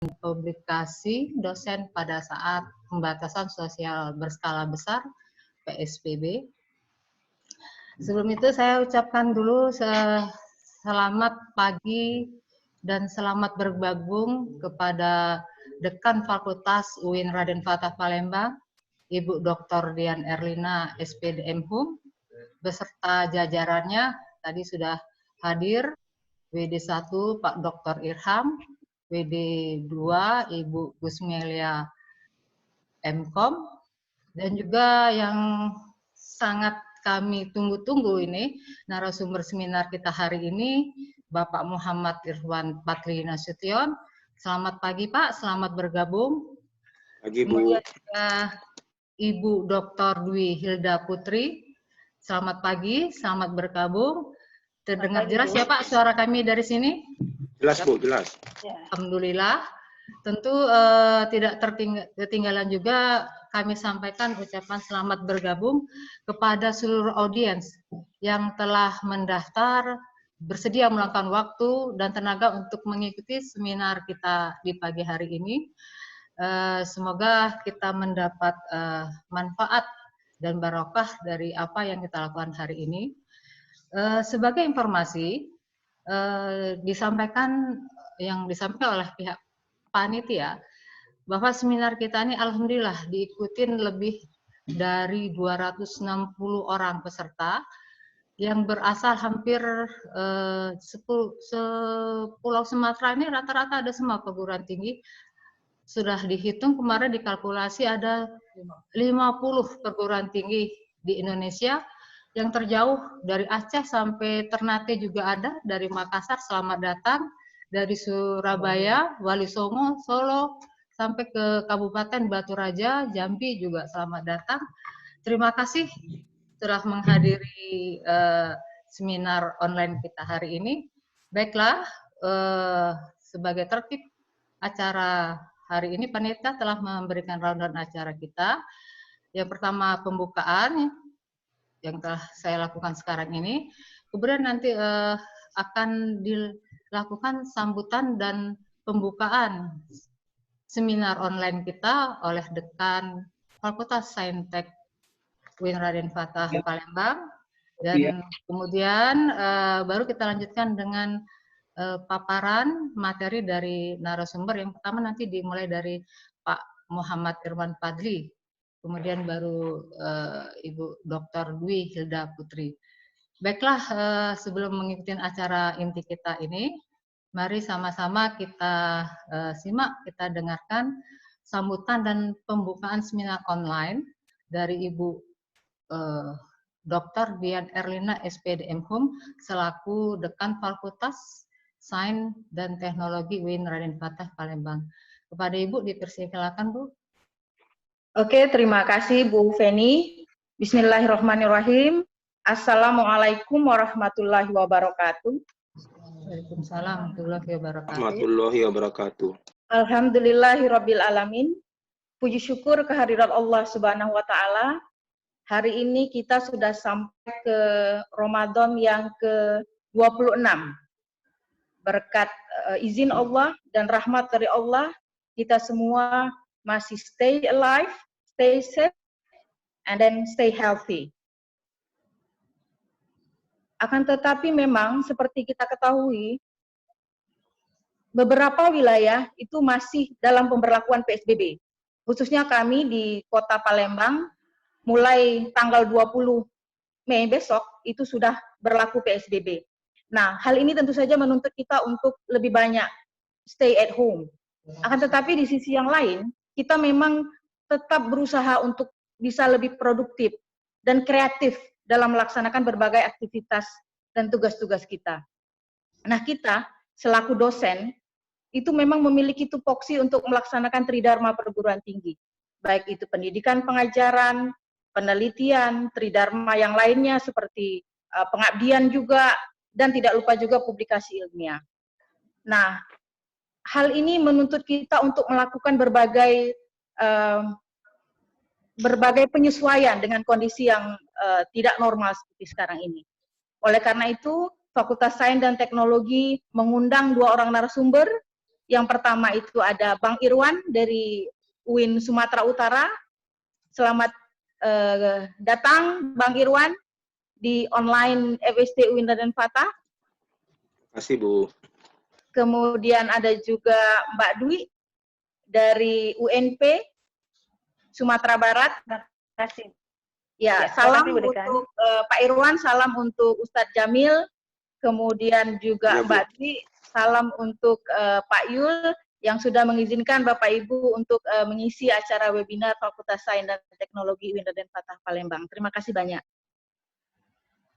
publikasi dosen pada saat pembatasan sosial berskala besar PSBB. Sebelum itu saya ucapkan dulu selamat pagi dan selamat bergabung kepada Dekan Fakultas UIN Raden Fatah Palembang, Ibu Dr. Dian Erlina SPD Hum, beserta jajarannya tadi sudah hadir, WD1 Pak Dr. Irham, WD2 Ibu Gusmelia Mkom, dan juga yang sangat kami tunggu-tunggu ini, narasumber seminar kita hari ini, Bapak Muhammad Irwan Patri Nasution. Selamat pagi Pak, selamat bergabung. Pagi Bu. Kemudian Ibu Dr. Dwi Hilda Putri. Selamat pagi, selamat bergabung. Terdengar jelas ya Pak suara kami dari sini? Jelas Bu, jelas. Alhamdulillah. Tentu tidak ketinggalan juga kami sampaikan ucapan selamat bergabung kepada seluruh audiens yang telah mendaftar, bersedia meluangkan waktu dan tenaga untuk mengikuti seminar kita di pagi hari ini. Semoga kita mendapat manfaat dan barokah dari apa yang kita lakukan hari ini. Sebagai informasi, disampaikan oleh pihak panitia bahwa seminar kita ini alhamdulillah diikutin lebih dari 260 orang peserta yang berasal hampir Pulau Sumatera ini rata-rata ada semua perguruan tinggi. Sudah dihitung kemarin dikalkulasi ada 50 perguruan tinggi di Indonesia. Yang terjauh dari Aceh sampai Ternate juga ada, dari Makassar selamat datang, dari Surabaya, Wali Songo, Solo, sampai ke Kabupaten Batu Raja, Jambi juga selamat datang. Terima kasih telah menghadiri seminar online kita hari ini. Baiklah, sebagai tertib acara hari ini, panitia telah memberikan rundown acara kita. Yang pertama pembukaan, yang telah saya lakukan sekarang ini. Kemudian nanti akan dilakukan sambutan dan pembukaan seminar online kita oleh Dekan Fakultas Saintek UIN Raden Fatah Palembang. Dan kemudian baru kita lanjutkan dengan paparan materi dari narasumber. Yang pertama nanti dimulai dari Pak Muhammad Irwan Fadli. Kemudian baru Ibu Dr. Dwi Hilda Putri. Baiklah, sebelum mengikuti acara inti kita ini, mari sama-sama kita simak, kita dengarkan sambutan dan pembukaan seminar online dari Ibu Dr. Dian Erlina SPD Hum selaku Dekan Fakultas Sains dan Teknologi UIN Raden Fatah Palembang. Kepada Ibu dipersilakan Bu. Oke, terima kasih Bu Feni. Bismillahirrahmanirrahim. Assalamualaikum warahmatullahi wabarakatuh. Waalaikumsalam warahmatullahi wabarakatuh. Alhamdulillahirabbil alamin. Puji syukur kehadirat Allah Subhanahu wa taala. Hari ini kita sudah sampai ke Ramadan yang ke-26. Berkat izin Allah dan rahmat dari Allah, kita semua masih stay alive, stay safe, and then stay healthy. Akan tetapi memang seperti kita ketahui, beberapa wilayah itu masih dalam pemberlakuan PSBB. Khususnya kami di Kota Palembang, mulai tanggal 20 Mei besok itu sudah berlaku PSBB. Nah, hal ini tentu saja menuntut kita untuk lebih banyak stay at home. Akan tetapi di sisi yang lain, kita memang tetap berusaha untuk bisa lebih produktif dan kreatif dalam melaksanakan berbagai aktivitas dan tugas-tugas kita. Nah, kita selaku dosen itu memang memiliki tupoksi untuk melaksanakan tridharma perguruan tinggi. Baik itu pendidikan pengajaran, penelitian, tridharma yang lainnya seperti pengabdian juga, dan tidak lupa juga publikasi ilmiah. Nah, hal ini menuntut kita untuk melakukan berbagai penyesuaian dengan kondisi yang tidak normal seperti sekarang ini. Oleh karena itu, Fakultas Sains dan Teknologi mengundang 2 orang narasumber Yang pertama itu ada Bang Irwan dari UIN Sumatera Utara. Selamat datang Bang Irwan di online FST UIN Raden Fatah. Terima kasih, Bu. Kemudian ada juga Mbak Dwi dari UNP Sumatera Barat. Terima kasih. Ya, Ya, salam terima kasih, Bu Dekan. untuk Pak Irwan, salam untuk Ustadz Jamil, kemudian juga Ya, Bu. Mbak Dwi, salam untuk Pak Yul yang sudah mengizinkan Bapak Ibu untuk mengisi acara webinar Fakultas Sains dan Teknologi UIN Raden Fatah Palembang. Terima kasih banyak.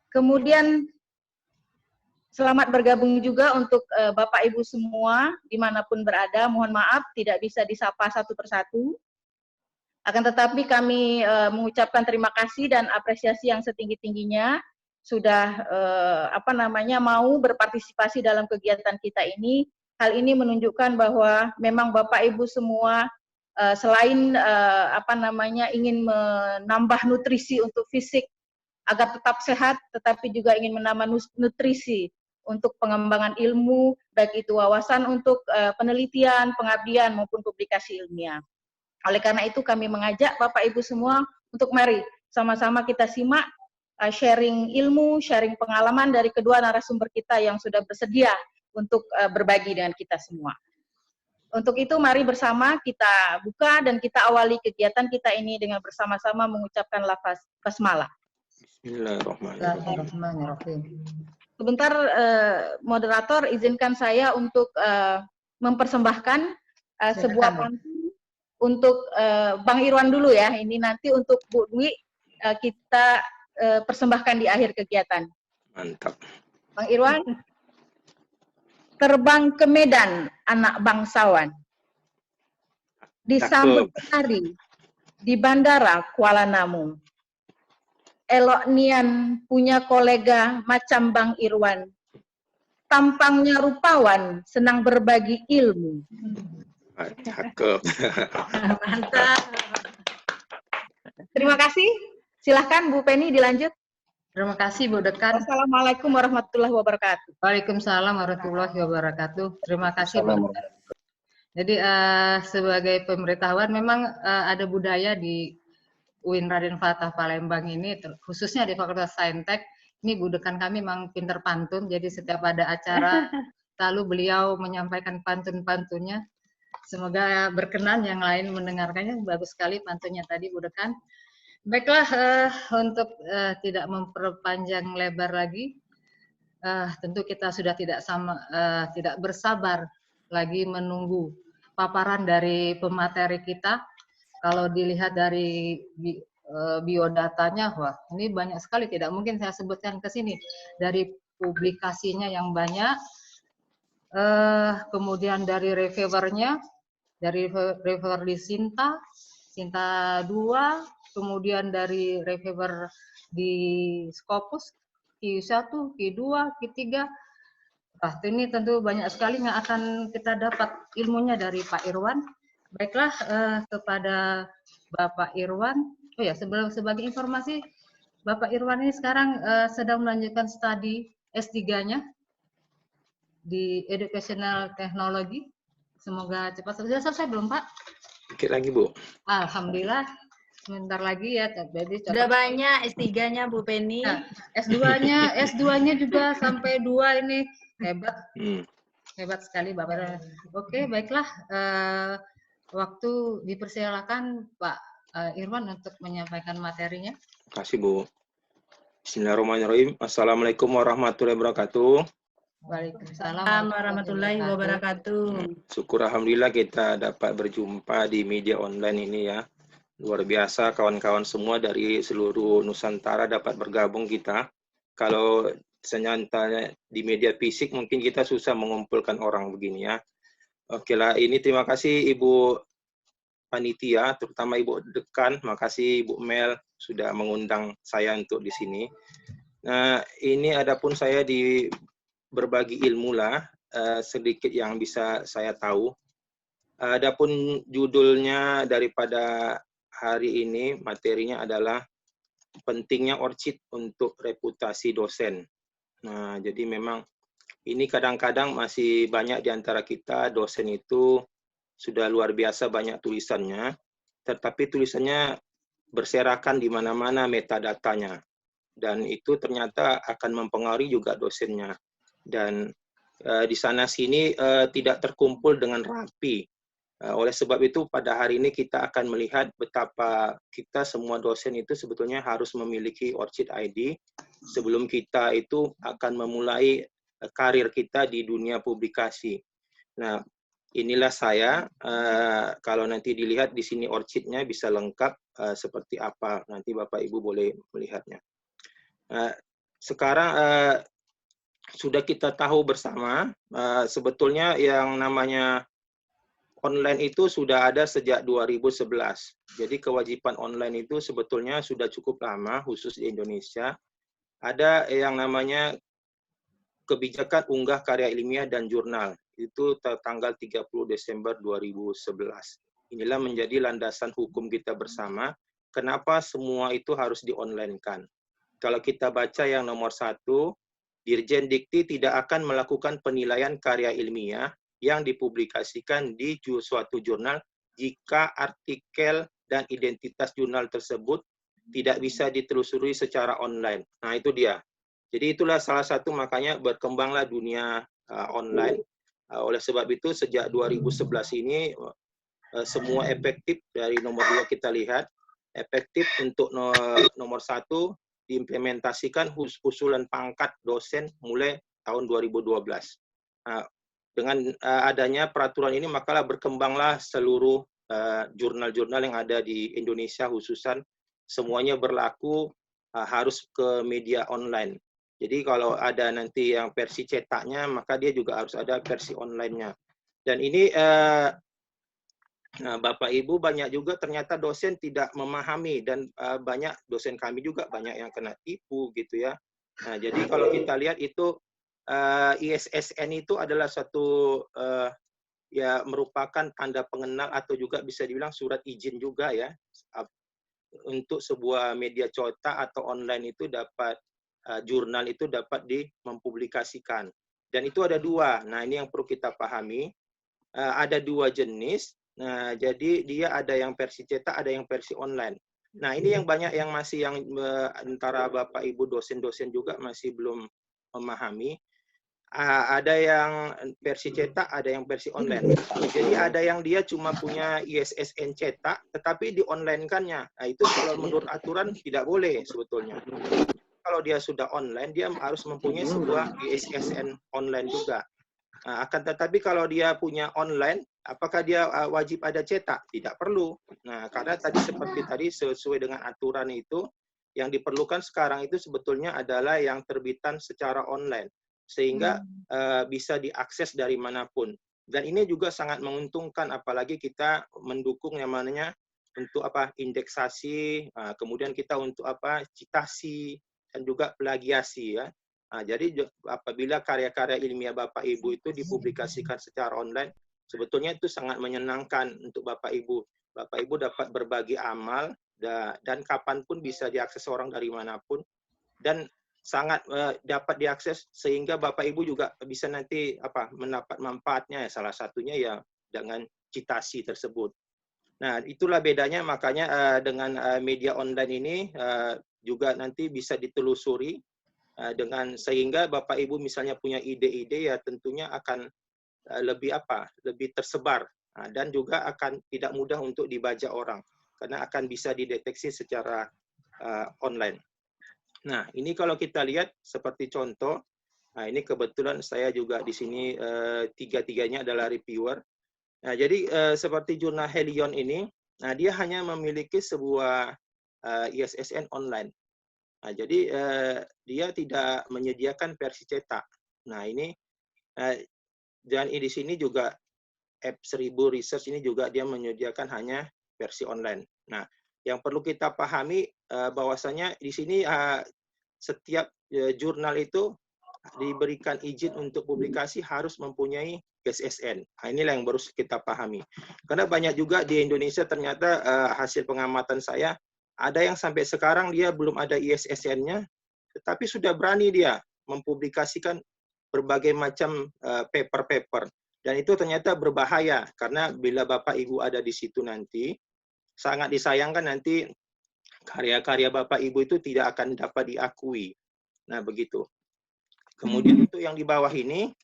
Kemudian selamat bergabung juga untuk Bapak Ibu semua dimanapun berada. Mohon maaf tidak bisa disapa satu persatu. Akan tetapi kami mengucapkan terima kasih dan apresiasi yang setinggi-tingginya sudah mau berpartisipasi dalam kegiatan kita ini. Hal ini menunjukkan bahwa memang Bapak Ibu semua selain ingin menambah nutrisi untuk fisik agar tetap sehat, tetapi juga ingin menambah nutrisi untuk pengembangan ilmu, baik itu wawasan untuk penelitian, pengabdian maupun publikasi ilmiah. Oleh karena itu kami mengajak Bapak Ibu semua untuk mari sama-sama kita simak sharing ilmu, sharing pengalaman dari kedua narasumber kita yang sudah bersedia untuk berbagi dengan kita semua. Untuk itu mari bersama kita buka dan kita awali kegiatan kita ini dengan bersama-sama mengucapkan lafaz basmalah. Bismillahirrahmanirrahim. Sebentar moderator izinkan saya untuk mempersembahkan sebuah pantun untuk Bang Irwan dulu ya. Ini nanti untuk Bu Dwi kita persembahkan di akhir kegiatan. Mantap. Bang Irwan. Terbang ke Medan, anak bangsawan. Disambut hari di Bandara Kuala Namu. Elok nian punya kolega macam Bang Irwan. Tampangnya rupawan, senang berbagi ilmu. Cakep. Mantap. Terima kasih. Silahkan Bu Penny dilanjut. Terima kasih Bu Dekan. Wassalamualaikum warahmatullahi wabarakatuh. Waalaikumsalam warahmatullahi wabarakatuh. Terima kasih Bu Dekan. Jadi sebagai pemberitahuan memang ada budaya di UIN Raden Fatah Palembang ini, khususnya di Fakultas Saintek, ini Bu Dekan kami memang pinter pantun, jadi setiap ada acara selalu beliau menyampaikan pantun-pantunnya. Semoga berkenan yang lain mendengarkannya, bagus sekali pantunnya tadi Bu Dekan. Baiklah, untuk tidak memperpanjang lebar lagi, tentu kita sudah tidak bersabar lagi menunggu paparan dari pemateri kita. Kalau dilihat dari biodatanya, wah ini banyak sekali, tidak mungkin saya sebutkan ke sini. Dari publikasinya yang banyak, kemudian dari reviewernya, dari reviewer di Sinta 2, kemudian dari reviewer di Scopus, Q1, Q2, Q3. Nah, ini tentu banyak sekali yang akan kita dapat ilmunya dari Pak Irwan. Baiklah, kepada Bapak Irwan, oh ya sebagai informasi, Bapak Irwan ini sekarang sedang melanjutkan studi S3-nya di Educational Technology. Semoga cepat sudah selesai belum Pak? Dikit lagi Bu. Alhamdulillah, sebentar lagi ya. Jadi Sudah banyak S3-nya Bu Penny. Nah, S2-nya juga sampai 2 ini hebat. Hebat sekali Bapak. Oke, baiklah. Waktu dipersilakan Pak Irwan untuk menyampaikan materinya. Terima kasih Bu. Bismillahirrahmanirrahim. Assalamualaikum warahmatullahi wabarakatuh. Waalaikumsalam warahmatullahi wabarakatuh. Syukur alhamdulillah kita dapat berjumpa di media online ini ya. Luar biasa kawan-kawan semua dari seluruh Nusantara dapat bergabung kita. Kalau senyatanya di media fisik mungkin kita susah mengumpulkan orang begini ya. Oke lah, ini terima kasih Ibu Panitia, terutama Ibu Dekan, makasih Ibu Mel sudah mengundang saya untuk di sini. Nah, ini adapun saya di berbagi ilmu lah, sedikit yang bisa saya tahu. Adapun judulnya daripada hari ini, materinya adalah pentingnya ORCID untuk reputasi dosen. Nah, jadi memang ini kadang-kadang masih banyak di antara kita dosen itu sudah luar biasa banyak tulisannya, tetapi tulisannya berserakan di mana-mana metadatanya. Dan itu ternyata akan mempengaruhi juga dosennya. Dan di sana-sini tidak terkumpul dengan rapi. Oleh sebab itu pada hari ini kita akan melihat betapa kita semua dosen itu sebetulnya harus memiliki ORCID ID sebelum kita itu akan memulai karir kita di dunia publikasi. Nah, inilah saya. Kalau nanti dilihat di sini ORCID-nya bisa lengkap seperti apa. Nanti Bapak Ibu boleh melihatnya. Sekarang sudah kita tahu bersama, sebetulnya yang namanya online itu sudah ada sejak 2011. Jadi kewajiban online itu sebetulnya sudah cukup lama, khusus di Indonesia. Ada yang namanya kebijakan unggah karya ilmiah dan jurnal. Itu tanggal 30 Desember 2011. Inilah menjadi landasan hukum kita bersama. Kenapa semua itu harus di-online-kan. Kalau kita baca yang nomor 1, Dirjen Dikti tidak akan melakukan penilaian karya ilmiah yang dipublikasikan di suatu jurnal jika artikel dan identitas jurnal tersebut tidak bisa ditelusuri secara online. Nah, itu dia. Jadi itulah salah satu makanya berkembanglah dunia online. Oleh sebab itu sejak 2011 ini semua efektif dari nomor 2 kita lihat. Efektif untuk nomor 1 diimplementasikan usulan pangkat dosen mulai tahun 2012. Dengan adanya peraturan ini maka berkembanglah seluruh jurnal-jurnal yang ada di Indonesia khususan semuanya berlaku harus ke media online. Jadi kalau ada nanti yang versi cetaknya maka dia juga harus ada versi online-nya. Dan ini Bapak Ibu banyak juga ternyata dosen tidak memahami dan banyak dosen kami juga banyak yang kena tipu gitu ya. Nah, jadi kalau kita lihat itu ISSN itu adalah satu ya merupakan tanda pengenal atau juga bisa dibilang surat izin juga ya untuk sebuah media cetak atau online itu dapat jurnal itu dapat mempublikasikan. Dan itu ada 2. Nah, ini yang perlu kita pahami. Ada 2 jenis. Nah, jadi dia ada yang versi cetak, ada yang versi online. Nah, ini yang banyak yang masih antara Bapak Ibu dosen-dosen juga masih belum memahami. Ada yang versi cetak, ada yang versi online. Jadi ada yang dia cuma punya ISSN cetak, tetapi di-online-kannya. Nah, itu kalau menurut aturan tidak boleh sebetulnya. Kalau dia sudah online, dia harus mempunyai sebuah ISSN online juga. Nah, akan tetapi kalau dia punya online, apakah dia wajib ada cetak? Tidak perlu. Nah, karena tadi seperti tadi sesuai dengan aturan itu, yang diperlukan sekarang itu sebetulnya adalah yang terbitan secara online. Sehingga bisa diakses dari manapun. Dan ini juga sangat menguntungkan, apalagi kita mendukung yang namanya untuk indeksasi, kemudian kita untuk citasi, dan juga plagiasi ya. Nah, jadi apabila karya-karya ilmiah Bapak Ibu itu dipublikasikan secara online, sebetulnya itu sangat menyenangkan untuk Bapak Ibu. Bapak Ibu dapat berbagi amal dan kapanpun bisa diakses orang dari manapun dan sangat dapat diakses sehingga Bapak Ibu juga bisa nanti mendapat manfaatnya ya, salah satunya ya dengan citasi tersebut. Nah, itulah bedanya makanya dengan media online ini juga nanti bisa ditelusuri dengan sehingga Bapak Ibu misalnya punya ide-ide ya tentunya akan lebih tersebar dan juga akan tidak mudah untuk dibaca orang karena akan bisa dideteksi secara online. Nah, ini kalau kita lihat seperti contoh, nah ini kebetulan saya juga di sini tiga-tiganya adalah reviewer. Nah, jadi seperti jurnal Helion ini, nah dia hanya memiliki sebuah ISSN online. Nah, jadi dia tidak menyediakan versi cetak. Nah, ini dan di sini juga App 1000 Research ini juga dia menyediakan hanya versi online. Nah, yang perlu kita pahami bahwasanya di sini setiap jurnal itu diberikan izin untuk publikasi harus mempunyai ISSN. Nah, inilah yang baru kita pahami. Karena banyak juga di Indonesia ternyata hasil pengamatan saya ada yang sampai sekarang dia belum ada ISSN-nya, tetapi sudah berani dia mempublikasikan berbagai macam paper-paper. Dan itu ternyata berbahaya, karena bila Bapak Ibu ada di situ nanti, sangat disayangkan nanti karya-karya Bapak Ibu itu tidak akan dapat diakui. Nah, begitu. Kemudian itu yang di bawah ini,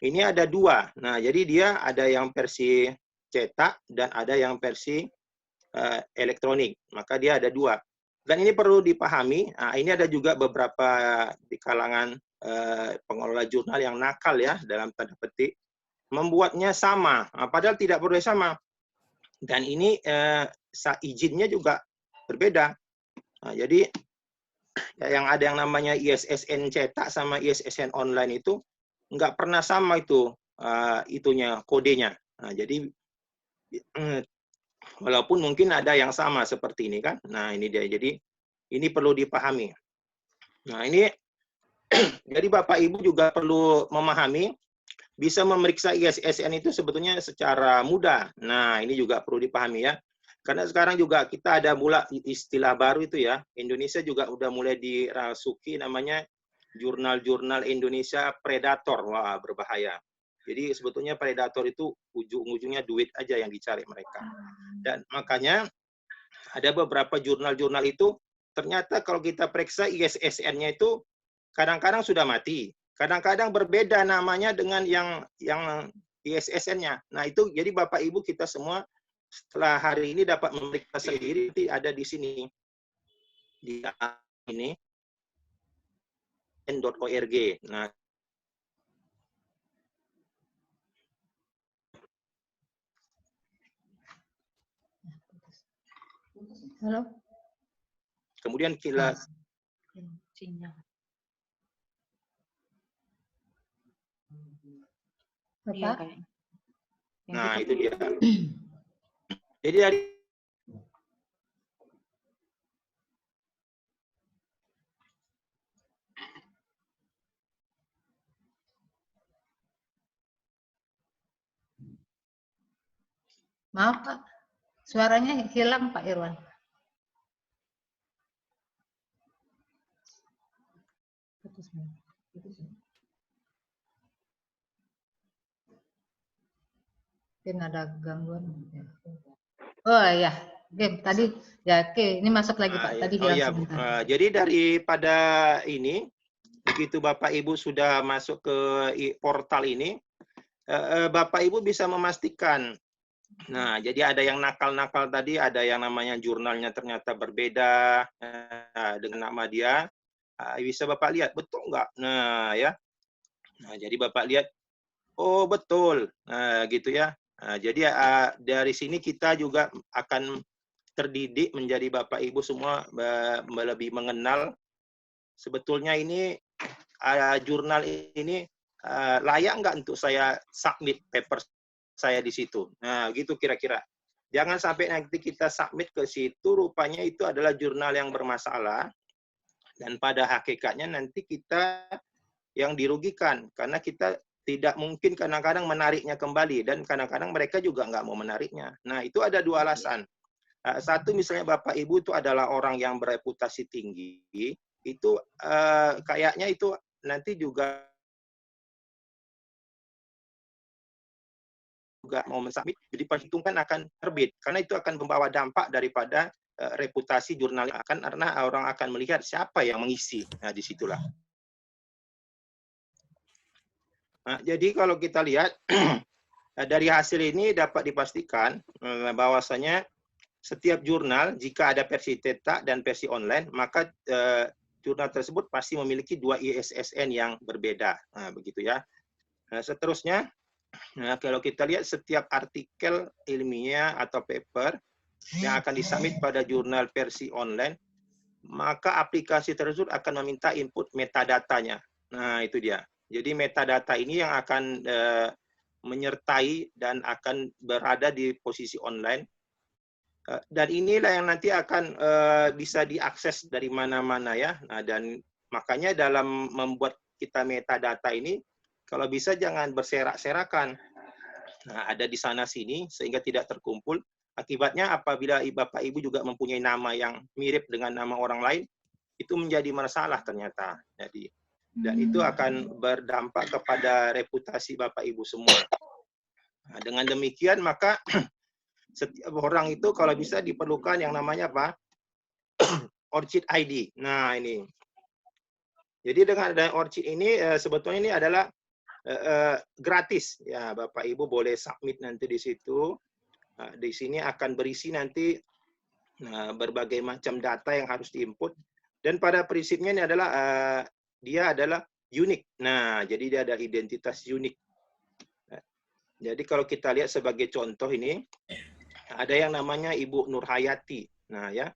ini ada dua. Nah, jadi dia ada yang versi cetak dan ada yang versi elektronik. Maka dia ada dua. Dan ini perlu dipahami, ini ada juga beberapa di kalangan pengelola jurnal yang nakal ya, dalam tanda petik, membuatnya sama, padahal tidak perlu sama. Dan ini izinnya juga berbeda. Nah, jadi yang ada yang namanya ISSN cetak sama ISSN online itu nggak pernah sama itu itunya kodenya. Nah, jadi walaupun mungkin ada yang sama seperti ini kan. Nah, ini dia. Jadi ini perlu dipahami. Nah, ini jadi Bapak Ibu juga perlu memahami, bisa memeriksa ISSN itu sebetulnya secara mudah. Nah, ini juga perlu dipahami ya. Karena sekarang juga kita ada mulai istilah baru itu ya. Indonesia juga udah mulai dirasuki namanya jurnal-jurnal Indonesia predator. Wah, berbahaya. Jadi sebetulnya predator itu ujung-ujungnya duit aja yang dicari mereka. Dan makanya ada beberapa jurnal-jurnal itu ternyata kalau kita periksa ISSN-nya itu kadang-kadang sudah mati. Kadang-kadang berbeda namanya dengan yang ISSN-nya. Nah, itu jadi Bapak Ibu kita semua setelah hari ini dapat memeriksa sendiri, ada di sini. Di ini .org. Nah, Halo. kemudian kita Bapak? nah, itu dia. Jadi dari Maaf Pak, suaranya hilang Pak Irwan. Mungkin ada gangguan. Oh ya, oke tadi ya oke ini masuk lagi Pak. Tadi hilang sebentar. Jadi daripada ini, begitu Bapak Ibu sudah masuk ke portal ini, Bapak Ibu bisa memastikan. Nah, jadi ada yang nakal-nakal tadi, ada yang namanya jurnalnya ternyata berbeda dengan nama dia. Bisa Bapak lihat, betul nggak? Nah, ya. Nah, jadi Bapak lihat, oh betul. Nah, gitu ya. Nah, jadi dari sini kita juga akan terdidik menjadi Bapak Ibu semua lebih mengenal sebetulnya ini jurnal ini layak nggak untuk saya submit paper saya di situ. Nah, gitu kira-kira. Jangan sampai nanti kita submit ke situ, rupanya itu adalah jurnal yang bermasalah, dan pada hakikatnya nanti kita yang dirugikan, karena kita tidak mungkin kadang-kadang menariknya kembali, dan kadang-kadang mereka juga nggak mau menariknya. Nah, itu ada dua alasan. Satu, misalnya Bapak Ibu itu adalah orang yang bereputasi tinggi, itu kayaknya itu nanti juga mau mensubmit, jadi perhitungkan akan terbit, karena itu akan membawa dampak daripada reputasi jurnal akan, karena orang akan melihat siapa yang mengisi. Nah, disitulah. Nah, jadi kalau kita lihat dari hasil ini dapat dipastikan bahwasanya setiap jurnal jika ada versi cetak dan versi online, maka jurnal tersebut pasti memiliki dua ISSN yang berbeda. Nah, begitu ya. Nah, seterusnya, nah, kalau kita lihat setiap artikel ilmiah atau paper yang akan disubmit pada jurnal versi online, maka aplikasi tersebut akan meminta input metadatanya. Nah, itu dia. Jadi metadata ini yang akan menyertai dan akan berada di posisi online. Dan inilah yang nanti akan bisa diakses dari mana-mana ya. Nah, dan makanya dalam membuat kita metadata ini, kalau bisa jangan berserak-serakan. Nah, ada di sana-sini sehingga tidak terkumpul. Akibatnya apabila Bapak Ibu juga mempunyai nama yang mirip dengan nama orang lain, itu menjadi masalah ternyata. Jadi, dan itu akan berdampak kepada reputasi Bapak Ibu semua. Nah, dengan demikian maka setiap orang itu kalau bisa diperlukan yang namanya apa? Orchid ID. Nah, ini. Jadi dengan ada Orchid ini sebetulnya ini adalah gratis ya, Bapak Ibu boleh submit nanti di situ. Di sini akan berisi nanti berbagai macam data yang harus diinput, dan pada prinsipnya ini adalah dia adalah unik. Nah, jadi dia ada identitas unik. Jadi kalau kita lihat sebagai contoh ini ada yang namanya Ibu Nurhayati. Nah ya,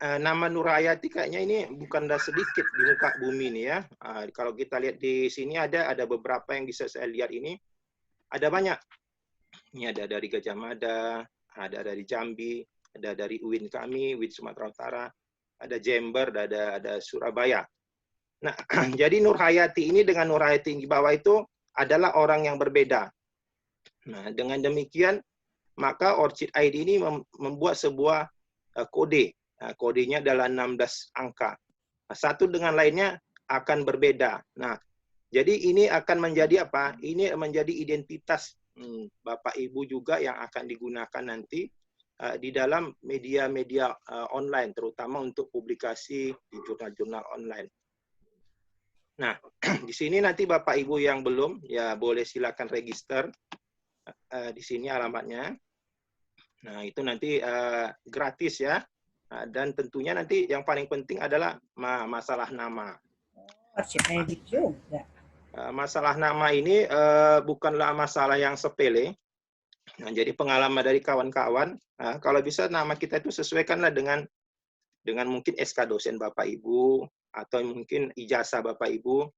nama Nurhayati kayaknya ini bukanlah sedikit di muka bumi ini ya. Kalau kita lihat di sini ada beberapa yang bisa saya lihat ini, ada banyak. Ini ada dari Gajah Mada, ada dari Jambi, ada dari UIN kami, UIN Sumatera Utara, ada Jember, ada Surabaya. Nah, jadi Nurhayati ini dengan Nurhayati di bawah itu adalah orang yang berbeda. Nah, dengan demikian maka Orchid ID ini membuat sebuah kode. Nah, kodenya adalah 16 angka. Nah, satu dengan lainnya akan berbeda. Nah, jadi ini akan menjadi apa? Ini menjadi identitas Bapak Ibu juga yang akan digunakan nanti di dalam media-media online, terutama untuk publikasi di jurnal-jurnal online. Nah, di sini nanti Bapak Ibu yang belum, ya boleh silakan register. Di sini alamatnya. Nah, itu nanti gratis ya. Dan tentunya nanti yang paling penting adalah masalah nama. Masalah nama ini bukanlah masalah yang sepele. Nah, jadi pengalaman dari kawan-kawan, kalau bisa nama kita itu sesuaikanlah dengan mungkin SK dosen Bapak Ibu, atau mungkin ijazah Bapak Ibu,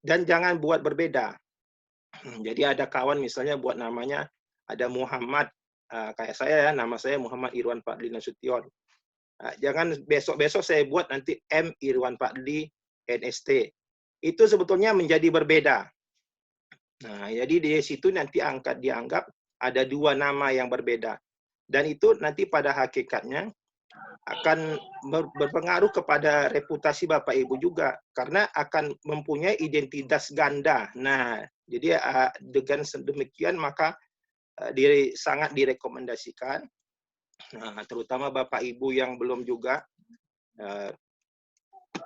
dan jangan buat berbeda. Jadi ada kawan misalnya buat namanya ada Muhammad, kayak saya ya, nama saya Muhammad Irwan Fadli Nasution. Jangan besok-besok saya buat nanti M Irwan Fadli NST. Itu sebetulnya menjadi berbeda. Nah, jadi di situ nanti dianggap ada dua nama yang berbeda. Dan itu nanti pada hakikatnya akan berpengaruh kepada reputasi Bapak Ibu juga, karena akan mempunyai identitas ganda. Nah, jadi dengan demikian maka sangat direkomendasikan, terutama Bapak Ibu yang belum juga,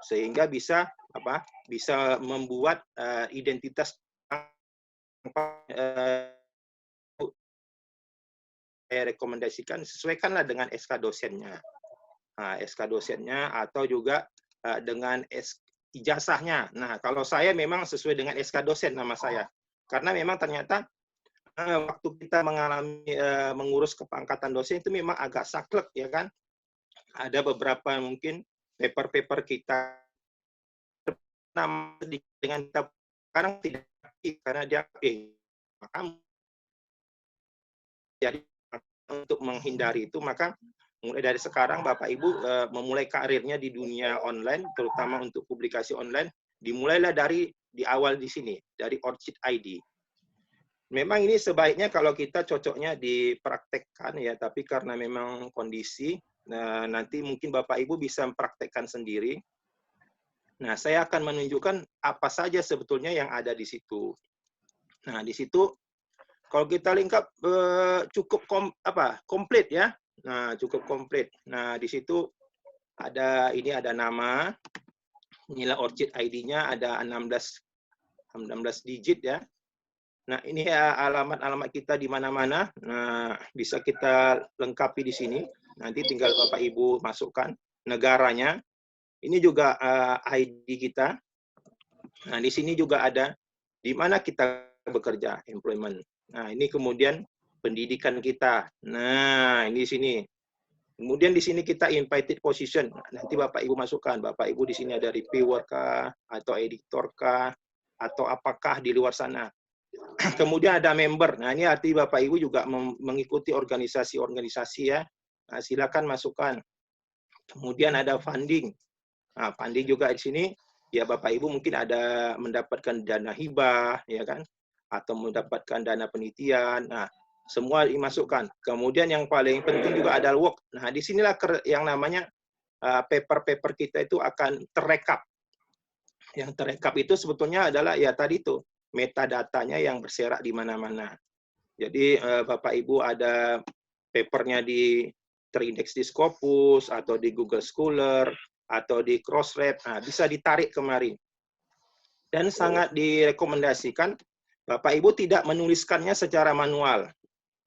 sehingga bisa membuat identitas saya rekomendasikan sesuaikanlah dengan SK dosennya. SK dosennya atau juga dengan ijazahnya. Nah, kalau saya memang sesuai dengan SK dosen nama saya. Karena memang ternyata waktu kita mengalami mengurus kepangkatan dosen itu memang agak saklek ya kan. Ada beberapa mungkin paper-paper kita dengan kita sekarang tidak, karena dia maka jadi untuk menghindari itu maka mulai dari sekarang Bapak Ibu memulai karirnya di dunia online, terutama untuk publikasi online, dimulailah di awal di sini, dari Orchid ID. Memang ini sebaiknya kalau kita cocoknya dipraktekkan ya, tapi karena memang kondisi, nanti mungkin Bapak Ibu bisa mempraktekkan sendiri. Nah, saya akan menunjukkan apa saja sebetulnya yang ada di situ. Nah, di situ kalau kita lengkap cukup komplit ya. Nah, cukup komplit. Nah, di situ ada nama. Inilah Orchid ID-nya, ada 16 digit ya. Nah, ini alamat-alamat kita di mana-mana. Nah, bisa kita lengkapi di sini. Nanti tinggal Bapak Ibu masukkan negaranya. Ini juga ID kita. Nah, di sini juga ada di mana kita bekerja, employment. Nah, ini kemudian pendidikan kita. Nah, ini di sini. Kemudian di sini kita invited position. Nanti Bapak Ibu masukkan. Bapak Ibu di sini ada reviewer kah, atau editor kah, atau apakah di luar sana. Kemudian ada member. Nah, ini arti Bapak Ibu juga mengikuti organisasi-organisasi ya. Nah, silakan masukkan. Kemudian ada funding. Nah, funding juga di sini. Ya, Bapak Ibu mungkin ada mendapatkan dana hibah, ya kan? Atau mendapatkan dana penelitian. Nah, semua dimasukkan. Kemudian yang paling penting juga ada work. Nah, disinilah yang namanya paper-paper kita itu akan terrekap. Yang terekap itu sebetulnya adalah ya tadi tuh metadatanya yang berserak di mana-mana. Jadi Bapak Ibu ada papernya terindeks di Scopus atau di Google Scholar atau di Crossref, nah, bisa ditarik kemari. Dan sangat direkomendasikan Bapak Ibu tidak menuliskannya secara manual.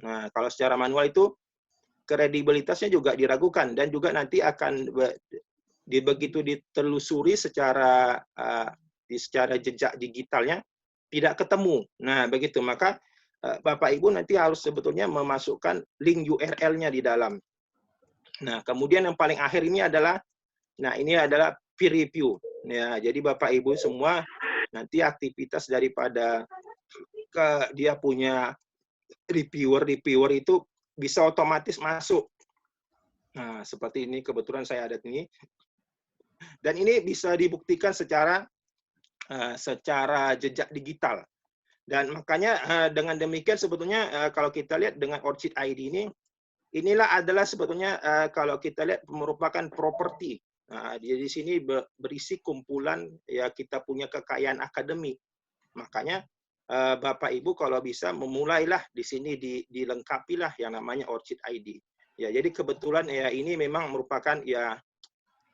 Nah, kalau secara manual itu kredibilitasnya juga diragukan dan juga nanti akan begitu ditelusuri secara jejak digitalnya tidak ketemu. Nah, begitu maka Bapak Ibu nanti harus sebetulnya memasukkan link URL-nya di dalam. Nah, kemudian yang paling akhir ini adalah peer review. Ya, jadi Bapak Ibu semua nanti aktivitas daripada dia punya reviewer itu bisa otomatis masuk. Nah, seperti ini kebetulan saya ada ini. Dan ini bisa dibuktikan secara jejak digital. Dan makanya dengan demikian sebetulnya kalau kita lihat dengan Orchid ID ini, inilah adalah sebetulnya kalau kita lihat merupakan properti. Nah, di sini berisi kumpulan ya kita punya kekayaan akademik. Makanya Bapak Ibu kalau bisa memulailah di sini dilengkapilah yang namanya Orchid ID. Ya, jadi kebetulan ya ini memang merupakan ya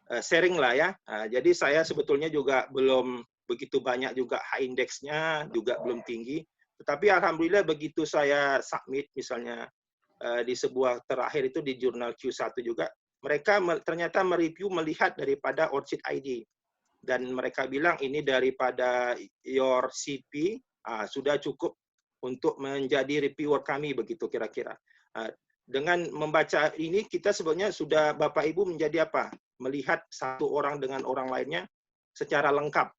sharing lah ya. Jadi saya sebetulnya juga belum begitu banyak juga high index-nya, juga belum tinggi. Tetapi alhamdulillah begitu saya submit misalnya di sebuah terakhir itu di jurnal Q1 juga, mereka ternyata mereview melihat daripada Orchid ID. Dan mereka bilang ini daripada your CP, sudah cukup untuk menjadi reviewer kami, begitu kira-kira. Dengan membaca ini kita sebenarnya sudah Bapak Ibu menjadi apa? Melihat satu orang dengan orang lainnya secara lengkap.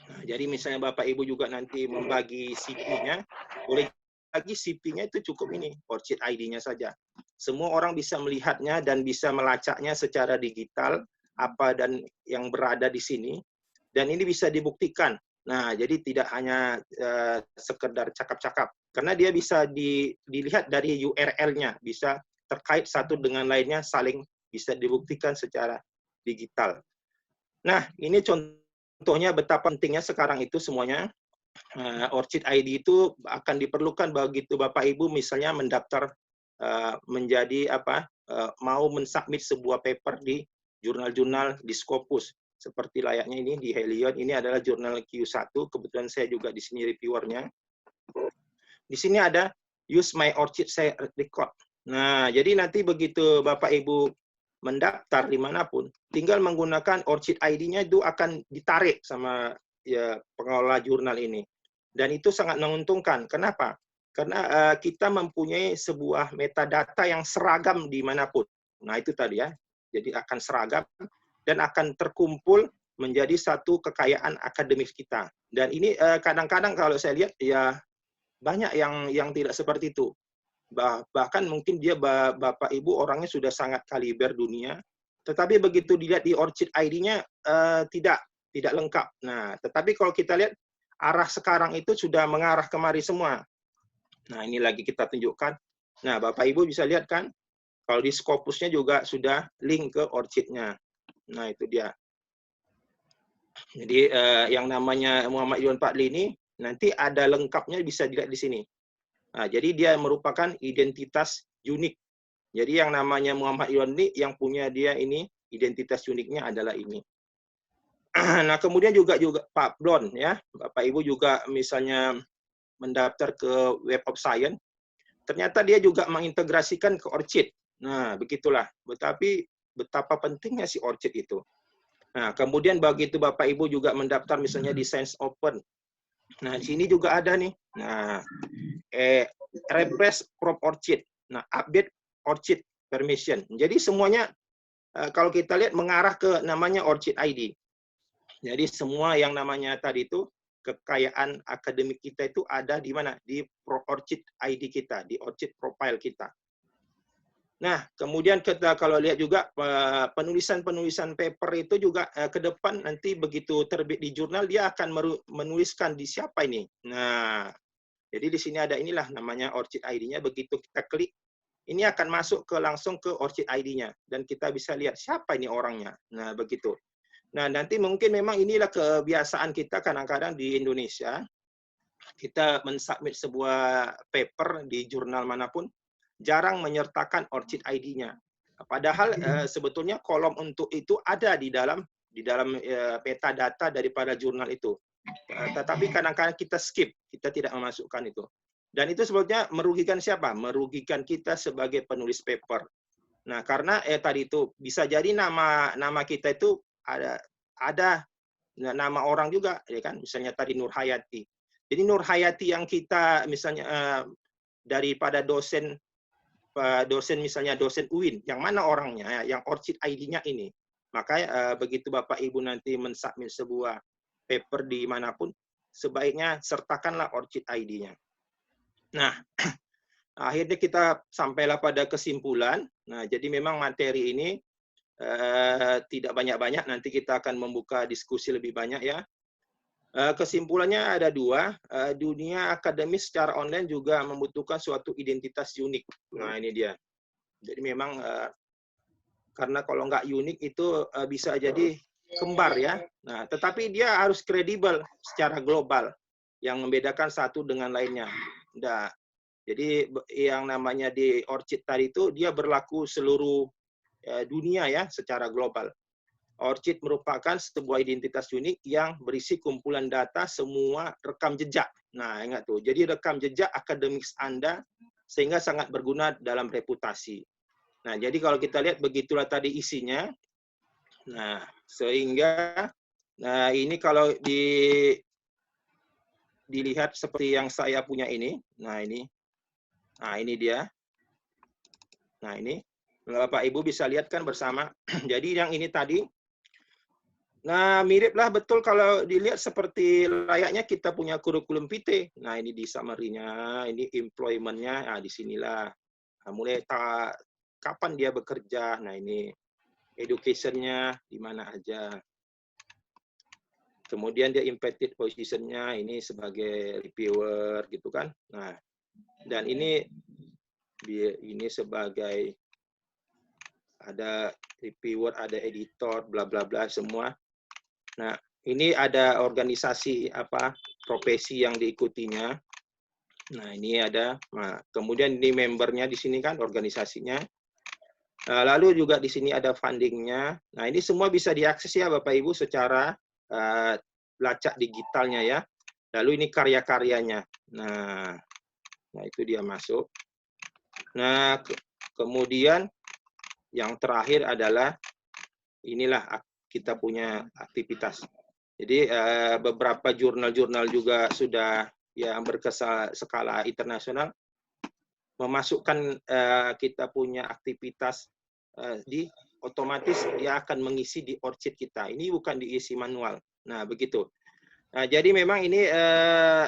Nah, jadi misalnya Bapak Ibu juga nanti membagi CP-nya, boleh bagi CP-nya itu cukup ini, Orchid ID-nya saja. Semua orang bisa melihatnya dan bisa melacaknya secara digital, apa dan yang berada di sini. Dan ini bisa dibuktikan. Nah, jadi tidak hanya sekedar cakap-cakap. Karena dia bisa dilihat dari URL-nya, bisa terkait satu dengan lainnya, saling bisa dibuktikan secara digital. Nah, ini contohnya betapa pentingnya sekarang itu semuanya. Orchid ID itu akan diperlukan begitu Bapak Ibu misalnya mendaftar menjadi mau mensubmit sebuah paper di jurnal-jurnal di Scopus. Seperti layaknya ini di Helion, ini adalah jurnal Q1, kebetulan saya juga di sini reviewernya. Di sini ada use my Orchid record. Nah, jadi nanti begitu Bapak Ibu mendaftar dimanapun, tinggal menggunakan Orchid ID-nya itu akan ditarik sama ya pengelola jurnal ini. Dan itu sangat menguntungkan. Kenapa? Karena kita mempunyai sebuah metadata yang seragam dimanapun. Nah, itu tadi ya. Jadi akan seragam dan akan terkumpul menjadi satu kekayaan akademis kita. Dan ini kadang-kadang kalau saya lihat ya banyak yang tidak seperti itu. Bahkan mungkin dia Bapak Ibu orangnya sudah sangat kaliber dunia, tetapi begitu dilihat di Orchid ID-nya tidak lengkap. Nah, tetapi kalau kita lihat arah sekarang itu sudah mengarah kemari semua. Nah, ini lagi kita tunjukkan. Nah, Bapak Ibu bisa lihat kan, kalau di Scopusnya juga sudah link ke Orchid-nya. Nah, itu dia. Jadi yang namanya Muhammad Iwan Fadli ini nanti ada lengkapnya bisa dilihat di sini. Nah, jadi dia merupakan identitas unik. Jadi yang namanya Muhammad Iwan ini yang punya dia ini identitas uniknya adalah ini. Nah, kemudian juga Pak Blon ya, Bapak Ibu juga misalnya mendaftar ke Web of Science, ternyata dia juga mengintegrasikan ke Orchid. Nah, begitulah. Betapa pentingnya si Orchid itu. Nah, kemudian begitu Bapak Ibu juga mendaftar misalnya di Science Open. Nah, di sini juga ada nih. Nah, refresh from Orchid. Nah, update Orchid permission. Jadi semuanya kalau kita lihat mengarah ke namanya Orchid ID. Jadi semua yang namanya tadi itu kekayaan akademik kita itu ada di mana? Di Orchid ID kita, di Orchid profile kita. Nah, kemudian kita kalau lihat juga penulisan paper itu juga ke depan nanti begitu terbit di jurnal dia akan menuliskan di siapa ini. Nah, jadi di sini ada inilah namanya Orchid ID-nya. Begitu kita klik, ini akan masuk langsung ke Orchid ID-nya dan kita bisa lihat siapa ini orangnya. Nah, begitu. Nah, nanti mungkin memang inilah kebiasaan kita kadang-kadang di Indonesia, kita mensubmit sebuah paper di jurnal manapun, jarang menyertakan ORCID ID-nya. Padahal sebetulnya kolom untuk itu ada di dalam metadata daripada jurnal itu. Tetapi kadang-kadang kita skip, kita tidak memasukkan itu. Dan itu sebetulnya merugikan siapa? Merugikan kita sebagai penulis paper. Nah, karena tadi itu bisa jadi nama kita itu ada nama orang juga, ya kan? Misalnya tadi Nur Hayati. Jadi Nur Hayati yang kita misalnya daripada dosen misalnya dosen UIN, yang mana orangnya, yang ORCID ID-nya ini. Maka begitu Bapak Ibu nanti mensubmit sebuah paper di manapun, sebaiknya sertakanlah ORCID ID-nya. Nah, akhirnya kita sampailah pada kesimpulan. Nah, jadi memang materi ini tidak banyak-banyak, nanti kita akan membuka diskusi lebih banyak ya. Kesimpulannya ada dua, dunia akademis secara online juga membutuhkan suatu identitas unik. Nah ini dia. Jadi memang karena kalau nggak unik itu bisa jadi kembar ya. Nah tetapi dia harus kredibel secara global, yang membedakan satu dengan lainnya. Nah, jadi yang namanya di ORCID tadi itu dia berlaku seluruh dunia ya secara global. ORCID merupakan sebuah identitas unik yang berisi kumpulan data semua rekam jejak. Nah, ingat tuh. Jadi rekam jejak akademik Anda sehingga sangat berguna dalam reputasi. Nah, jadi kalau kita lihat begitulah tadi isinya. Nah, sehingga ini kalau dilihat seperti yang saya punya ini. Nah, ini. Nah, ini dia. Nah, ini. Bapak Ibu bisa lihat kan bersama. Jadi yang ini tadi. Nah, miriplah betul kalau dilihat seperti layaknya kita punya kurikulum vitae. Nah, ini di summary-nya, ini employment-nya, nah, disinilah. Nah, mulai kapan dia bekerja, nah ini education-nya, di mana aja. Kemudian dia impacted position-nya, ini sebagai reviewer, gitu kan. Nah, dan ini sebagai ada reviewer, ada editor, bla bla bla semua. Nah, ini ada organisasi profesi yang diikutinya. Nah, ini ada. Nah, kemudian ini membernya di sini kan organisasinya. Lalu juga di sini ada fundingnya. Nah, ini semua bisa diakses ya Bapak Ibu secara lacak digitalnya ya. Lalu ini karya-karyanya. Nah, itu dia masuk. Nah, kemudian yang terakhir adalah inilah kita punya aktivitas. Jadi beberapa jurnal-jurnal juga sudah yang berskala internasional memasukkan kita punya aktivitas di otomatis dia akan mengisi di ORCID kita. Ini bukan diisi manual. Nah, begitu. Nah, jadi memang ini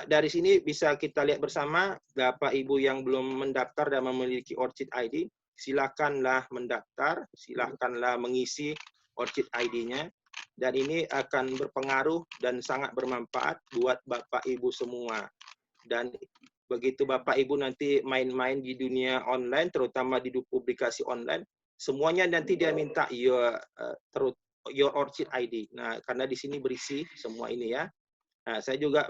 dari sini bisa kita lihat bersama, Bapak Ibu yang belum mendaftar dan memiliki ORCID ID, silakanlah mendaftar, silakanlah mengisi ORCID ID-nya. Dan ini akan berpengaruh dan sangat bermanfaat buat Bapak Ibu semua. Dan begitu Bapak Ibu nanti main-main di dunia online, terutama di publikasi online, semuanya nanti dia minta your ORCID ID. Nah, karena di sini berisi semua ini ya. Nah, saya juga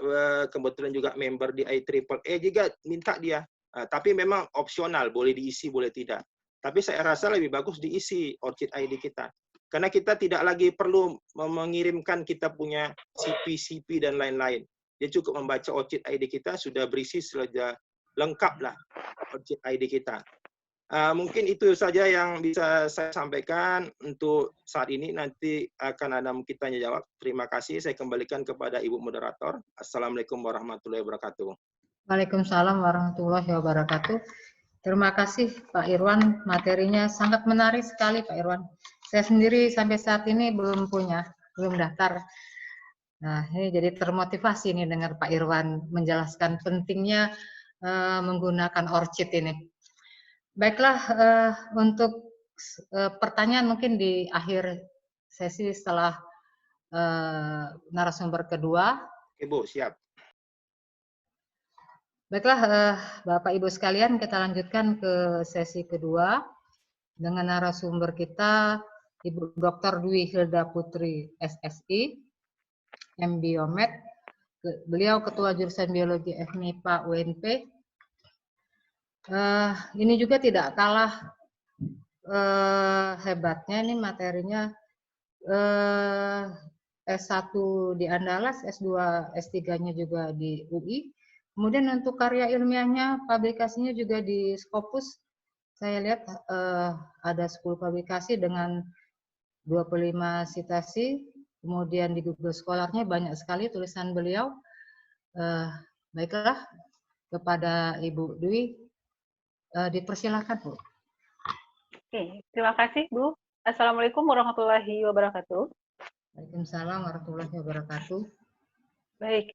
kebetulan juga member di IEEE juga minta dia. Tapi memang opsional, boleh diisi, boleh tidak. Tapi saya rasa lebih bagus diisi ORCID ID kita. Karena kita tidak lagi perlu mengirimkan kita punya CP dan lain-lain. Dia cukup membaca ORCID ID kita, sudah berisi saja lengkap lah ORCID ID kita. Mungkin itu saja yang bisa saya sampaikan untuk saat ini. Nanti akan ada kita jawab. Terima kasih. Saya kembalikan kepada Ibu Moderator. Assalamualaikum warahmatullahi wabarakatuh. Waalaikumsalam warahmatullahi wabarakatuh. Terima kasih Pak Irwan, materinya sangat menarik sekali Pak Irwan. Saya sendiri sampai saat ini belum daftar. Nah, ini jadi termotivasi nih dengar Pak Irwan menjelaskan pentingnya menggunakan ORCID ini. Baiklah, untuk pertanyaan mungkin di akhir sesi setelah narasumber kedua. Ibu, siap. Baiklah, Bapak Ibu sekalian, kita lanjutkan ke sesi kedua dengan narasumber kita Ibu Dr. Dwi Hilda Putri SSI, MBiomed, beliau Ketua Jurusan Biologi FMIPA UNP. Ini juga tidak kalah hebatnya, ini materinya S1 di Andalas, S2, S3-nya juga di UI. Kemudian untuk karya ilmiahnya, publikasinya juga di Scopus. Saya lihat ada 10 publikasi dengan 25 citasi. Kemudian di Google Scholar-nya banyak sekali tulisan beliau. Baiklah, kepada Ibu Dwi, dipersilakan, Bu. Oke, terima kasih, Bu. Assalamualaikum warahmatullahi wabarakatuh. Waalaikumsalam warahmatullahi wabarakatuh. Baik,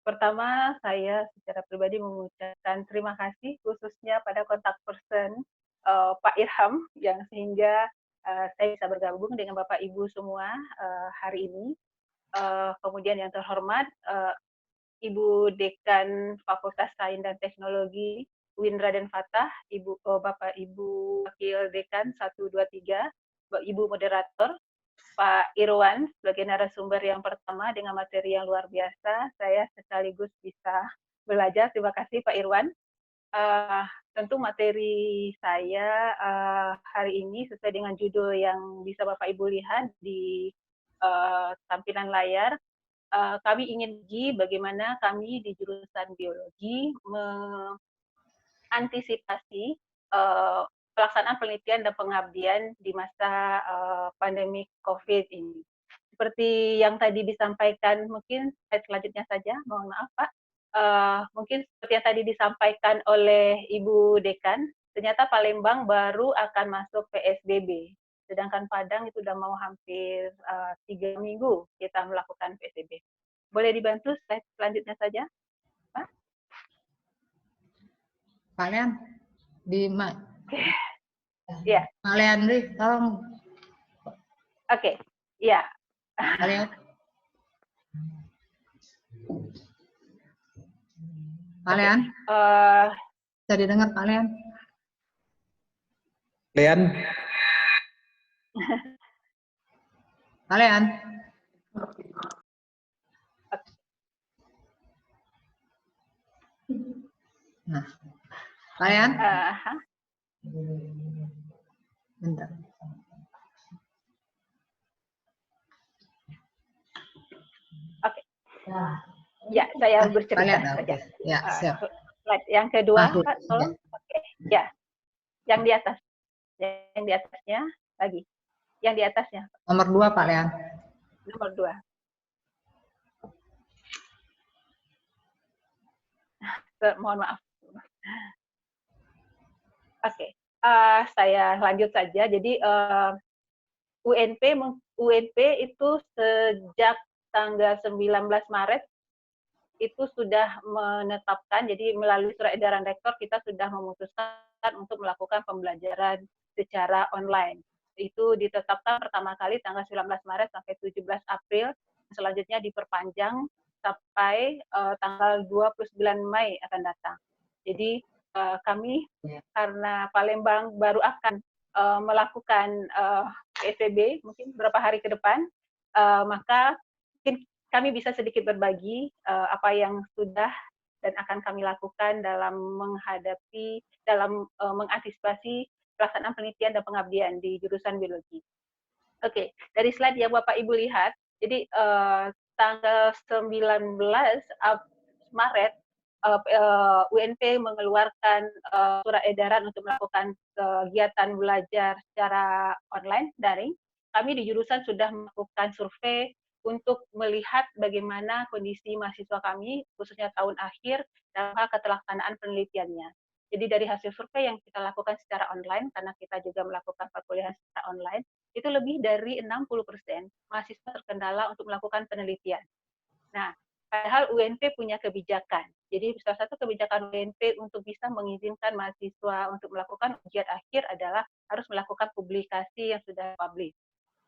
pertama saya secara pribadi mengucapkan terima kasih khususnya pada kontak person Pak Irham yang sehingga saya bisa bergabung dengan Bapak Ibu semua hari ini. Kemudian yang terhormat Ibu Dekan Fakultas Sains dan Teknologi UIN Raden Fatah, Bapak Ibu Wakil Dekan 1, 2, 3, Ibu Moderator, Pak Irwan sebagai narasumber yang pertama dengan materi yang luar biasa. Saya sekaligus bisa belajar. Terima kasih Pak Irwan. Tentu materi saya hari ini sesuai dengan judul yang bisa Bapak Ibu lihat di tampilan layar. Kami ingin uji bagaimana kami di jurusan biologi mengantisipasi pelaksanaan penelitian dan pengabdian di masa pandemi COVID ini. Seperti yang tadi disampaikan, mungkin slide selanjutnya saja, mohon maaf Pak. Mungkin seperti yang tadi disampaikan oleh Ibu Dekan, ternyata Palembang baru akan masuk PSBB. Sedangkan Padang itu sudah mau hampir 3 minggu kita melakukan PSBB. Boleh dibantu slide selanjutnya saja, Pak? Pak Lean, Ya. Pak Leandri, tolong. Oke, ya. Pak Lean. Pak Lean, bisa didengar Pak Lean? Lean. Pak Lean. Nah, Pak Lean. Bentar. Oke. Ya, saya bercerita saja. Ya, siap. Slide yang kedua, Pak, tolong. Oke. Ya. Yang di atas. Yang di atasnya lagi. Yang di atasnya. Nomor 2, Pak Lean. Nomor 2. Mohon maaf. Oke. Saya lanjut saja. Jadi UNP itu sejak tanggal 19 Maret itu sudah menetapkan, jadi melalui surat edaran rektor kita sudah memutuskan untuk melakukan pembelajaran secara online. Itu ditetapkan pertama kali tanggal 19 Maret sampai 17 April, selanjutnya diperpanjang sampai tanggal 29 Mei akan datang. Jadi kami karena Palembang baru akan melakukan PSBB mungkin beberapa hari ke depan, maka mungkin kami bisa sedikit berbagi apa yang sudah dan akan kami lakukan dalam mengantisipasi pelaksanaan penelitian dan pengabdian di jurusan biologi. Oke, dari slide yang Bapak Ibu lihat, jadi tanggal 19 Maret UNP mengeluarkan surat edaran untuk melakukan kegiatan belajar secara online, daring. Kami di jurusan sudah melakukan survei untuk melihat bagaimana kondisi mahasiswa kami, khususnya tahun akhir, dalam hal keterlaksanaan penelitiannya. Jadi dari hasil survei yang kita lakukan secara online, karena kita juga melakukan perkuliahan secara online, itu lebih dari 60% mahasiswa terkendala untuk melakukan penelitian. Nah, padahal UNP punya kebijakan. Jadi salah satu kebijakan UNP untuk bisa mengizinkan mahasiswa untuk melakukan ujian akhir adalah harus melakukan publikasi yang sudah publish.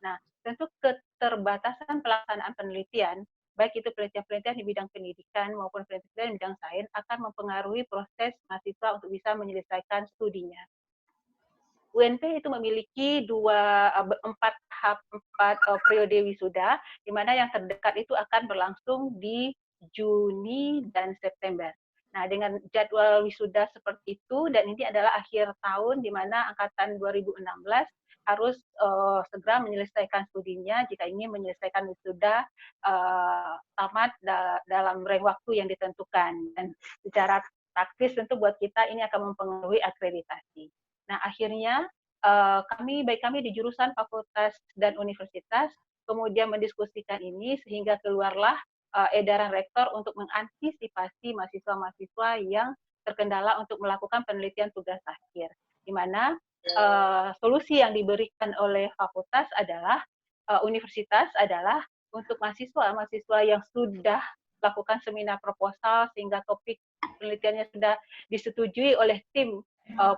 Nah, tentu keterbatasan pelaksanaan penelitian, baik itu penelitian-penelitian di bidang pendidikan maupun penelitian di bidang sains, akan mempengaruhi proses mahasiswa untuk bisa menyelesaikan studinya. UNP itu memiliki empat periode wisuda, di mana yang terdekat itu akan berlangsung di Juni dan September. Nah, dengan jadwal wisuda seperti itu, dan ini adalah akhir tahun di mana angkatan 2016 harus segera menyelesaikan studinya jika ingin menyelesaikan wisuda tamat dalam rentang waktu yang ditentukan. Dan secara praktis tentu buat kita ini akan mempengaruhi akreditasi. Nah, akhirnya baik kami di jurusan fakultas dan universitas kemudian mendiskusikan ini sehingga keluarlah edaran rektor untuk mengantisipasi mahasiswa-mahasiswa yang terkendala untuk melakukan penelitian tugas akhir, di mana solusi yang diberikan oleh fakultas adalah universitas adalah untuk mahasiswa yang sudah lakukan seminar proposal sehingga topik penelitiannya sudah disetujui oleh tim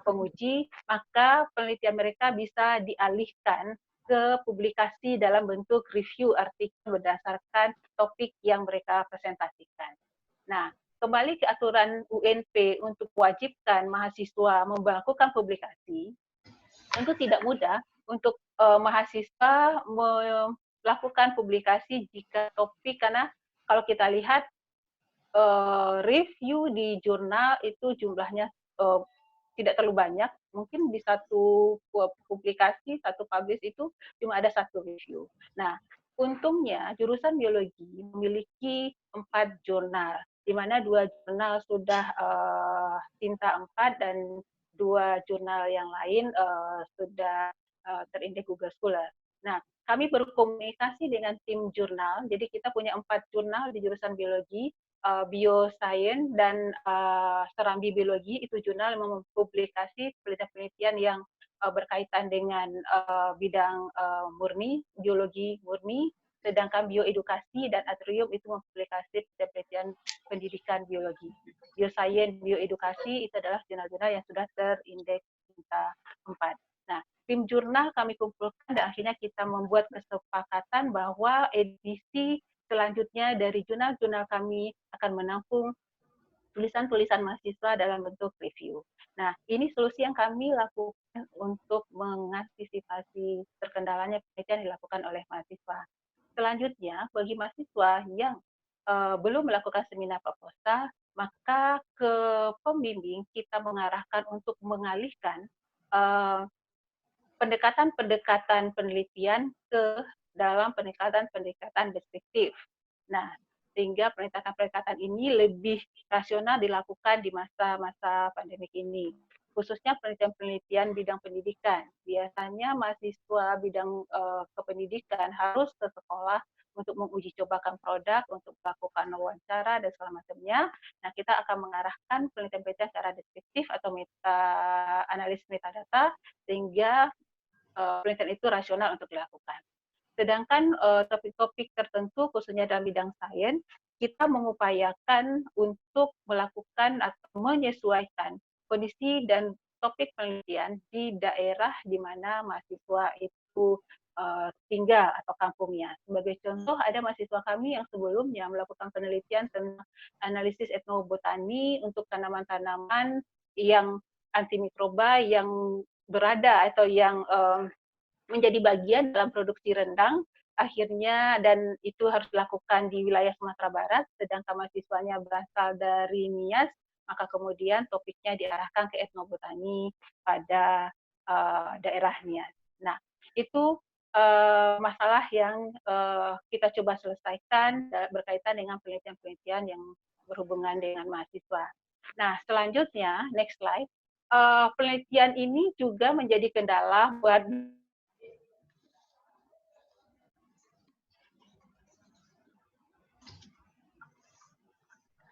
penguji, maka penelitian mereka bisa dialihkan ke publikasi dalam bentuk review artikel berdasarkan topik yang mereka presentasikan. Nah, kembali ke aturan UNP untuk mewajibkan mahasiswa melakukan publikasi, tentu tidak mudah untuk mahasiswa melakukan publikasi jika topik, karena kalau kita lihat review di jurnal itu jumlahnya tidak terlalu banyak, mungkin di satu publikasi, satu publish itu cuma ada satu review. Nah, untungnya jurusan biologi memiliki 4 jurnal, di mana 2 jurnal sudah tinta 4 dan 2 jurnal yang lain sudah terindeks Google Scholar. Nah, kami berkomunikasi dengan tim jurnal, jadi kita punya 4 jurnal di jurusan biologi, Bioscience dan Serambi Biologi, itu jurnal yang mempublikasi penelitian-penelitian yang berkaitan dengan bidang murni, biologi murni, sedangkan bioedukasi dan atrium itu mempublikasi penelitian pendidikan biologi. Bioscience, bioedukasi itu adalah jurnal-jurnal yang sudah terindeks tinta 4. Nah, tim jurnal kami kumpulkan dan akhirnya kita membuat kesepakatan bahwa edisi selanjutnya dari jurnal-jurnal kami akan menampung tulisan-tulisan mahasiswa dalam bentuk review. Nah, ini solusi yang kami lakukan untuk mengantisipasi terkendalanya penelitian dilakukan oleh mahasiswa. Selanjutnya, bagi mahasiswa yang belum melakukan seminar proposal, maka ke pembimbing kita mengarahkan untuk mengalihkan pendekatan-pendekatan penelitian ke dalam pendekatan-pendekatan deskriptif. Nah, sehingga pendekatan-pendekatan ini lebih rasional dilakukan di masa-masa pandemik ini. Khususnya penelitian-penelitian bidang pendidikan. Biasanya mahasiswa bidang kependidikan harus ke sekolah untuk menguji cobakan produk, untuk melakukan wawancara, dan segala macamnya. Nah, kita akan mengarahkan penelitian-penelitian secara deskriptif atau analisis metadata, sehingga penelitian itu rasional untuk dilakukan. Sedangkan topik-topik tertentu, khususnya dalam bidang sains, kita mengupayakan untuk melakukan atau menyesuaikan kondisi dan topik penelitian di daerah di mana mahasiswa itu tinggal atau kampungnya. Sebagai contoh, ada mahasiswa kami yang sebelumnya melakukan penelitian tentang analisis etnobotani untuk tanaman-tanaman yang antimikroba yang berada atau yang menjadi bagian dalam produksi rendang, akhirnya, dan itu harus dilakukan di wilayah Sumatera Barat, sedangkan mahasiswanya berasal dari Nias, maka kemudian topiknya diarahkan ke etnobotani pada daerah Nias. Nah, itu masalah yang kita coba selesaikan berkaitan dengan penelitian-penelitian yang berhubungan dengan mahasiswa. Nah, selanjutnya, next slide. Penelitian ini juga menjadi kendala buat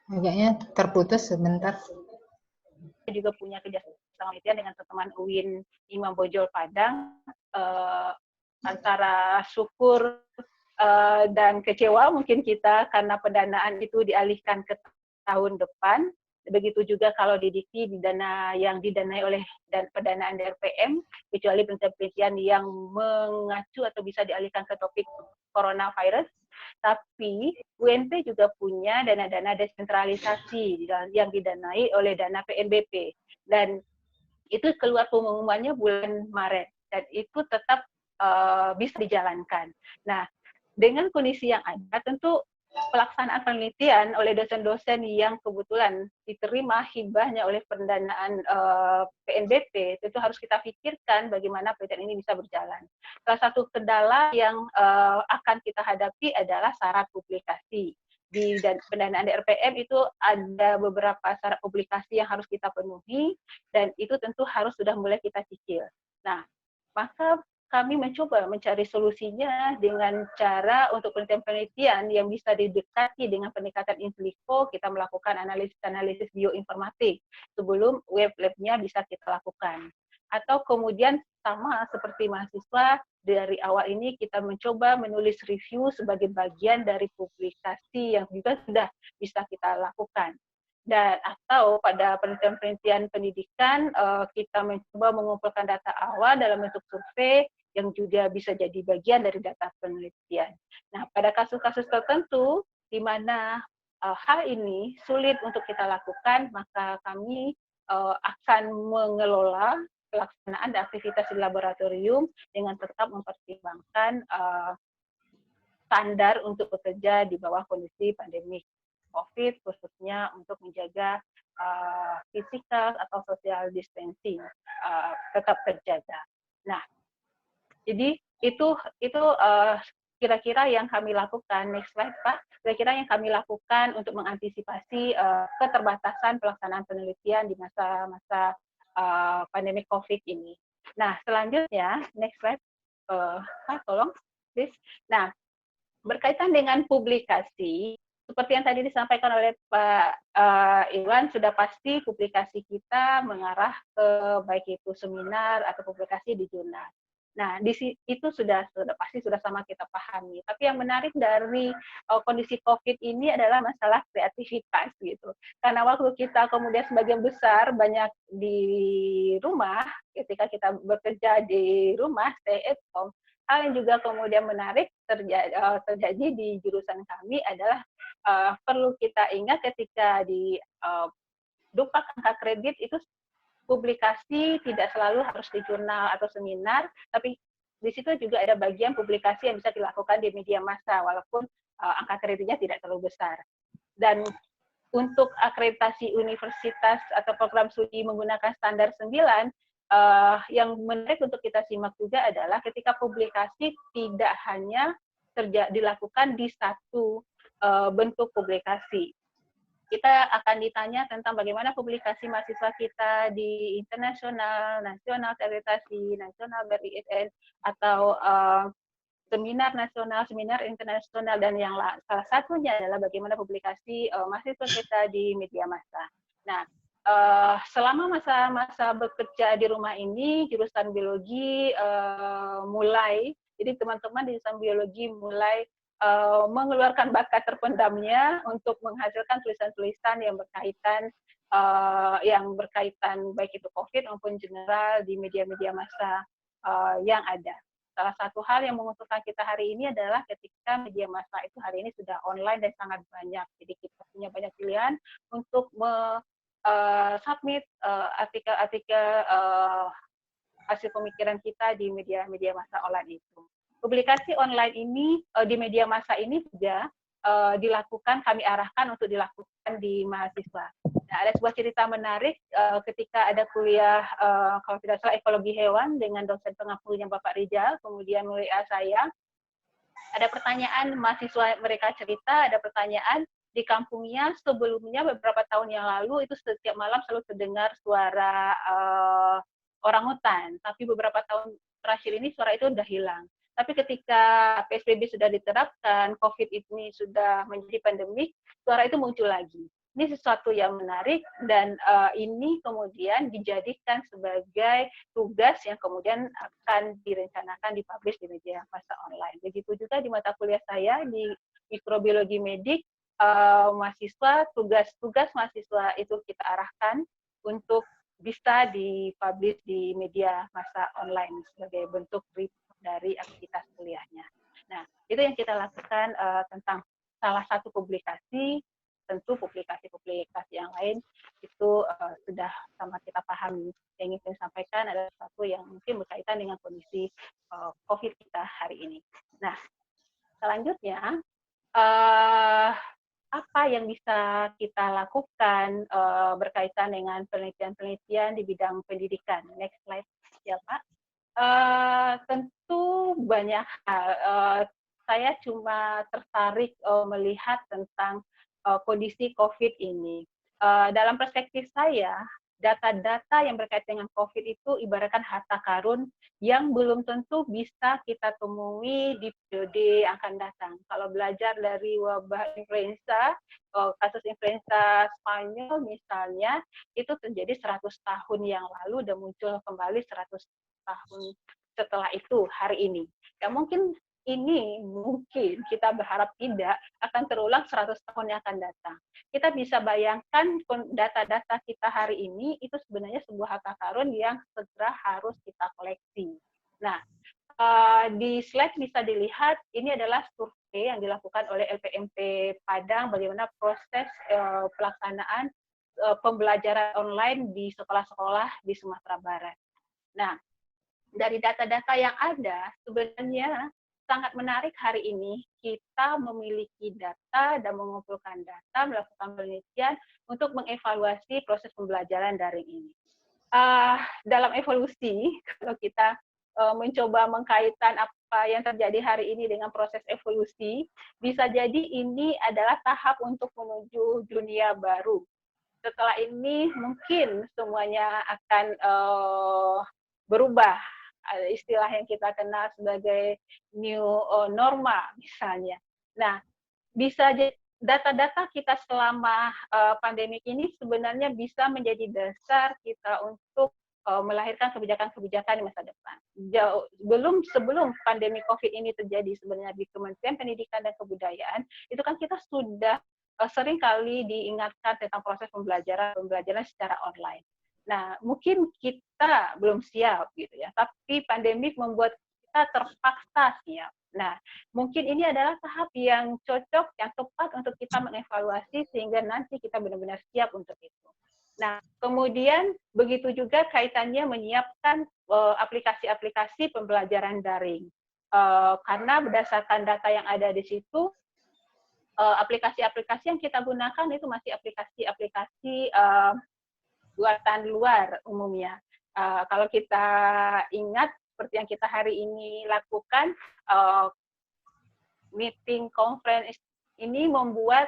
agaknya terputus sebentar. juga punya kerjasama penelitian dengan teman-teman UIN Imam Bonjol Padang, antara syukur dan kecewa mungkin kita karena pendanaan itu dialihkan ke tahun depan. Begitu juga kalau di Dikti yang didanai oleh pendanaan DRPM, kecuali penelitian yang mengacu atau bisa dialihkan ke topik coronavirus. Tapi UNP juga punya dana-dana desentralisasi yang didanai oleh dana PNBP. Dan Itu keluar pengumumannya bulan Maret dan itu tetap bisa dijalankan. Nah, dengan kondisi yang ada, tentu pelaksanaan penelitian oleh dosen-dosen yang kebetulan diterima hibahnya oleh pendanaan PNBP, tentu harus kita pikirkan bagaimana penelitian ini bisa berjalan. Salah satu kendala yang akan kita hadapi adalah syarat publikasi. Di pendanaan DRPM itu ada beberapa syarat publikasi yang harus kita penuhi, dan itu tentu harus sudah mulai kita cicil. Nah, maka kami mencoba mencari solusinya dengan cara untuk penelitian-penelitian yang bisa didekati dengan pendekatan in silico. Kita melakukan analisis bioinformatik sebelum web lab-nya bisa kita lakukan. Atau kemudian sama seperti mahasiswa, dari awal ini kita mencoba menulis review sebagai bagian dari publikasi yang juga sudah bisa kita lakukan. Dan atau pada penelitian-penelitian pendidikan kita mencoba mengumpulkan data awal dalam bentuk survei yang juga bisa jadi bagian dari data penelitian. Nah, pada kasus-kasus tertentu di mana hal ini sulit untuk kita lakukan, maka kami akan mengelola pelaksanaan dan aktivitas di laboratorium dengan tetap mempertimbangkan standar untuk bekerja di bawah kondisi pandemi COVID, khususnya untuk menjaga physical atau social distancing tetap terjaga. Nah, jadi itu kira-kira yang kami lakukan. Next slide, Pak. Kira-kira yang kami lakukan untuk mengantisipasi keterbatasan pelaksanaan penelitian di masa-masa pandemi COVID ini. Nah, selanjutnya, next slide, Pak, tolong, please. Nah, berkaitan dengan publikasi, seperti yang tadi disampaikan oleh Pak Iwan, sudah pasti publikasi kita mengarah ke baik itu seminar atau publikasi di jurnal. Nah, itu sudah pasti sudah sama kita pahami. Tapi yang menarik dari kondisi COVID ini adalah masalah kreativitas gitu. Karena waktu kita kemudian sebagian besar banyak di rumah, ketika kita bekerja di rumah, stay at home, hal yang juga kemudian menarik terjadi di jurusan kami adalah perlu kita ingat ketika di Dupak angka kredit itu publikasi tidak selalu harus di jurnal atau seminar, tapi di situ juga ada bagian publikasi yang bisa dilakukan di media massa, walaupun angka kreditnya tidak terlalu besar. Dan untuk akreditasi universitas atau program studi menggunakan standar 9, yang menarik untuk kita simak juga adalah ketika publikasi tidak hanya dilakukan di satu bentuk publikasi. Kita akan ditanya tentang bagaimana publikasi mahasiswa kita di internasional, nasional akreditasi, nasional BRISN, atau seminar nasional, seminar internasional, dan yang salah satunya adalah bagaimana publikasi mahasiswa kita di media massa. Nah, selama masa-masa bekerja di rumah ini, jurusan biologi mulai, jadi teman-teman di jurusan biologi mulai mengeluarkan bakat terpendamnya untuk menghasilkan tulisan-tulisan yang berkaitan baik itu COVID maupun general di media-media massa yang ada. Salah satu hal yang menguntungkan kita hari ini adalah ketika media massa itu hari ini sudah online dan sangat banyak. Jadi kita punya banyak pilihan untuk submit artikel-artikel hasil pemikiran kita di media-media massa online itu. Publikasi online ini di media massa ini juga dilakukan, kami arahkan untuk dilakukan di mahasiswa. Nah, ada sebuah cerita menarik ketika ada kuliah kalau tidak salah ekologi hewan dengan dosen pengampunya Bapak Rijal, kemudian WA saya, ada pertanyaan mahasiswa mereka cerita, ada pertanyaan di kampungnya sebelumnya beberapa tahun yang lalu itu setiap malam selalu terdengar suara orangutan, tapi beberapa tahun terakhir ini suara itu sudah hilang. Tapi ketika PSBB sudah diterapkan, COVID ini sudah menjadi pandemik, suara itu muncul lagi. Ini sesuatu yang menarik dan ini kemudian dijadikan sebagai tugas yang kemudian akan direncanakan dipublish di media massa online. Begitu juga di mata kuliah saya di mikrobiologi medik, mahasiswa, tugas mahasiswa itu kita arahkan untuk bisa dipublish di media massa online sebagai bentuk dari aktivitas kuliahnya. Nah, itu yang kita lakukan tentang salah satu publikasi tentu publikasi-publikasi yang lain itu sudah sama kita pahami. Yang ingin saya sampaikan adalah sesuatu yang mungkin berkaitan dengan kondisi COVID kita hari ini. Nah, selanjutnya apa yang bisa kita lakukan berkaitan dengan penelitian-penelitian di bidang pendidikan. Next slide ya Pak. Tentu banyak hal. Saya cuma tertarik melihat tentang kondisi COVID ini. Dalam perspektif saya, data-data yang berkaitan dengan COVID itu ibaratkan harta karun yang belum tentu bisa kita temui di periode yang akan datang. Kalau belajar dari wabah influenza, kasus influenza Spanyol misalnya, itu terjadi 100 tahun yang lalu dan muncul kembali 100 tahun setelah itu hari ini. Ya mungkin ini mungkin kita berharap tidak akan terulang 100 tahun yang akan datang. Kita bisa bayangkan data-data kita hari ini itu sebenarnya sebuah harta karun yang segera harus kita koleksi. Nah, di slide bisa dilihat ini adalah survei yang dilakukan oleh LPMP Padang bagaimana proses pelaksanaan pembelajaran online di sekolah-sekolah di Sumatera Barat. Nah, dari data-data yang ada sebenarnya sangat menarik hari ini kita memiliki data dan mengumpulkan data, melakukan penelitian untuk mengevaluasi proses pembelajaran daring ini. Dalam evolusi, kalau kita mencoba mengkaitkan apa yang terjadi hari ini dengan proses evolusi, bisa jadi ini adalah tahap untuk menuju dunia baru. Setelah ini mungkin semuanya akan berubah. Istilah yang kita kenal sebagai new normal misalnya. Nah, bisa data-data kita selama pandemik ini sebenarnya bisa menjadi dasar kita untuk melahirkan kebijakan-kebijakan di masa depan. Sebelum pandemi COVID ini terjadi sebenarnya di Kementerian Pendidikan dan Kebudayaan, itu kan kita sudah sering kali diingatkan tentang proses pembelajaran secara online. Nah, mungkin kita belum siap gitu ya, tapi pandemik membuat kita terpaksa siap. Nah, mungkin ini adalah tahap yang cocok, yang tepat untuk kita mengevaluasi sehingga nanti kita benar-benar siap untuk itu. Nah, kemudian begitu juga kaitannya menyiapkan aplikasi-aplikasi pembelajaran daring. Karena berdasarkan data yang ada di situ, aplikasi-aplikasi yang kita gunakan itu masih aplikasi-aplikasi buatan luar umumnya. Kalau kita ingat seperti yang kita hari ini lakukan, meeting conference ini membuat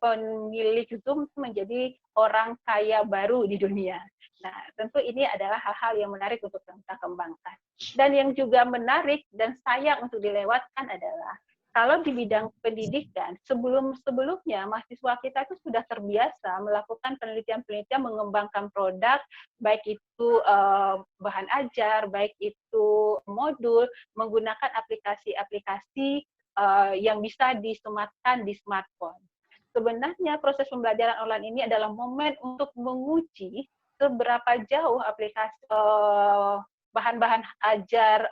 pemilik Zoom menjadi orang kaya baru di dunia. Nah, tentu ini adalah hal-hal yang menarik untuk kita kembangkan. Dan yang juga menarik dan sayang untuk dilewatkan adalah kalau di bidang pendidikan, sebelumnya mahasiswa kita itu sudah terbiasa melakukan penelitian-penelitian mengembangkan produk, baik itu bahan ajar, baik itu modul, menggunakan aplikasi-aplikasi yang bisa disematkan di smartphone. Sebenarnya proses pembelajaran online ini adalah momen untuk menguji seberapa jauh aplikasi bahan-bahan ajar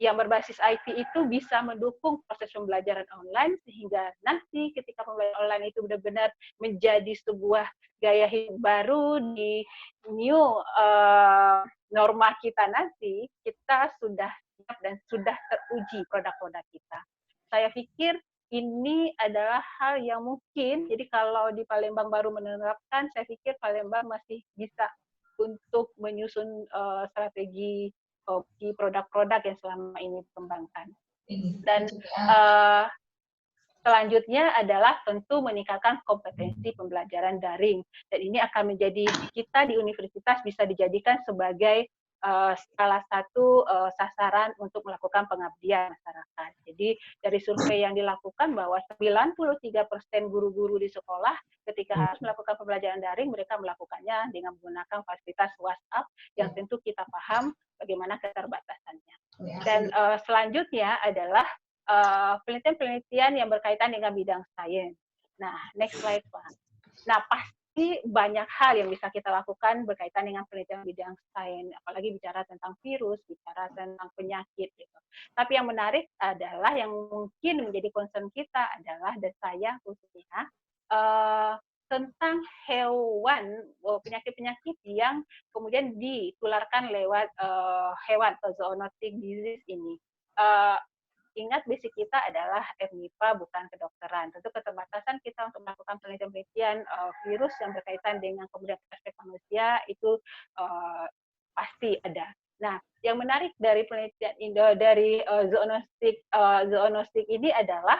yang berbasis IT itu bisa mendukung proses pembelajaran online sehingga nanti ketika pembelajaran online itu benar-benar menjadi sebuah gaya hidup baru di new norma kita nanti, kita sudah siap dan sudah teruji produk-produk kita. Saya pikir ini adalah hal yang mungkin, jadi kalau di Palembang baru menerapkan, saya pikir Palembang masih bisa untuk menyusun strategi produk-produk yang selama ini dikembangkan. Dan selanjutnya adalah tentu meningkatkan kompetensi pembelajaran daring. Dan ini akan menjadi kita di universitas bisa dijadikan sebagai salah satu sasaran untuk melakukan pengabdian masyarakat. Jadi dari survei yang dilakukan bahwa 93% guru-guru di sekolah ketika harus melakukan pembelajaran daring, mereka melakukannya dengan menggunakan fasilitas WhatsApp yang tentu kita paham bagaimana keterbatasannya. Dan selanjutnya adalah penelitian-penelitian yang berkaitan dengan bidang sains. Nah, next slide, Pak. Nah, pasti banyak hal yang bisa kita lakukan berkaitan dengan penelitian bidang sains, apalagi bicara tentang virus, bicara tentang penyakit, gitu. Tapi yang menarik adalah yang mungkin menjadi concern kita adalah, dan saya khususnya, tentang hewan, penyakit-penyakit yang kemudian ditularkan lewat hewan atau zoonotic disease ini. Ingat basic kita adalah FMIPA, bukan kedokteran. Tentu keterbatasan kita untuk melakukan penelitian virus yang berkaitan dengan kemudian aspek manusia itu pasti ada. Nah, yang menarik dari penelitian dari zoonostik ini adalah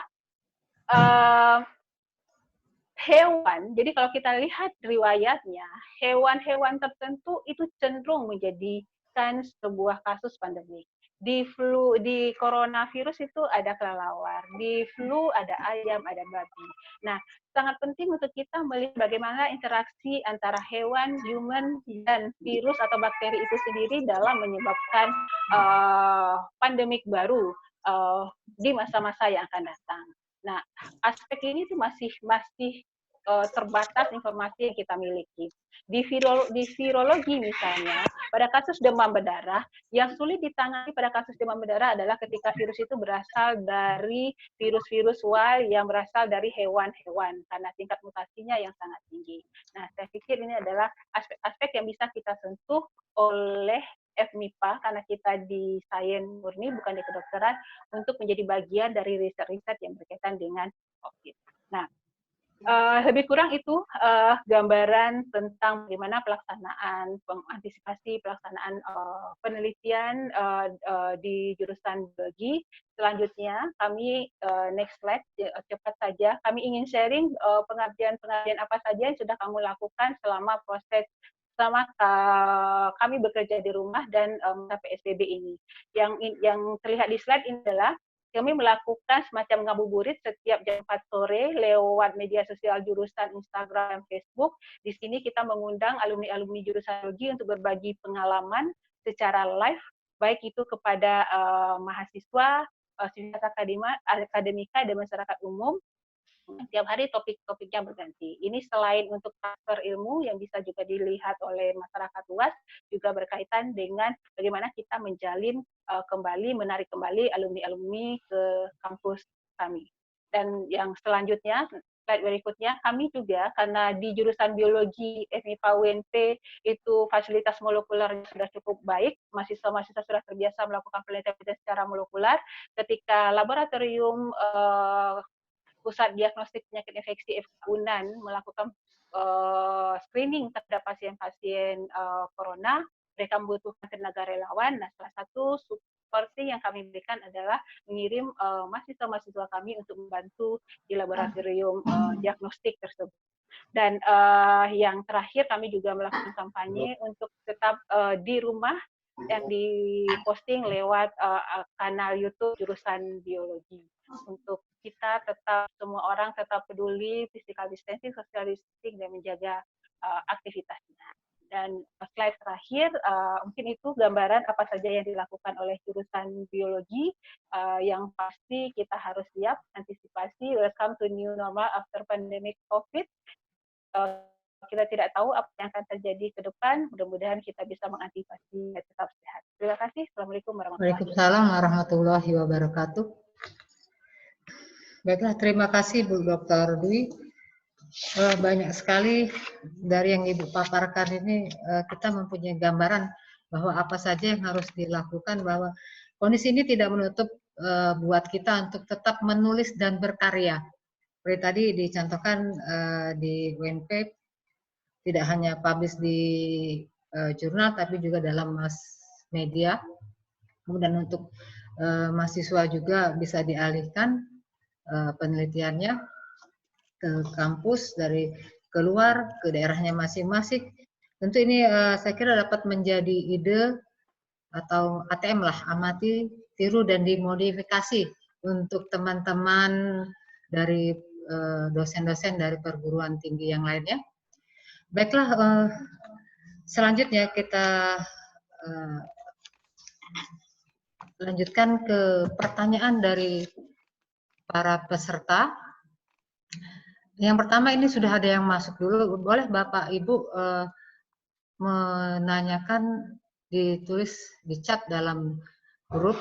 hewan. Jadi kalau kita lihat riwayatnya, hewan-hewan tertentu itu cenderung menjadikan sebuah kasus pandemik. Di coronavirus itu ada kelelawar, di flu ada ayam, ada babi. Nah, sangat penting untuk kita melihat bagaimana interaksi antara hewan, human, dan virus atau bakteri itu sendiri dalam menyebabkan pandemik baru di masa-masa yang akan datang. Nah, aspek ini tuh masih terbatas informasi yang kita miliki. Di virologi misalnya, pada kasus demam berdarah, yang sulit ditangani pada kasus demam berdarah adalah ketika virus itu berasal dari virus-virus wild yang berasal dari hewan-hewan, karena tingkat mutasinya yang sangat tinggi. Nah, saya pikir ini adalah aspek-aspek yang bisa kita sentuh oleh FMIPA, karena kita di sains murni, bukan di kedokteran, untuk menjadi bagian dari riset-riset yang berkaitan dengan COVID. Nah, lebih kurang itu gambaran tentang bagaimana pelaksanaan, pengantisipasi pelaksanaan penelitian di jurusan biologi. Selanjutnya, kami next slide, cepat saja. Kami ingin sharing pengabdian-pengabdian apa saja yang sudah kamu lakukan selama kami bekerja di rumah dan PSBB ini. Yang terlihat di slide ini adalah kami melakukan semacam ngabuburit setiap jam 4 sore lewat media sosial jurusan Instagram dan Facebook. Di sini kita mengundang alumni-alumni jurusan biologi untuk berbagi pengalaman secara live, baik itu kepada mahasiswa, sivitas akademika, dan masyarakat umum. Setiap hari topik-topiknya berganti. Ini selain untuk transfer ilmu yang bisa juga dilihat oleh masyarakat luas, juga berkaitan dengan bagaimana kita menjalin menarik kembali alumni-alumni ke kampus kami. Dan yang selanjutnya, slide berikutnya, kami juga karena di jurusan biologi FMIPA UNP itu fasilitas molekuler sudah cukup baik, mahasiswa-mahasiswa sudah terbiasa melakukan penelitian secara molekuler. Ketika laboratorium Pusat Diagnostik Penyakit Infeksi UNAN melakukan screening terhadap pasien-pasien corona, mereka membutuhkan tenaga relawan. Nah, salah satu seperti yang kami berikan adalah mengirim mahasiswa-mahasiswa kami untuk membantu di laboratorium diagnostik tersebut. Dan yang terakhir, kami juga melakukan kampanye untuk tetap di rumah yang diposting lewat kanal YouTube jurusan biologi. Untuk kita semua orang tetap peduli physical distancing, social distancing, dan menjaga aktivitasnya. Dan slide terakhir, mungkin itu gambaran apa saja yang dilakukan oleh jurusan biologi. Yang pasti kita harus siap antisipasi, welcome to new normal after pandemic COVID. Kita tidak tahu apa yang akan terjadi ke depan, mudah-mudahan kita bisa mengantisipasi dan tetap sehat. Terima kasih. Assalamualaikum warahmatullahi wabarakatuh. Baiklah, terima kasih Bu Dr. Dwi. Banyak sekali dari yang Ibu paparkan ini kita mempunyai gambaran bahwa apa saja yang harus dilakukan, bahwa kondisi ini tidak menutup buat kita untuk tetap menulis dan berkarya. Seperti tadi dicontohkan di UNP, tidak hanya publish di jurnal, tapi juga dalam mass media. Kemudian untuk mahasiswa juga bisa dialihkan penelitiannya ke kampus, dari keluar ke daerahnya masing-masing. Tentu ini saya kira dapat menjadi ide atau ATM lah, amati, tiru, dan dimodifikasi untuk teman-teman dari dosen-dosen dari perguruan tinggi yang lainnya. Baiklah, selanjutnya kita lanjutkan ke pertanyaan dari para peserta. Yang pertama ini sudah ada yang masuk dulu. Boleh Bapak Ibu menanyakan, ditulis di chat dalam grup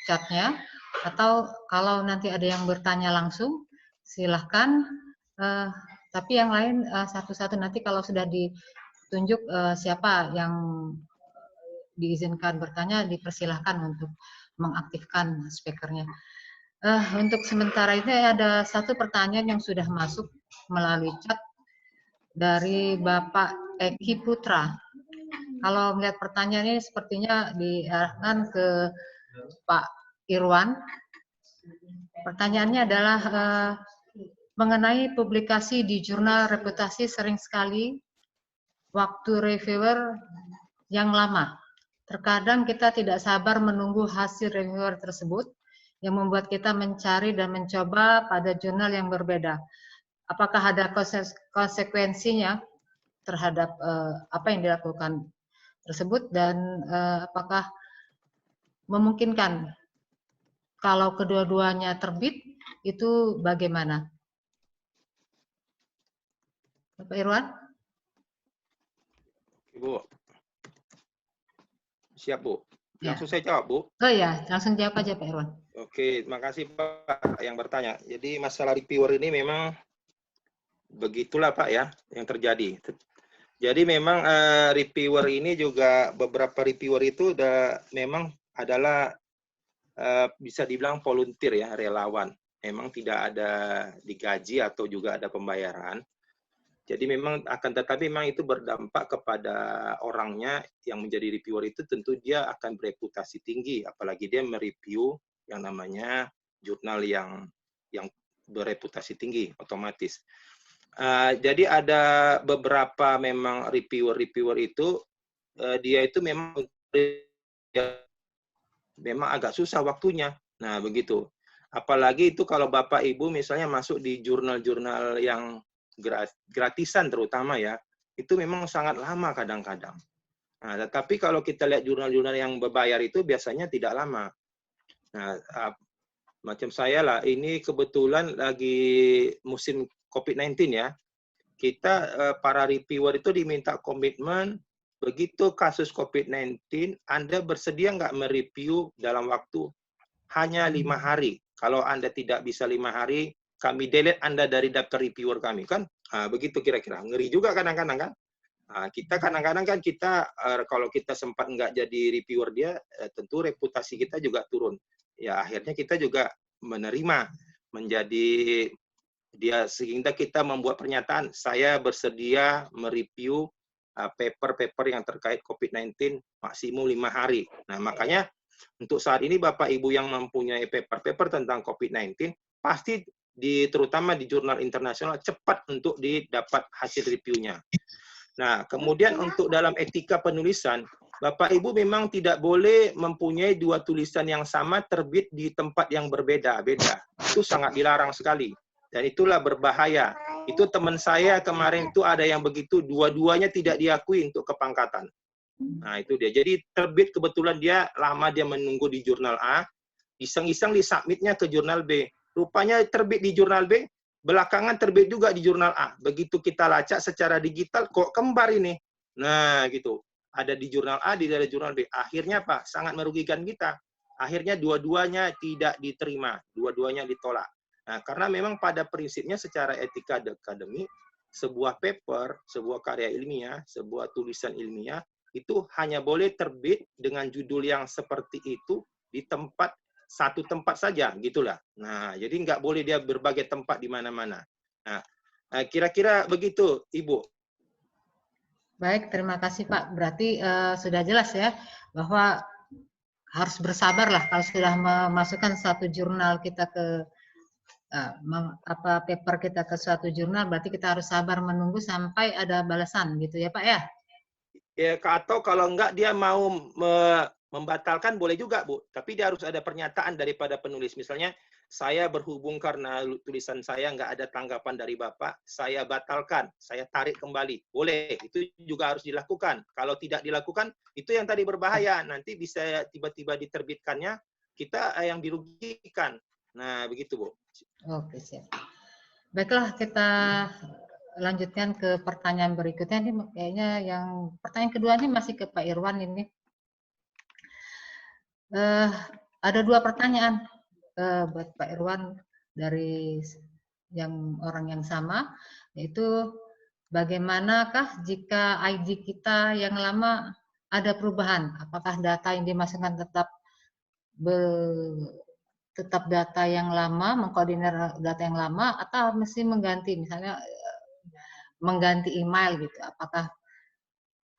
chatnya, atau kalau nanti ada yang bertanya langsung, silahkan Tapi yang lain satu-satu nanti kalau sudah ditunjuk siapa yang diizinkan bertanya, dipersilahkan untuk mengaktifkan speakernya. Untuk sementara ini ada satu pertanyaan yang sudah masuk melalui chat dari Bapak Eki Putra. Kalau melihat pertanyaan ini sepertinya diarahkan ke Pak Irwan. Pertanyaannya adalah mengenai publikasi di jurnal reputasi sering sekali waktu reviewer yang lama. Terkadang kita tidak sabar menunggu hasil reviewer tersebut yang membuat kita mencari dan mencoba pada jurnal yang berbeda. Apakah ada konsekuensinya terhadap apa yang dilakukan tersebut dan apakah memungkinkan kalau kedua-duanya terbit itu bagaimana? Bapak Irwan? Bu. Siap, Bu. Ya. Langsung saya jawab, Bu. Oh ya, langsung jawab aja Pak Irwan. Oke, terima kasih Pak yang bertanya. Jadi masalah reviewer ini memang begitulah Pak ya yang terjadi. Jadi memang reviewer ini juga beberapa reviewer itu memang adalah bisa dibilang volunteer ya, relawan. Memang tidak ada digaji atau juga ada pembayaran. Jadi memang tetapi memang itu berdampak kepada orangnya yang menjadi reviewer itu tentu dia akan bereputasi tinggi, apalagi dia mereview yang namanya jurnal yang bereputasi tinggi otomatis. Jadi ada beberapa memang reviewer itu dia itu memang agak susah waktunya. Nah begitu. Apalagi itu kalau Bapak Ibu misalnya masuk di jurnal-jurnal yang gratisan terutama ya, itu memang sangat lama kadang-kadang. Nah, tetapi kalau kita lihat jurnal-jurnal yang berbayar itu biasanya tidak lama. Nah, macam saya lah, ini kebetulan lagi musim COVID-19 ya. Kita para reviewer itu diminta komitmen, begitu kasus COVID-19, Anda bersedia nggak mereview dalam waktu hanya 5 hari. Kalau Anda tidak bisa 5 hari, kami delete Anda dari daftar reviewer kami kan, begitu kira-kira. Ngeri juga kadang-kadang kan. Kita kadang-kadang kan kita kalau kita sempat nggak jadi reviewer dia, tentu reputasi kita juga turun. Ya akhirnya kita juga menerima menjadi dia sehingga kita membuat pernyataan saya bersedia mereview paper-paper yang terkait COVID-19 maksimum 5 hari. Nah makanya untuk saat ini Bapak Ibu yang mempunyai paper-paper tentang COVID-19 pasti terutama di jurnal internasional cepat untuk didapat hasil reviewnya. Nah, kemudian untuk dalam etika penulisan, Bapak Ibu memang tidak boleh mempunyai dua tulisan yang sama terbit di tempat yang berbeda-beda. Itu sangat dilarang sekali. Dan itulah berbahaya. Itu teman saya kemarin itu ada yang begitu, dua-duanya tidak diakui untuk kepangkatan. Nah, itu dia. Jadi terbit kebetulan dia lama dia menunggu di jurnal A, iseng-iseng disubmitnya ke jurnal B. Rupanya terbit di jurnal B, belakangan terbit juga di jurnal A. Begitu kita lacak secara digital, kok kembar ini? Nah, gitu. Ada di jurnal A, di jurnal B. Akhirnya, Pak, sangat merugikan kita. Akhirnya dua-duanya tidak diterima. Dua-duanya ditolak. Nah, karena memang pada prinsipnya secara etika akademik, sebuah paper, sebuah karya ilmiah, sebuah tulisan ilmiah, itu hanya boleh terbit dengan judul yang seperti itu di satu tempat saja, gitulah. Nah, jadi nggak boleh dia berbagai tempat di mana-mana. Nah, kira-kira begitu, Ibu. Baik, terima kasih Pak. Berarti sudah jelas ya bahwa harus bersabar lah kalau sudah memasukkan satu jurnal kita ke paper kita ke suatu jurnal, berarti kita harus sabar menunggu sampai ada balasan, gitu ya Pak ya? Ya, atau kalau enggak dia mau membatalkan boleh juga, Bu. Tapi dia harus ada pernyataan daripada penulis. Misalnya, saya berhubung karena tulisan saya nggak ada tanggapan dari Bapak, saya batalkan, saya tarik kembali. Boleh, itu juga harus dilakukan. Kalau tidak dilakukan, itu yang tadi berbahaya. Nanti bisa tiba-tiba diterbitkannya, kita yang dirugikan. Nah, begitu, Bu. Oke, siap. Baiklah, kita lanjutkan ke pertanyaan berikutnya. Ini kayaknya yang pertanyaan kedua ini masih ke Pak Irwan ini. Ada dua pertanyaan buat Pak Irwan dari yang orang yang sama, yaitu bagaimanakah jika ID kita yang lama ada perubahan, apakah data yang dimasukkan tetap data yang lama, mengkoordinir data yang lama, atau mesti mengganti, misalnya mengganti email gitu, apakah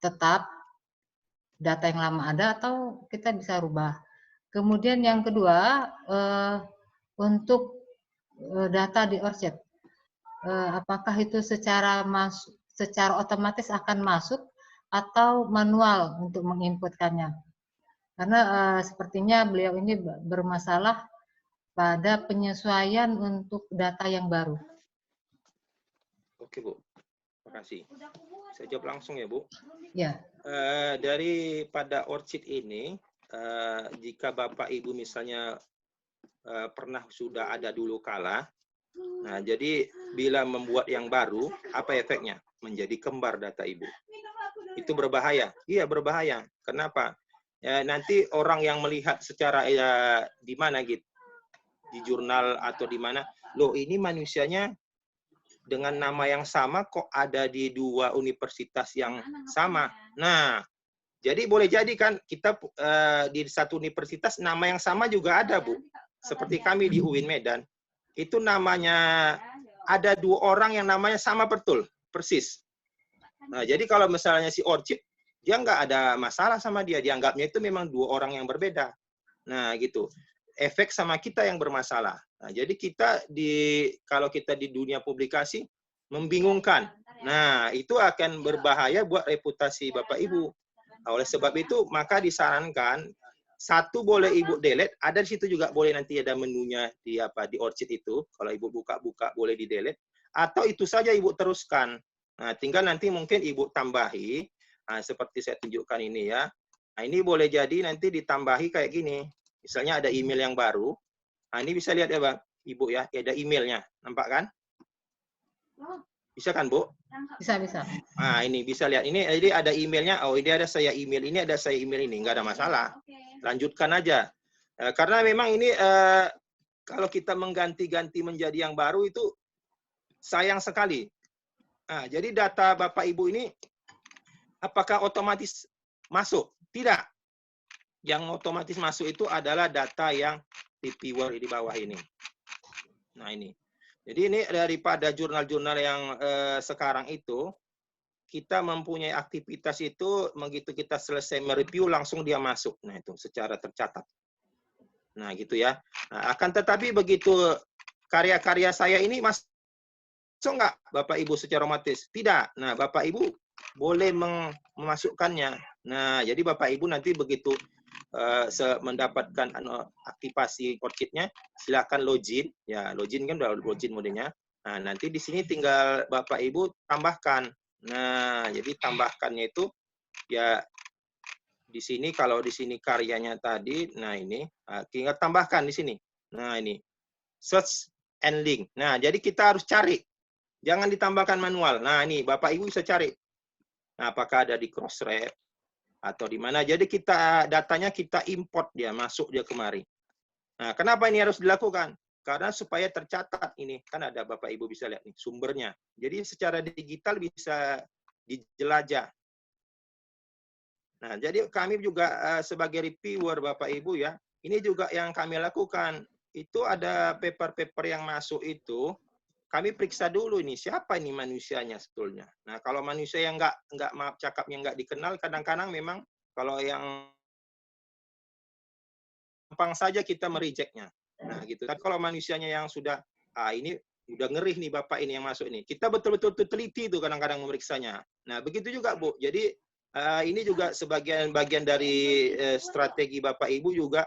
tetap data yang lama ada atau kita bisa rubah. Kemudian yang kedua, untuk data di ORCID, apakah itu secara otomatis akan masuk atau manual untuk menginputkannya? Karena sepertinya beliau ini bermasalah pada penyesuaian untuk data yang baru. Oke, Bu. Terima kasih. Saya jawab langsung ya, Bu. Ya. Daripada ORCID ini, jika Bapak Ibu misalnya pernah sudah ada dulu kala, nah jadi bila membuat yang baru, apa efeknya? Menjadi kembar data Ibu. Itu berbahaya. Iya, berbahaya. Kenapa? Ya, nanti orang yang melihat secara di mana gitu, di jurnal atau di mana, loh ini manusianya dengan nama yang sama kok ada di dua universitas yang sama. Nah, jadi boleh jadi kan kita di satu universitas nama yang sama juga ada, Bu. Seperti kami di UIN Medan, itu namanya ada 2 orang yang namanya sama betul, persis. Nah, jadi kalau misalnya si ORCID, dia nggak ada masalah sama dia, dianggapnya itu memang 2 orang yang berbeda. Nah, gitu. Efek sama kita yang bermasalah. Nah, jadi kita kalau kita di dunia publikasi membingungkan. Nah, itu akan berbahaya buat reputasi Bapak Ibu. Nah, oleh sebab itu maka disarankan satu boleh Ibu delete, ada di situ juga boleh nanti ada menunya di ORCID itu. Kalau Ibu buka-buka boleh di delete atau itu saja Ibu teruskan. Nah, tinggal nanti mungkin Ibu tambahi seperti saya tunjukkan ini ya. Nah, ini boleh jadi nanti ditambahi kayak gini. Misalnya ada email yang baru. Nah, ini bisa lihat ya, Bang, Ibu ya. Ada emailnya. Nampak kan? Bisa kan, Bu? Bisa, bisa. Nah, ini bisa lihat. Ini jadi ada emailnya. Oh, ini ada saya email. Ini ada saya email ini. Nggak ada masalah. Lanjutkan aja. Karena memang ini kalau kita mengganti-ganti menjadi yang baru itu sayang sekali. Nah, jadi data Bapak Ibu ini apakah otomatis masuk? Tidak. Yang otomatis masuk itu adalah data yang reviewer di bawah ini. Nah, ini. Jadi ini daripada jurnal-jurnal yang sekarang itu, kita mempunyai aktivitas itu, begitu kita selesai mereview, langsung dia masuk. Nah, itu secara tercatat. Nah, gitu ya. Nah, akan tetapi begitu karya-karya saya ini masuk nggak Bapak Ibu secara otomatis? Tidak. Nah, Bapak Ibu boleh memasukkannya. Nah, jadi Bapak Ibu nanti begitu mendapatkan aktivasi ORCID-nya, silakan login. Ya, login kan udah login modenya. Nah, nanti di sini tinggal Bapak Ibu tambahkan. Nah, jadi tambahkannya itu ya di sini, kalau di sini karyanya tadi, nah ini tinggal tambahkan di sini. Nah, ini search and link. Nah, jadi kita harus cari. Jangan ditambahkan manual. Nah, ini Bapak Ibu bisa cari. Nah, apakah ada di Crossref atau di mana? Jadi kita datanya kita import dia, masuk dia kemari. Nah, kenapa ini harus dilakukan? Karena supaya tercatat ini, kan ada Bapak Ibu bisa lihat nih sumbernya. Jadi secara digital bisa dijelajah. Nah, jadi kami juga sebagai reviewer Bapak Ibu ya, ini juga yang kami lakukan. Itu ada paper-paper yang masuk itu, kami periksa dulu ini siapa ini manusianya sebetulnya. Nah, kalau manusia yang maaf cakapnya nggak dikenal, kadang-kadang memang kalau yang gampang saja kita merejectnya. Nah, gitu. Tapi kalau manusianya yang sudah ini udah ngeri nih Bapak ini yang masuk ini, kita betul-betul teliti itu kadang-kadang memeriksanya. Nah, begitu juga Bu. Jadi ini juga bagian dari strategi Bapak Ibu juga.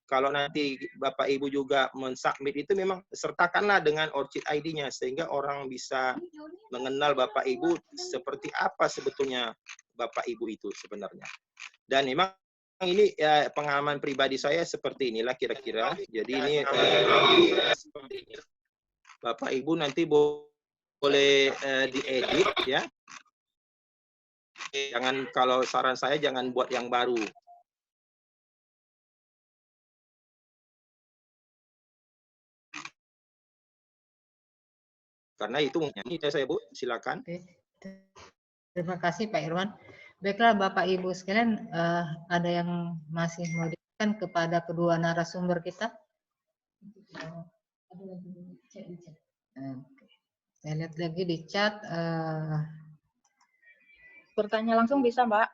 Kalau nanti Bapak Ibu juga mensubmit itu memang sertakanlah dengan ORCID ID-nya sehingga orang bisa mengenal Bapak Ibu seperti apa sebetulnya Bapak Ibu itu sebenarnya. Dan memang ini pengalaman pribadi saya seperti inilah kira-kira. Jadi ini seperti ini. Bapak Ibu nanti boleh diedit ya. Jangan, kalau saran saya jangan buat yang baru. Karena itu ini saya Bu, silakan. Oke. Terima kasih Pak Irwan. Baiklah Bapak Ibu sekalian, ada yang masih mau ditanyakan kepada kedua narasumber kita? Oke. Saya lihat lagi di chat. Bertanya langsung bisa, Mbak.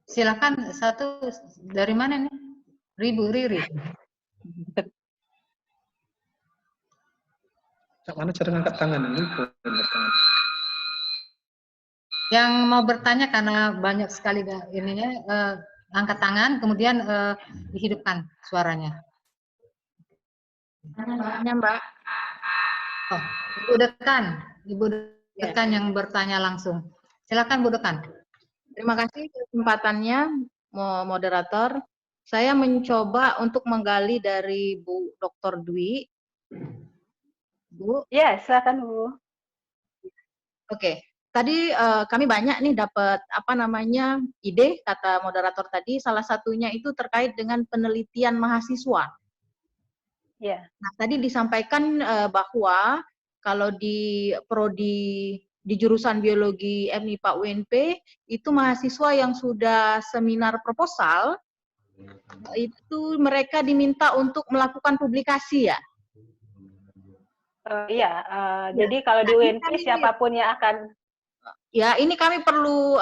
Silakan, satu dari mana nih? Riri. Mana cara ngangkat tangan? Yang mau bertanya karena banyak sekali ininya, angkat tangan, kemudian dihidupkan suaranya. Tanya, Mbak. Oh, Ibu Dekan yang bertanya langsung. Silakan Bu Dekan. Terima kasih kesempatannya, moderator. Saya mencoba untuk menggali dari Bu Dr. Dwi. Bu. Ya, silakan Bu. Oke. Tadi kami banyak nih dapat ide, kata moderator tadi, salah satunya itu terkait dengan penelitian mahasiswa. Ya. Nah, tadi disampaikan bahwa kalau di prodi di jurusan biologi MIPA UNP itu mahasiswa yang sudah seminar proposal itu mereka diminta untuk melakukan publikasi ya. Iya, jadi kalau di UNP siapapun yang akan. Ya, ini kami perlu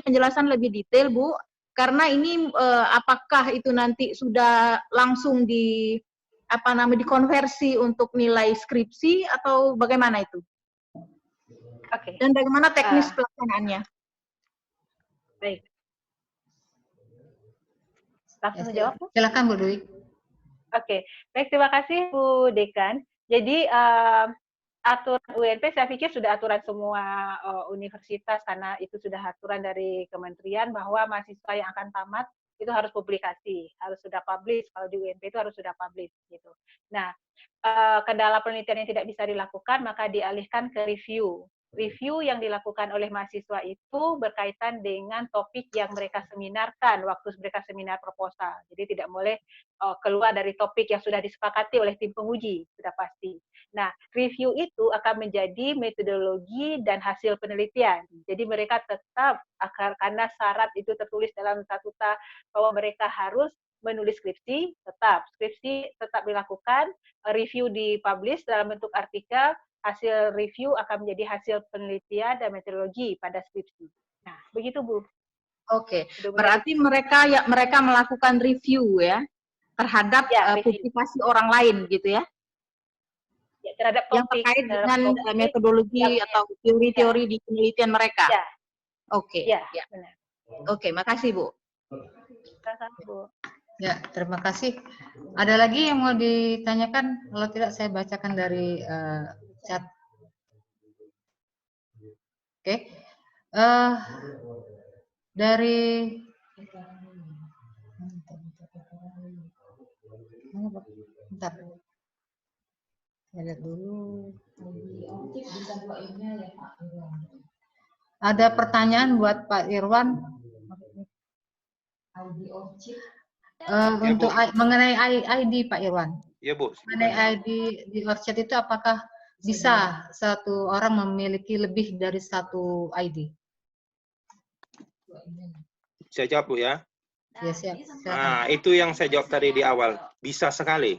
penjelasan lebih detail, Bu, karena ini apakah itu nanti sudah langsung dikonversi untuk nilai skripsi atau bagaimana itu? Oke. Dan bagaimana teknis pelaksanaannya? Baik. Langsung jawab, Bu? Silakan Bu Dwi. Oke, baik, terima kasih Bu Dekan. Jadi aturan UNP saya pikir sudah aturan semua universitas karena itu sudah aturan dari kementerian bahwa mahasiswa yang akan tamat itu harus publikasi, harus sudah publish. Kalau di UNP itu harus sudah publish gitu. Nah, kendala penelitian yang tidak bisa dilakukan maka dialihkan ke review. Review yang dilakukan oleh mahasiswa itu berkaitan dengan topik yang mereka seminarkan waktu mereka seminar proposal. Jadi tidak boleh keluar dari topik yang sudah disepakati oleh tim penguji, sudah pasti. Nah, review itu akan menjadi metodologi dan hasil penelitian. Jadi mereka tetap, karena syarat itu tertulis dalam statuta bahwa mereka harus menulis skripsi, skripsi tetap dilakukan, review dipublish dalam bentuk artikel, hasil review akan menjadi hasil penelitian dan metodologi pada skripsi. Nah, begitu Bu. Oke, berarti mereka melakukan review ya terhadap publikasi orang lain gitu ya? Ya, terhadap topik, yang terkait dengan metodologi atau teori-teori di penelitian mereka. Ya. Oke. Ya, benar. Oke, makasih Bu. Sama-sama Bu. Ya, terima kasih. Ada lagi yang mau ditanyakan? Kalau tidak saya bacakan dari chat. Oke. Dari bentar. Saya lihat dulu. Ada pertanyaan buat Pak Irwan. Untuk mengenai ID Pak Irwan. Ya Bu. Mengenai ID di ORCID itu apakah bisa satu orang memiliki lebih dari satu ID? Saya jawab Bu ya. Ya, siap. Nah, itu yang saya jawab tadi di awal. Bisa sekali.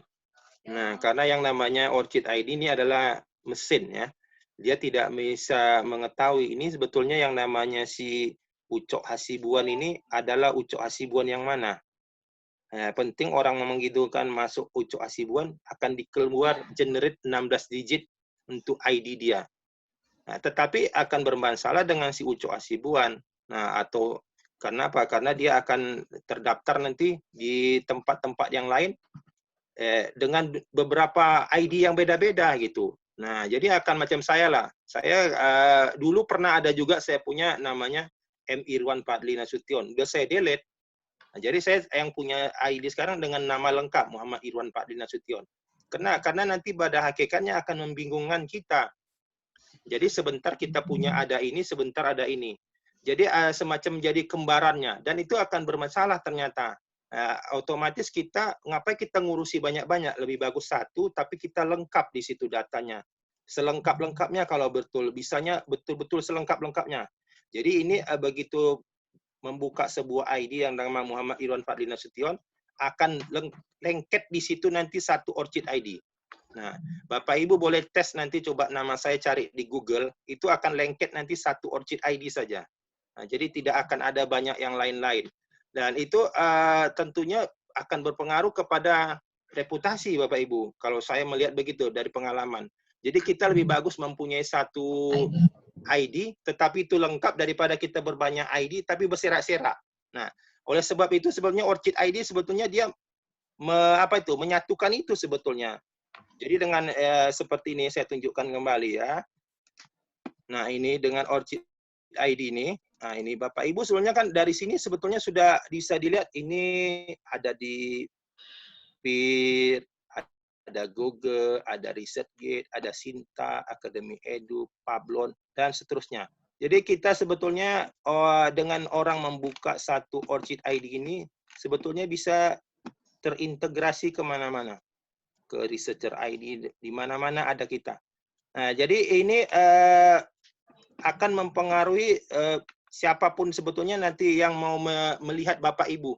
Nah, karena yang namanya ORCID ID ini adalah mesin ya. Dia tidak bisa mengetahui ini sebetulnya yang namanya si Ucok Hasibuan ini adalah Ucok Hasibuan yang mana. Nah, penting orang menggitukan masuk Ucok Hasibuan akan dikeluar generate 16 digit untuk ID dia. Nah, tetapi akan bermasalah dengan si Ucok Hasibuan. Nah, atau karena apa? Karena dia akan terdaftar nanti di tempat-tempat yang lain dengan beberapa ID yang beda-beda gitu. Nah, jadi akan macam saya lah. Saya dulu pernah ada juga saya punya namanya M. Irwan Fadli Nasution. Udah saya delete. Nah, jadi saya yang punya ID sekarang dengan nama lengkap Muhammad Irwan Fadli Nasution. Karena nanti pada hakikatnya akan membingungkan kita. Jadi sebentar kita punya ada ini, sebentar ada ini. Jadi semacam jadi kembarannya. Dan itu akan bermasalah ternyata. Otomatis kita ngapain kita ngurusi banyak-banyak, lebih bagus satu tapi kita lengkap di situ datanya. Selengkap-lengkapnya kalau betul, bisanya betul-betul selengkap-lengkapnya. Jadi ini begitu membuka sebuah ID yang nama Muhammad Irwan Fadli Nasution, akan lengket di situ nanti satu Orchid ID. Nah, Bapak Ibu boleh tes nanti, coba nama saya cari di Google, itu akan lengket nanti satu Orchid ID saja. Nah, jadi tidak akan ada banyak yang lain-lain. Dan itu tentunya akan berpengaruh kepada reputasi Bapak Ibu. Kalau saya melihat begitu dari pengalaman. Jadi kita lebih bagus mempunyai satu ID, tetapi itu lengkap daripada kita berbanyak ID tapi berserak-serak. Nah, oleh sebab itu sebenarnya Orchid ID sebetulnya dia menyatukan itu sebetulnya. Jadi dengan seperti ini saya tunjukkan kembali ya. Nah, ini dengan Orchid ID ini. Nah, ini Bapak Ibu sebenarnya kan dari sini sebetulnya sudah bisa dilihat, ini ada di PIR, ada Google, ada ResearchGate, ada Sinta, Akademi Edu, Pablon, dan seterusnya. Jadi kita sebetulnya dengan orang membuka satu Orchid ID ini, sebetulnya bisa terintegrasi kemana-mana. Ke Researcher ID, di mana-mana ada kita. Nah, jadi ini akan mempengaruhi siapapun sebetulnya nanti yang mau melihat Bapak Ibu.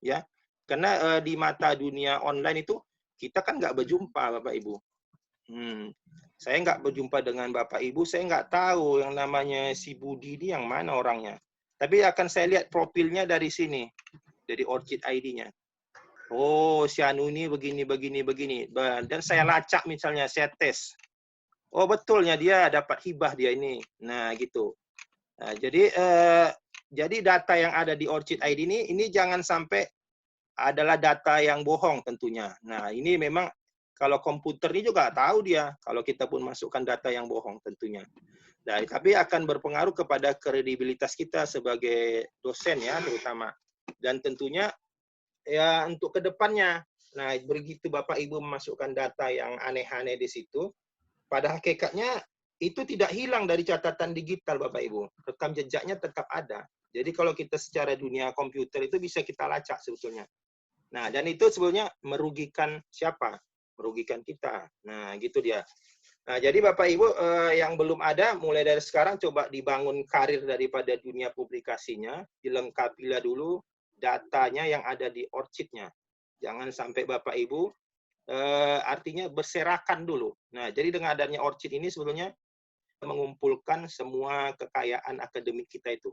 Ya, karena di mata dunia online itu, kita kan nggak berjumpa Bapak Ibu. Saya nggak berjumpa dengan Bapak Ibu, saya nggak tahu yang namanya si Budi ini yang mana orangnya. Tapi akan saya lihat profilnya dari sini, dari Orchid ID-nya. Oh, si Anu ini begini. Dan saya lacak misalnya, saya tes. Oh, betulnya dia dapat hibah dia ini. Nah, gitu. Nah, jadi data yang ada di Orchid ID ini jangan sampai adalah data yang bohong tentunya. Nah, ini memang kalau komputer ini juga tahu dia kalau kita pun masukkan data yang bohong tentunya. Nah, tapi akan berpengaruh kepada kredibilitas kita sebagai dosen ya terutama. Dan tentunya ya untuk kedepannya. Nah, begitu Bapak Ibu memasukkan data yang aneh-aneh di situ, pada hakikatnya itu tidak hilang dari catatan digital Bapak Ibu. Rekam jejaknya tetap ada. Jadi kalau kita secara dunia komputer itu bisa kita lacak sebetulnya. Nah, dan itu sebenarnya merugikan siapa? Merugikan kita. Nah, gitu dia. Nah, jadi Bapak Ibu yang belum ada, mulai dari sekarang coba dibangun karir daripada dunia publikasinya, dilengkapilah dulu datanya yang ada di Orchid-nya. Jangan sampai Bapak Ibu artinya berserakan dulu. Nah, jadi dengan adanya Orchid ini sebetulnya mengumpulkan semua kekayaan akademik kita itu.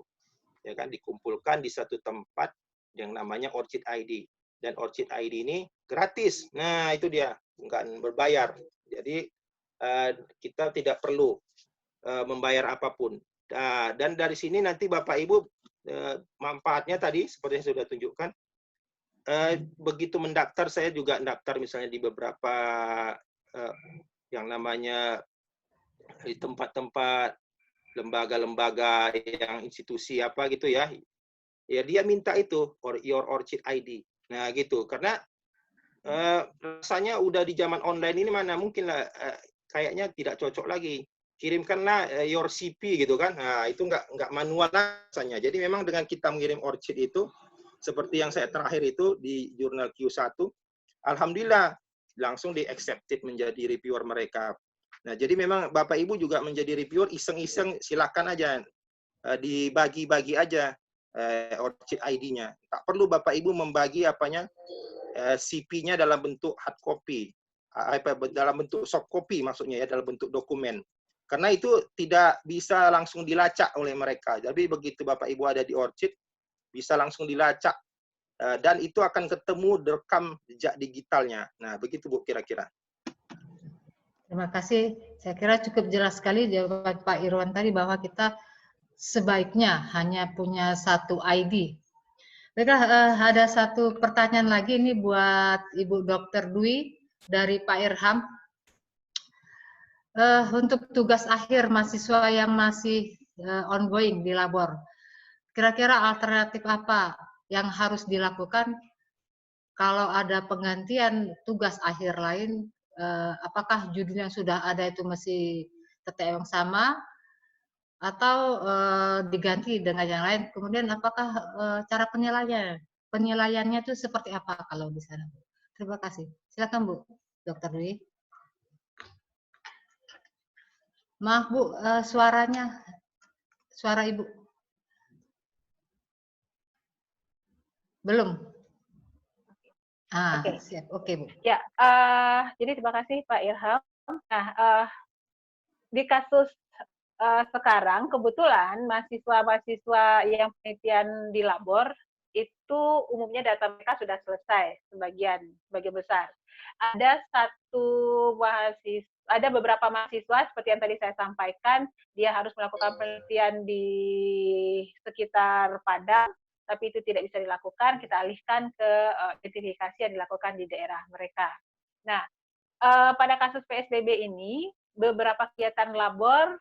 Ya kan, dikumpulkan di satu tempat yang namanya Orchid ID. Dan Orchid ID ini gratis. Nah, itu dia, nggak berbayar. Jadi kita tidak perlu membayar apapun. Nah, dan dari sini nanti Bapak Ibu manfaatnya tadi seperti yang sudah tunjukkan. Begitu mendaftar, saya juga mendaftar misalnya di beberapa yang namanya di tempat-tempat lembaga-lembaga yang institusi apa gitu ya. Ya dia minta itu your Orchid ID. Nah, gitu. Karena rasanya udah di zaman online ini mana mungkin lah kayaknya tidak cocok lagi. Kirimkanlah your CP gitu kan. Nah, itu nggak manual rasanya. Jadi memang dengan kita mengirim Orchid itu seperti yang saya terakhir itu di jurnal Q1, alhamdulillah langsung di accepted menjadi reviewer mereka. Nah, jadi memang Bapak Ibu juga menjadi reviewer iseng-iseng, silakan aja dibagi-bagi aja Orchid ID-nya. Tak perlu Bapak Ibu membagi CP-nya dalam bentuk hard copy, dalam bentuk soft copy maksudnya ya, dalam bentuk dokumen. Karena itu tidak bisa langsung dilacak oleh mereka. Jadi begitu Bapak Ibu ada di Orchid, bisa langsung dilacak dan itu akan ketemu rekam jejak digitalnya. Nah, begitu Bu kira-kira. Terima kasih. Saya kira cukup jelas sekali jawaban Pak Irwan tadi bahwa kita sebaiknya hanya punya satu ID. Baiklah, ada satu pertanyaan lagi ini buat Ibu Dr. Dwi dari Pak Irham. Untuk tugas akhir mahasiswa yang masih ongoing di labor, kira-kira alternatif apa yang harus dilakukan kalau ada penggantian tugas akhir lain? Apakah judul yang sudah ada itu masih tetap yang sama atau diganti dengan yang lain? Kemudian apakah cara penilaiannya? penilaiannya itu seperti apa kalau di sana, Bu? Terima kasih. Silakan Bu, Dr. Dwi. Maaf Bu, suaranya, suara Ibu. Belum. Oke. Siap. Oke, Bu. Ya, jadi terima kasih Pak Irham. Nah, di kasus sekarang kebetulan mahasiswa-mahasiswa yang penelitian di labor itu umumnya data mereka sudah selesai sebagian besar. Ada beberapa mahasiswa seperti yang tadi saya sampaikan, dia harus melakukan penelitian di sekitar Padang, tapi itu tidak bisa dilakukan, kita alihkan ke identifikasi yang dilakukan di daerah mereka. Nah, pada kasus PSBB ini, beberapa kegiatan labor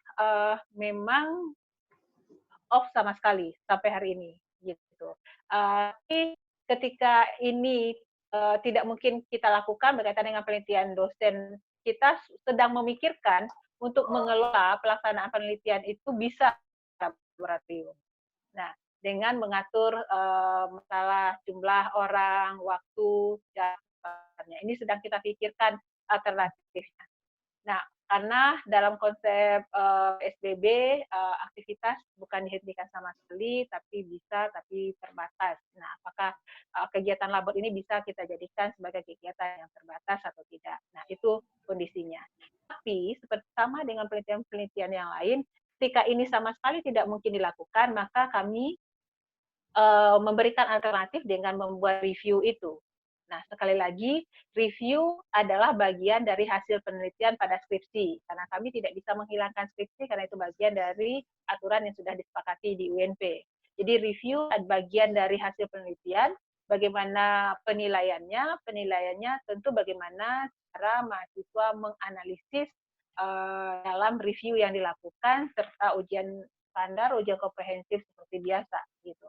memang off sama sekali sampai hari ini, gitu. Tapi ketika ini tidak mungkin kita lakukan berkaitan dengan penelitian dosen, kita sedang memikirkan untuk mengelola pelaksanaan penelitian itu bisa laboratorium. Nah, dengan mengatur masalah jumlah orang, waktu, jamnya. Ini sedang kita pikirkan alternatifnya. Nah, karena dalam konsep PSBB, aktivitas bukan dihentikan sama sekali, tapi terbatas. Nah, apakah kegiatan labor ini bisa kita jadikan sebagai kegiatan yang terbatas atau tidak? Nah, itu kondisinya. Tapi, seperti sama dengan penelitian-penelitian yang lain, ketika ini sama sekali tidak mungkin dilakukan, maka kami memberikan alternatif dengan membuat review itu. Nah, sekali lagi, review adalah bagian dari hasil penelitian pada skripsi, karena kami tidak bisa menghilangkan skripsi, karena itu bagian dari aturan yang sudah disepakati di UNP. Jadi review adalah bagian dari hasil penelitian, bagaimana penilaiannya tentu bagaimana cara mahasiswa menganalisis dalam review yang dilakukan, serta ujian standar, ujian komprehensif seperti biasa, gitu.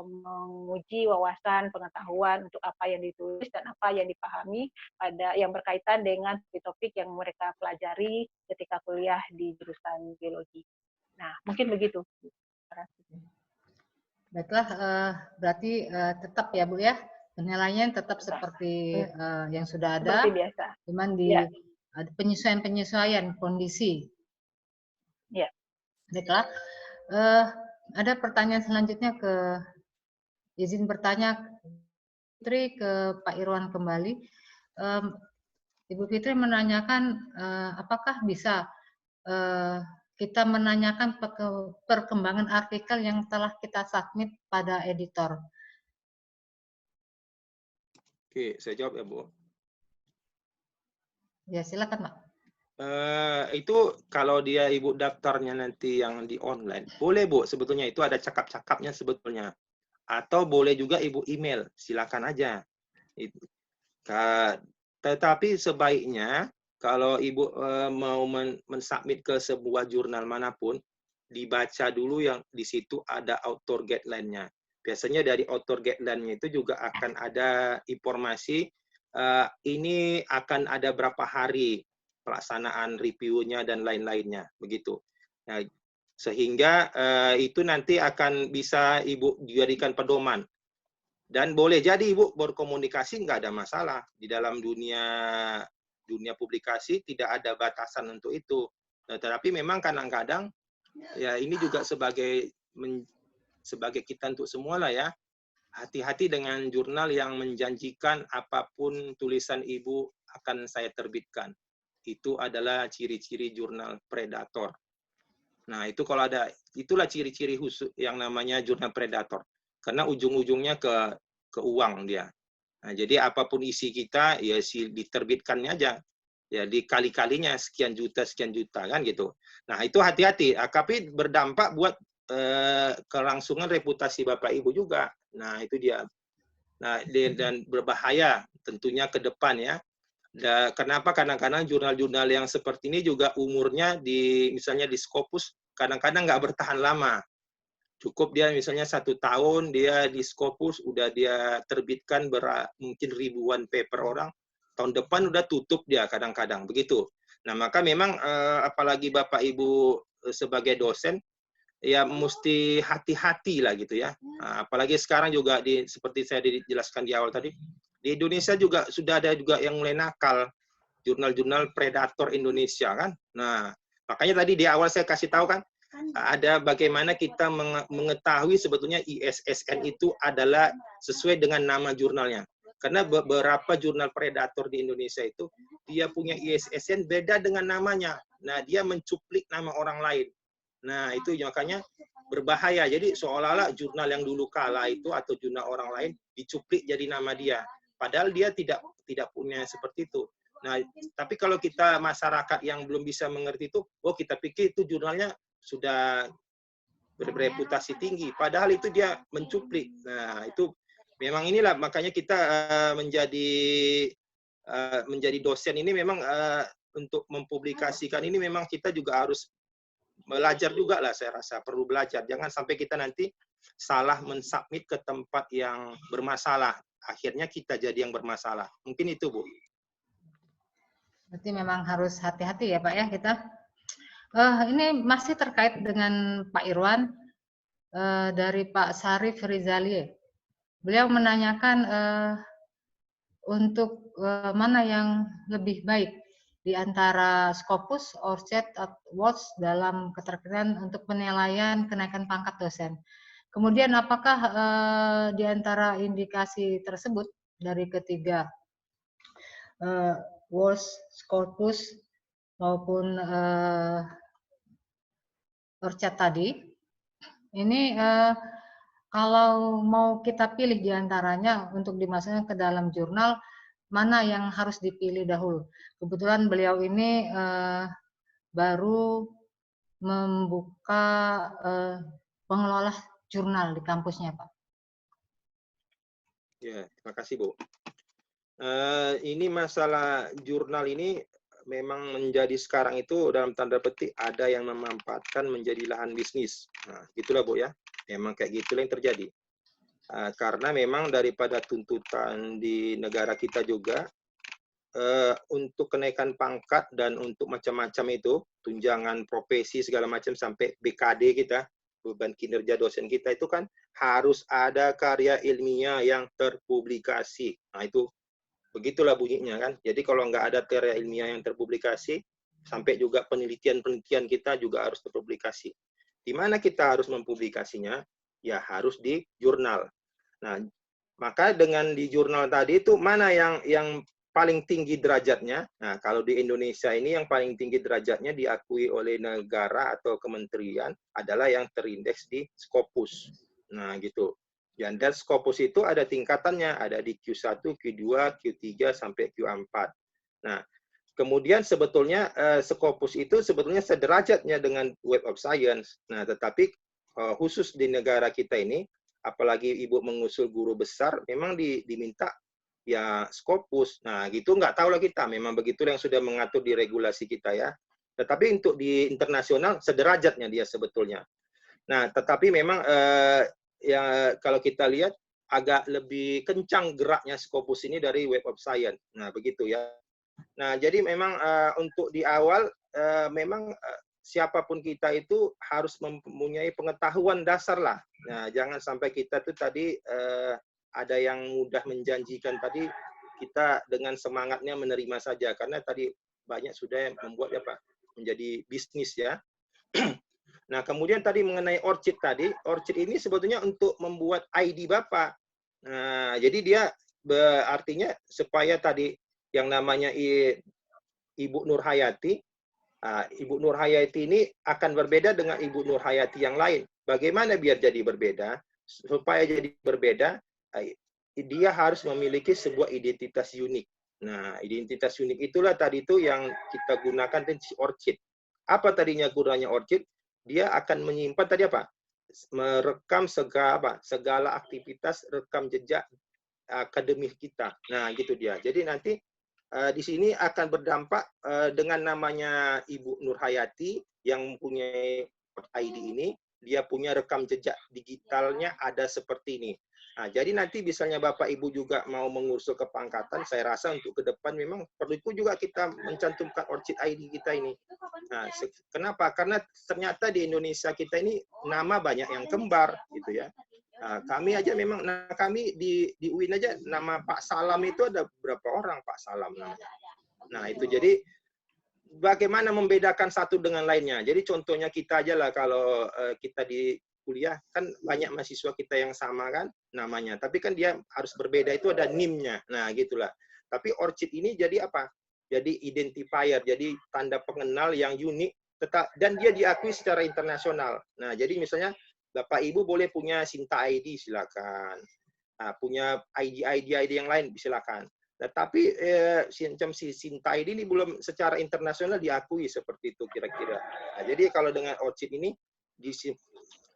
Menguji wawasan pengetahuan untuk apa yang ditulis dan apa yang dipahami pada yang berkaitan dengan topik yang mereka pelajari ketika kuliah di jurusan biologi. Nah, mungkin begitu. Baiklah, berarti tetap ya Bu ya, penilaian tetap seperti yang sudah ada, seperti biasa. cuman di ada penyesuaian kondisi. Ya. Baiklah. Ada pertanyaan selanjutnya izin bertanya Fitri ke Pak Irwan kembali. Ibu Fitri menanyakan apakah bisa kita menanyakan perkembangan artikel yang telah kita submit pada editor. Oke, saya jawab ya Bu. Ya silakan Pak. Itu kalau dia Ibu daftarnya nanti yang di online, boleh Bu, sebetulnya itu ada cakap-cakapnya sebetulnya. Atau boleh juga Ibu email, silakan aja. Tetapi sebaiknya kalau Ibu mau mensubmit ke sebuah jurnal manapun, dibaca dulu yang di situ ada author guideline-nya. Biasanya dari author guideline-nya itu juga akan ada informasi ini akan ada berapa hari pelaksanaan reviewnya dan lain-lainnya, begitu. Nah, sehingga itu nanti akan bisa Ibu jadikan pedoman. Dan boleh jadi Ibu berkomunikasi nggak ada masalah. Di dalam dunia publikasi tidak ada batasan untuk itu. Nah, tetapi memang kadang-kadang ya ini juga sebagai kita untuk semua lah ya. Hati-hati dengan jurnal yang menjanjikan apapun tulisan Ibu akan saya terbitkan. Itu adalah ciri-ciri jurnal predator. Nah, itu kalau ada, itulah ciri-ciri khusus yang namanya jurnal predator. Karena ujung-ujungnya ke uang dia. Nah, jadi apapun isi kita, ya diterbitkannya aja. Ya dikali-kalinya sekian juta kan gitu. Nah, itu hati-hati. Tapi berdampak buat kelangsungan reputasi Bapak Ibu juga. Nah, itu dia. Nah, dan berbahaya tentunya ke depan ya. Kenapa kadang-kadang jurnal-jurnal yang seperti ini juga umurnya misalnya di Scopus kadang-kadang nggak bertahan lama. Cukup dia misalnya 1 tahun dia di Scopus udah dia terbitkan mungkin ribuan paper orang, tahun depan udah tutup dia kadang-kadang begitu. Nah maka memang apalagi Bapak Ibu sebagai dosen ya mesti hati-hati lah gitu ya. Nah, apalagi sekarang juga seperti saya dijelaskan di awal tadi, di Indonesia juga sudah ada juga yang mulai nakal, jurnal-jurnal predator Indonesia kan. Nah, makanya tadi di awal saya kasih tahu kan, ada bagaimana kita mengetahui sebetulnya ISSN itu adalah sesuai dengan nama jurnalnya. Karena beberapa jurnal predator di Indonesia itu, dia punya ISSN beda dengan namanya. Nah, dia mencuplik nama orang lain. Nah, itu makanya berbahaya. Jadi seolah-olah jurnal yang dulu kala itu atau jurnal orang lain dicuplik jadi nama dia. Padahal dia tidak punya seperti itu. Nah, tapi kalau kita masyarakat yang belum bisa mengerti itu, oh kita pikir itu jurnalnya sudah bereputasi tinggi. Padahal itu dia mencuplik. Nah, itu memang inilah makanya kita menjadi dosen ini memang untuk mempublikasikan ini memang kita juga harus belajar juga lah, saya rasa perlu belajar. Jangan sampai kita nanti salah mensubmit ke tempat yang bermasalah. Akhirnya kita jadi yang bermasalah. Mungkin itu, Bu. Berarti memang harus hati-hati ya Pak ya kita. Ini masih terkait dengan Pak Irwan dari Pak Sarif Rizali. Beliau menanyakan untuk mana yang lebih baik di antara Scopus, ORCID, WATS dalam keterkaitan untuk penilaian kenaikan pangkat dosen. Kemudian apakah di antara indikasi tersebut dari ketiga WATS, Scopus maupun ORCID tadi, ini kalau mau kita pilih di antaranya untuk dimasukkan ke dalam jurnal, mana yang harus dipilih dahulu? Kebetulan beliau ini baru membuka pengelola jurnal di kampusnya, Pak. Ya, terima kasih, Bu. Ini masalah jurnal ini memang menjadi sekarang itu dalam tanda petik ada yang memanfaatkan menjadi lahan bisnis. Nah, gitulah, Bu ya. Memang kayak gitulah yang terjadi. Karena memang daripada tuntutan di negara kita juga, untuk kenaikan pangkat dan untuk macam-macam itu, tunjangan profesi segala macam sampai BKD kita, beban kinerja dosen kita itu kan harus ada karya ilmiah yang terpublikasi. Nah itu, begitulah bunyinya kan. Jadi kalau nggak ada karya ilmiah yang terpublikasi, sampai juga penelitian-penelitian kita juga harus terpublikasi. Di mana kita harus mempublikasinya? Ya harus di jurnal. Nah, maka dengan di jurnal tadi itu mana yang paling tinggi derajatnya? Nah, kalau di Indonesia ini yang paling tinggi derajatnya diakui oleh negara atau kementerian adalah yang terindeks di Scopus. Nah, gitu. Dan Scopus itu ada tingkatannya, ada di Q1, Q2, Q3 sampai Q4. Nah, kemudian sebetulnya Scopus itu sebetulnya sederajatnya dengan Web of Science. Nah, tetapi khusus di negara kita ini, apalagi Ibu mengusul guru besar, memang diminta ya Scopus. Nah, gitu nggak tahu lah kita. Memang begitu yang sudah mengatur di regulasi kita ya. Tetapi untuk di internasional sederajatnya dia sebetulnya. Nah, tetapi memang ya kalau kita lihat agak lebih kencang geraknya Scopus ini dari Web of Science. Nah, begitu ya. Nah, jadi memang untuk di awal memang siapapun kita itu harus mempunyai pengetahuan dasar lah. Nah, jangan sampai kita tuh tadi ada yang mudah menjanjikan tadi kita dengan semangatnya menerima saja karena tadi banyak sudah yang membuat ya Pak menjadi bisnis ya. Nah, kemudian tadi mengenai ORCID tadi, ORCID ini sebetulnya untuk membuat ID Bapak. Nah, jadi dia artinya supaya tadi yang namanya Ibu Nur Hayati, Ibu Nur Hayati ini akan berbeda dengan Ibu Nur Hayati yang lain. Bagaimana biar jadi berbeda? Supaya jadi berbeda, dia harus memiliki sebuah identitas unik. Nah, identitas unik itulah tadi itu yang kita gunakan di ORCID. Apa tadinya gunanya ORCID? Dia akan menyimpan tadi apa? Merekam segala aktivitas rekam jejak akademik kita. Nah, gitu dia. Jadi nanti di sini akan berdampak dengan namanya Ibu Nur Hayati yang mempunyai ID ini, dia punya rekam jejak digitalnya ada seperti ini. Nah, jadi nanti misalnya Bapak Ibu juga mau mengurus kepangkatan, saya rasa untuk ke depan memang perlu juga kita mencantumkan ORCID ID kita ini. Nah, kenapa? Karena ternyata di Indonesia kita ini nama banyak yang kembar gitu ya. Nah, kami aja memang, kami di UIN aja nama Pak Salam itu ada berapa orang Pak Salam namanya. Nah, itu jadi bagaimana membedakan satu dengan lainnya. Jadi contohnya kita aja lah, kalau kita di kuliah kan banyak mahasiswa kita yang sama kan namanya, tapi kan dia harus berbeda, itu ada NIM-nya. Nah, gitulah. Tapi ORCID ini jadi apa? Jadi identifier, jadi tanda pengenal yang unik, dan dia diakui secara internasional. Nah, jadi misalnya Bapak Ibu boleh punya Sinta ID, silakan. Nah, punya ID yang lain, silakan. Nah, tapi si Sinta ID ini belum secara internasional diakui seperti itu kira-kira. Nah, jadi kalau dengan ORCID ini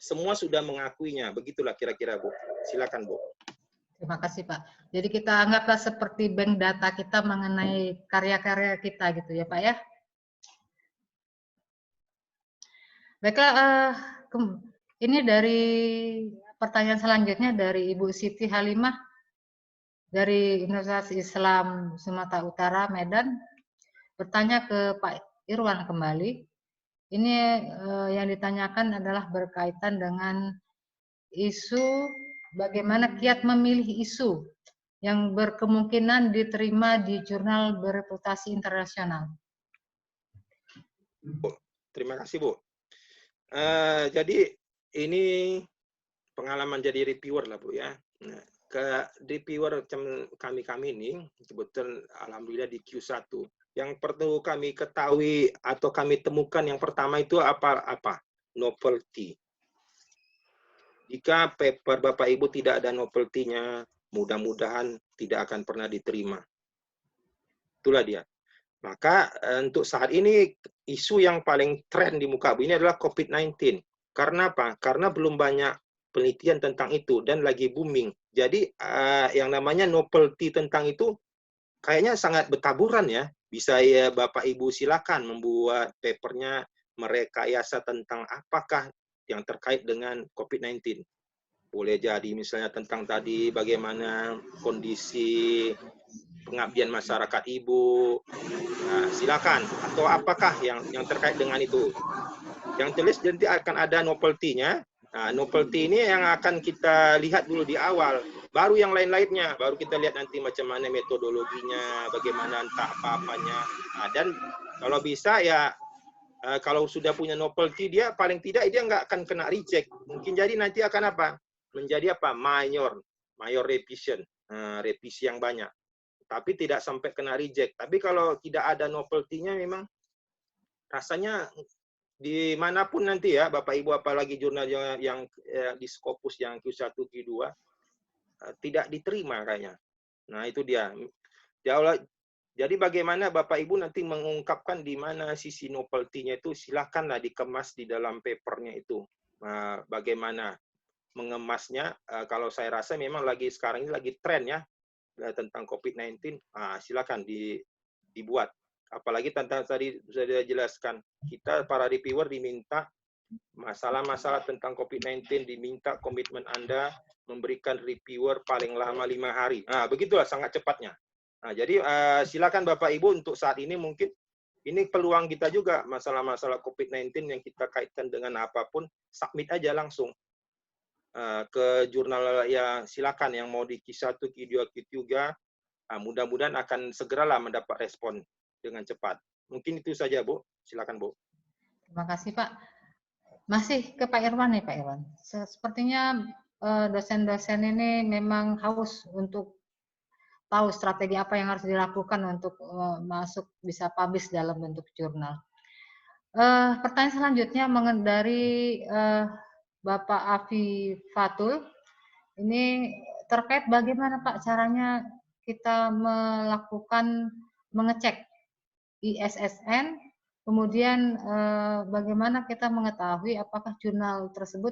semua sudah mengakuinya, begitulah kira-kira Bu. Silakan Bu. Terima kasih Pak. Jadi kita anggaplah seperti bank data kita mengenai karya-karya kita gitu ya Pak ya. Baiklah, ini dari pertanyaan selanjutnya dari Ibu Siti Halimah dari Universitas Islam Sumatera Utara, Medan. Bertanya ke Pak Irwan kembali. Ini yang ditanyakan adalah berkaitan dengan isu bagaimana kiat memilih isu yang berkemungkinan diterima di jurnal bereputasi internasional. Bu, terima kasih Bu. Jadi ini pengalaman jadi reviewer lah Bu ya. Nah, ke reviewer kami ini kebetulan alhamdulillah di Q1. Yang perlu kami ketahui atau kami temukan yang pertama itu apa? Novelty. Jika paper Bapak Ibu tidak ada novelty-nya, mudah-mudahan tidak akan pernah diterima. Itulah dia. Maka untuk saat ini isu yang paling tren di muka bumi ini adalah COVID-19. Karena apa? Karena belum banyak penelitian tentang itu dan lagi booming. Jadi yang namanya novelty tentang itu kayaknya sangat bertaburan ya. Bisa ya Bapak Ibu silakan membuat papernya merekayasa tentang apakah yang terkait dengan COVID-19. Boleh jadi misalnya tentang tadi bagaimana kondisi pengabdian masyarakat Ibu. Nah, silakan. Atau apakah yang terkait dengan itu. Yang tulis nanti akan ada novelty-nya. Nah, novelty ini yang akan kita lihat dulu di awal. Baru yang lain-lainnya, baru kita lihat nanti macam mana metodologinya, bagaimana entah apa-apanya. Nah, dan kalau bisa ya, kalau sudah punya novelty dia paling tidak dia nggak akan kena reject. Mungkin jadi nanti akan apa? Menjadi apa? Mayor revision, revisi yang banyak. Tapi tidak sampai kena reject. Tapi kalau tidak ada novelty-nya memang rasanya dimanapun nanti ya, Bapak Ibu apalagi jurnal yang di Scopus yang Q1, Q2, tidak diterima kayaknya. Nah itu dia. Jadi bagaimana Bapak Ibu nanti mengungkapkan di mana sisi novelty-nya itu, silakanlah dikemas di dalam papernya itu. Bagaimana mengemasnya, kalau saya rasa memang sekarang ini lagi tren ya, tentang COVID-19, silakan dibuat. Apalagi tentang tadi sudah dijelaskan, kita para reviewer diminta masalah-masalah tentang COVID-19, diminta komitmen Anda memberikan reviewer paling lama 5 hari. Nah, begitulah sangat cepatnya. Nah, jadi silakan Bapak Ibu untuk saat ini mungkin ini peluang kita juga masalah-masalah COVID-19 yang kita kaitkan dengan apapun, submit aja langsung ke jurnal ya, silakan yang mau di Q1, Q2, Q3, mudah-mudahan akan segeralah mendapat respon dengan cepat. Mungkin itu saja Bu, silakan Bu. Terima kasih Pak. Masih ke Pak Irwan nih Pak Irwan. Sepertinya dosen-dosen ini memang haus untuk tahu strategi apa yang harus dilakukan untuk masuk bisa publish dalam bentuk jurnal. Pertanyaan selanjutnya dari Bapak Afi Fatul. Ini terkait bagaimana Pak caranya kita mengecek ISSN, kemudian bagaimana kita mengetahui apakah jurnal tersebut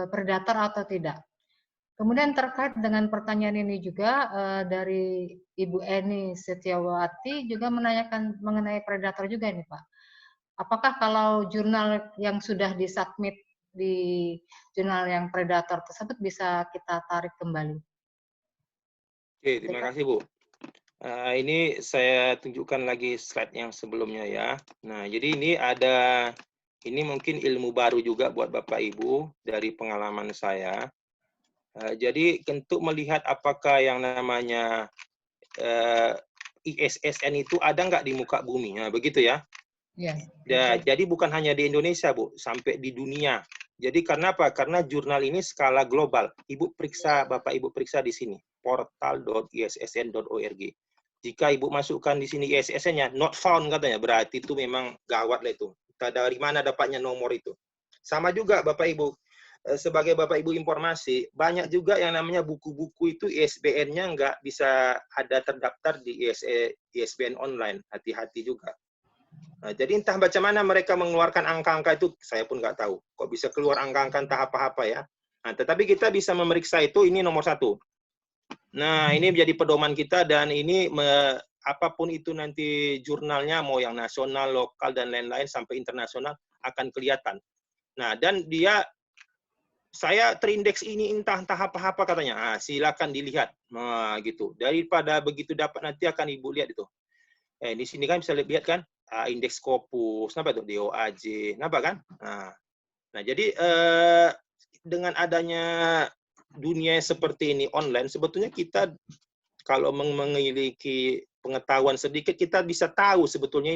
berdatar atau tidak. Kemudian terkait dengan pertanyaan ini juga dari Ibu Eni Setiawati juga menanyakan mengenai predator juga nih Pak. Apakah kalau jurnal yang sudah disubmit di jurnal yang predator tersebut bisa kita tarik kembali. Oke, terima kasih Bu. Ini saya tunjukkan lagi slide yang sebelumnya ya. Nah, jadi ini mungkin ilmu baru juga buat Bapak Ibu dari pengalaman saya. Jadi untuk melihat apakah yang namanya ISSN itu ada nggak di muka bumi, nah, begitu ya. Ya. Jadi bukan hanya di Indonesia Bu, sampai di dunia. Jadi karena apa? Karena jurnal ini skala global. Bapak Ibu periksa di sini, portal.issn.org. Jika Ibu masukkan di sini ISSN-nya, not found katanya, berarti itu memang gawat lah itu. Dari mana dapatnya nomor itu? Sama juga Bapak Ibu, sebagai Bapak Ibu informasi, banyak juga yang namanya buku-buku itu ISBN-nya nggak bisa ada terdaftar di ISBN online. Hati-hati juga. Nah, jadi entah bagaimana mereka mengeluarkan angka-angka itu, saya pun nggak tahu. Kok bisa keluar angka-angka entah apa-apa ya. Nah, tetapi kita bisa memeriksa itu, ini nomor 1. Nah, ini menjadi pedoman kita, dan ini apapun itu nanti jurnalnya, mau yang nasional, lokal, dan lain-lain, sampai internasional, akan kelihatan. Nah, dan saya terindeks ini entah apa-apa katanya. Nah, silakan dilihat. Nah, gitu. Daripada begitu dapat nanti akan Ibu lihat itu. Di sini kan bisa lihat kan, indeks Scopus, apa itu DOAJ, apa kan? Nah, jadi dengan adanya dunia seperti ini online, sebetulnya kita kalau memiliki pengetahuan sedikit, kita bisa tahu sebetulnya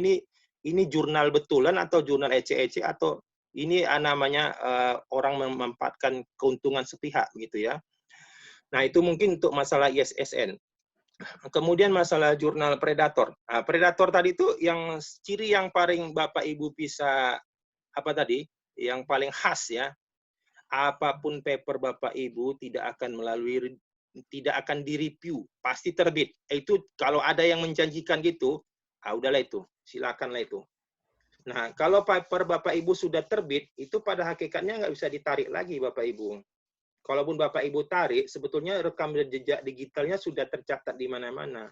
ini jurnal betulan atau jurnal ece-ece, atau ini namanya orang memanfaatkan keuntungan sepihak gitu ya. Nah, itu mungkin untuk masalah ISSN. Kemudian masalah jurnal predator. Nah, predator tadi itu yang ciri yang paling Bapak Ibu bisa apa tadi? Yang paling khas ya. Apapun paper Bapak Ibu tidak akan direview, pasti terbit. Itu kalau ada yang menjanjikan gitu, udahlah itu, silakanlah itu. Nah, kalau paper Bapak Ibu sudah terbit, itu pada hakikatnya nggak bisa ditarik lagi Bapak Ibu. Kalaupun Bapak Ibu tarik, sebetulnya rekam jejak digitalnya sudah tercatat di mana-mana.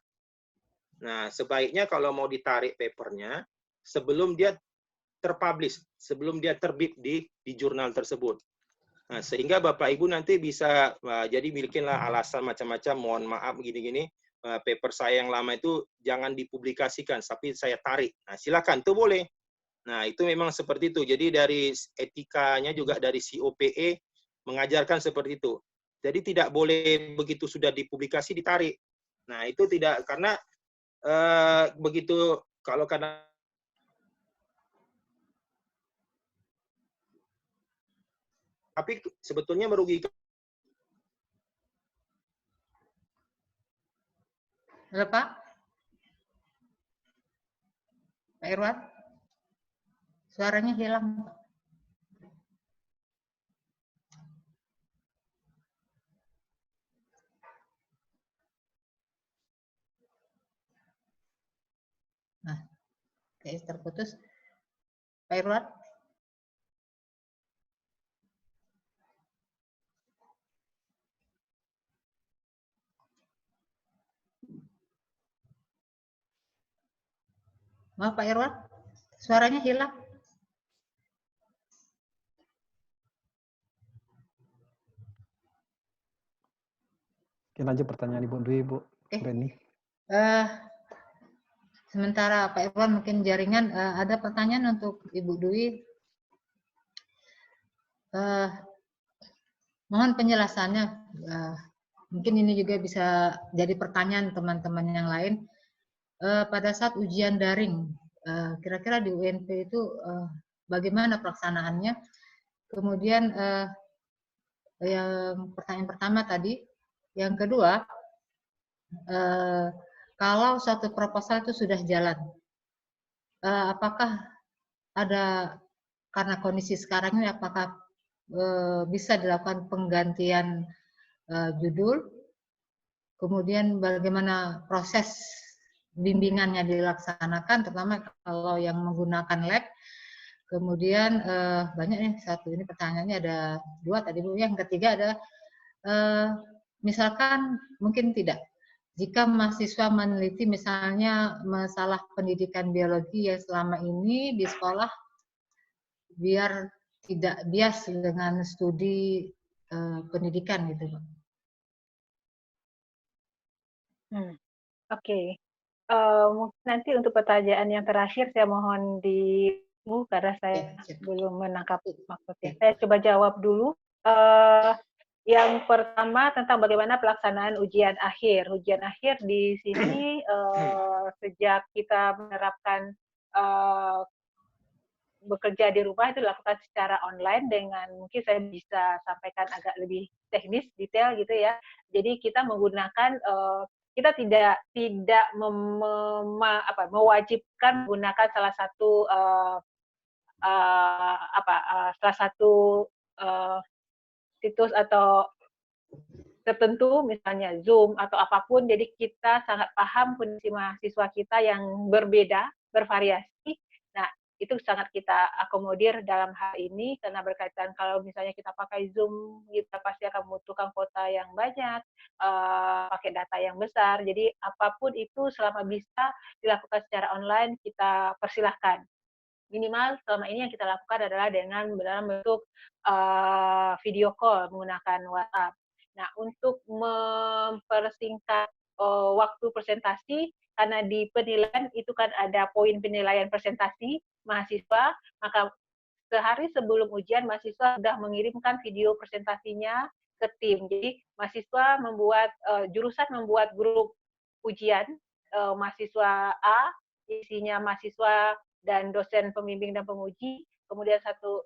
Nah, sebaiknya kalau mau ditarik papernya, sebelum dia terpublish, sebelum dia terbit di jurnal tersebut. Nah, sehingga Bapak Ibu nanti bisa, jadi bikinlah alasan macam-macam, mohon maaf gini-gini, paper saya yang lama itu jangan dipublikasikan, tapi saya tarik. Nah, silakan, itu boleh. Nah, itu memang seperti itu. Jadi dari etikanya juga dari COPE mengajarkan seperti itu. Jadi tidak boleh begitu sudah dipublikasi ditarik. Nah, itu tidak, karena begitu kalau karena tapi sebetulnya merugikan. Halo Pak? Pak Irwan? Suaranya hilang. Nah, kayak terputus. Pak Irwan? Maaf Pak Irwan, suaranya hilang. Oke, lanjut pertanyaan Ibu Dwi, Bu Beni. Sementara Pak Irwan mungkin jaringan, ada pertanyaan untuk Ibu Dwi. Mohon penjelasannya. Mungkin ini juga bisa jadi pertanyaan teman-teman yang lain. Pada saat ujian daring, kira-kira di UNP itu bagaimana pelaksanaannya? Kemudian yang pertanyaan pertama tadi, yang kedua, kalau suatu proposal itu sudah jalan, apakah ada, karena kondisi sekarang ini, apakah bisa dilakukan penggantian judul, kemudian bagaimana proses bimbingannya dilaksanakan, terutama kalau yang menggunakan lab. Kemudian banyak nih, satu ini pertanyaannya ada 2 tadi Bu. Yang ketiga ada misalkan mungkin tidak, jika mahasiswa meneliti misalnya masalah pendidikan biologi yang selama ini di sekolah biar tidak bias dengan studi pendidikan gitu, Pak. Oke. Mungkin nanti untuk pertanyaan yang terakhir saya mohon ditunggu karena saya belum menangkap maksudnya. Saya coba jawab dulu. Yang pertama tentang bagaimana pelaksanaan ujian akhir. Ujian akhir di sini sejak kita menerapkan bekerja di rumah itu dilakukan secara online dengan mungkin saya bisa sampaikan agak lebih teknis detail gitu ya. Jadi kita menggunakan kita tidak mewajibkan menggunakan salah satu situs atau tertentu misalnya Zoom atau apapun. Jadi kita sangat paham kondisi mahasiswa kita yang berbeda, bervariasi. Nah, itu sangat kita akomodir dalam hal ini karena berkaitan kalau misalnya kita pakai Zoom, kita pasti akan membutuhkan kuota yang banyak, pakai data yang besar. Jadi apapun itu selama bisa dilakukan secara online kita persilahkan. Minimal selama ini yang kita lakukan adalah dalam bentuk video call menggunakan WhatsApp. Nah, untuk mempersingkat waktu presentasi, karena di penilaian itu kan ada poin penilaian presentasi mahasiswa, maka sehari sebelum ujian mahasiswa sudah mengirimkan video presentasinya ke tim. Jadi mahasiswa jurusan membuat grup ujian mahasiswa A, isinya mahasiswa dan dosen pembimbing dan penguji. Kemudian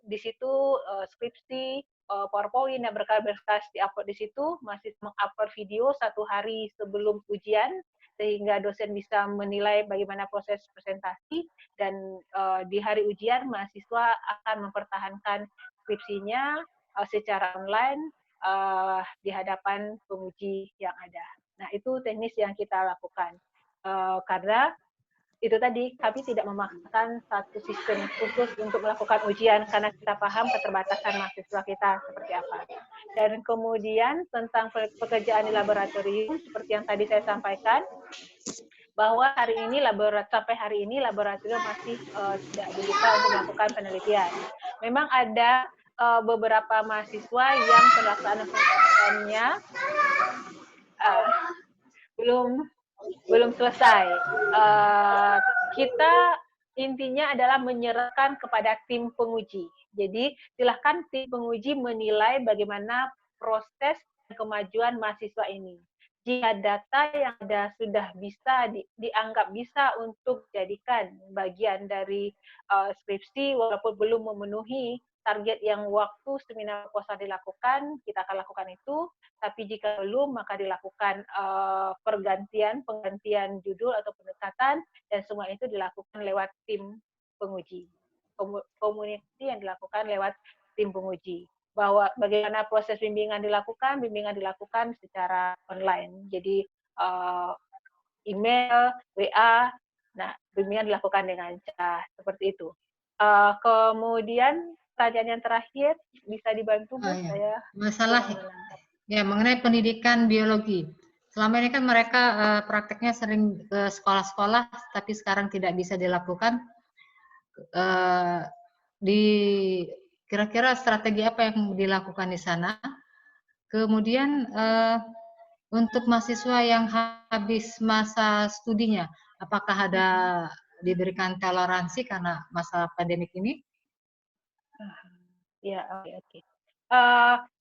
di situ skripsi, PowerPoint yang berkas-berkas di-upload di situ, masih meng-upload video 1 hari sebelum ujian, sehingga dosen bisa menilai bagaimana proses presentasi, dan di hari ujian mahasiswa akan mempertahankan skripsinya secara online di hadapan penguji yang ada. Nah, itu teknis yang kita lakukan. Karena itu tadi kami tidak memaksakan satu sistem khusus untuk melakukan ujian karena kita paham keterbatasan mahasiswa kita seperti apa. Dan kemudian tentang pekerjaan di laboratorium seperti yang tadi saya sampaikan bahwa sampai hari ini laboratorium masih tidak dibuka untuk melakukan penelitian. Memang ada beberapa mahasiswa yang pelaksanaan penelitiannya belum selesai. Kita intinya adalah menyerahkan kepada tim penguji. Jadi silahkan tim penguji menilai bagaimana proses kemajuan mahasiswa ini. Jika data yang ada sudah bisa dianggap bisa untuk dijadikan bagian dari skripsi walaupun belum memenuhi target yang waktu seminar proposal dilakukan, kita akan lakukan itu. Tapi jika belum, maka dilakukan penggantian judul atau pendekatan, dan semua itu dilakukan lewat tim penguji. Komunikasi yang dilakukan lewat tim penguji. Bahwa bagaimana proses bimbingan dilakukan secara online. Jadi email, WA, nah bimbingan dilakukan dengan cara seperti itu. Kemudian pertanyaan yang terakhir bisa dibantu Bu? Saya masalah ya mengenai pendidikan biologi. Selama ini kan mereka prakteknya sering ke sekolah-sekolah, tapi sekarang tidak bisa dilakukan. Kira-kira strategi apa yang dilakukan di sana? Kemudian untuk mahasiswa yang habis masa studinya, apakah ada diberikan toleransi karena masa pandemik ini? Ya, oke.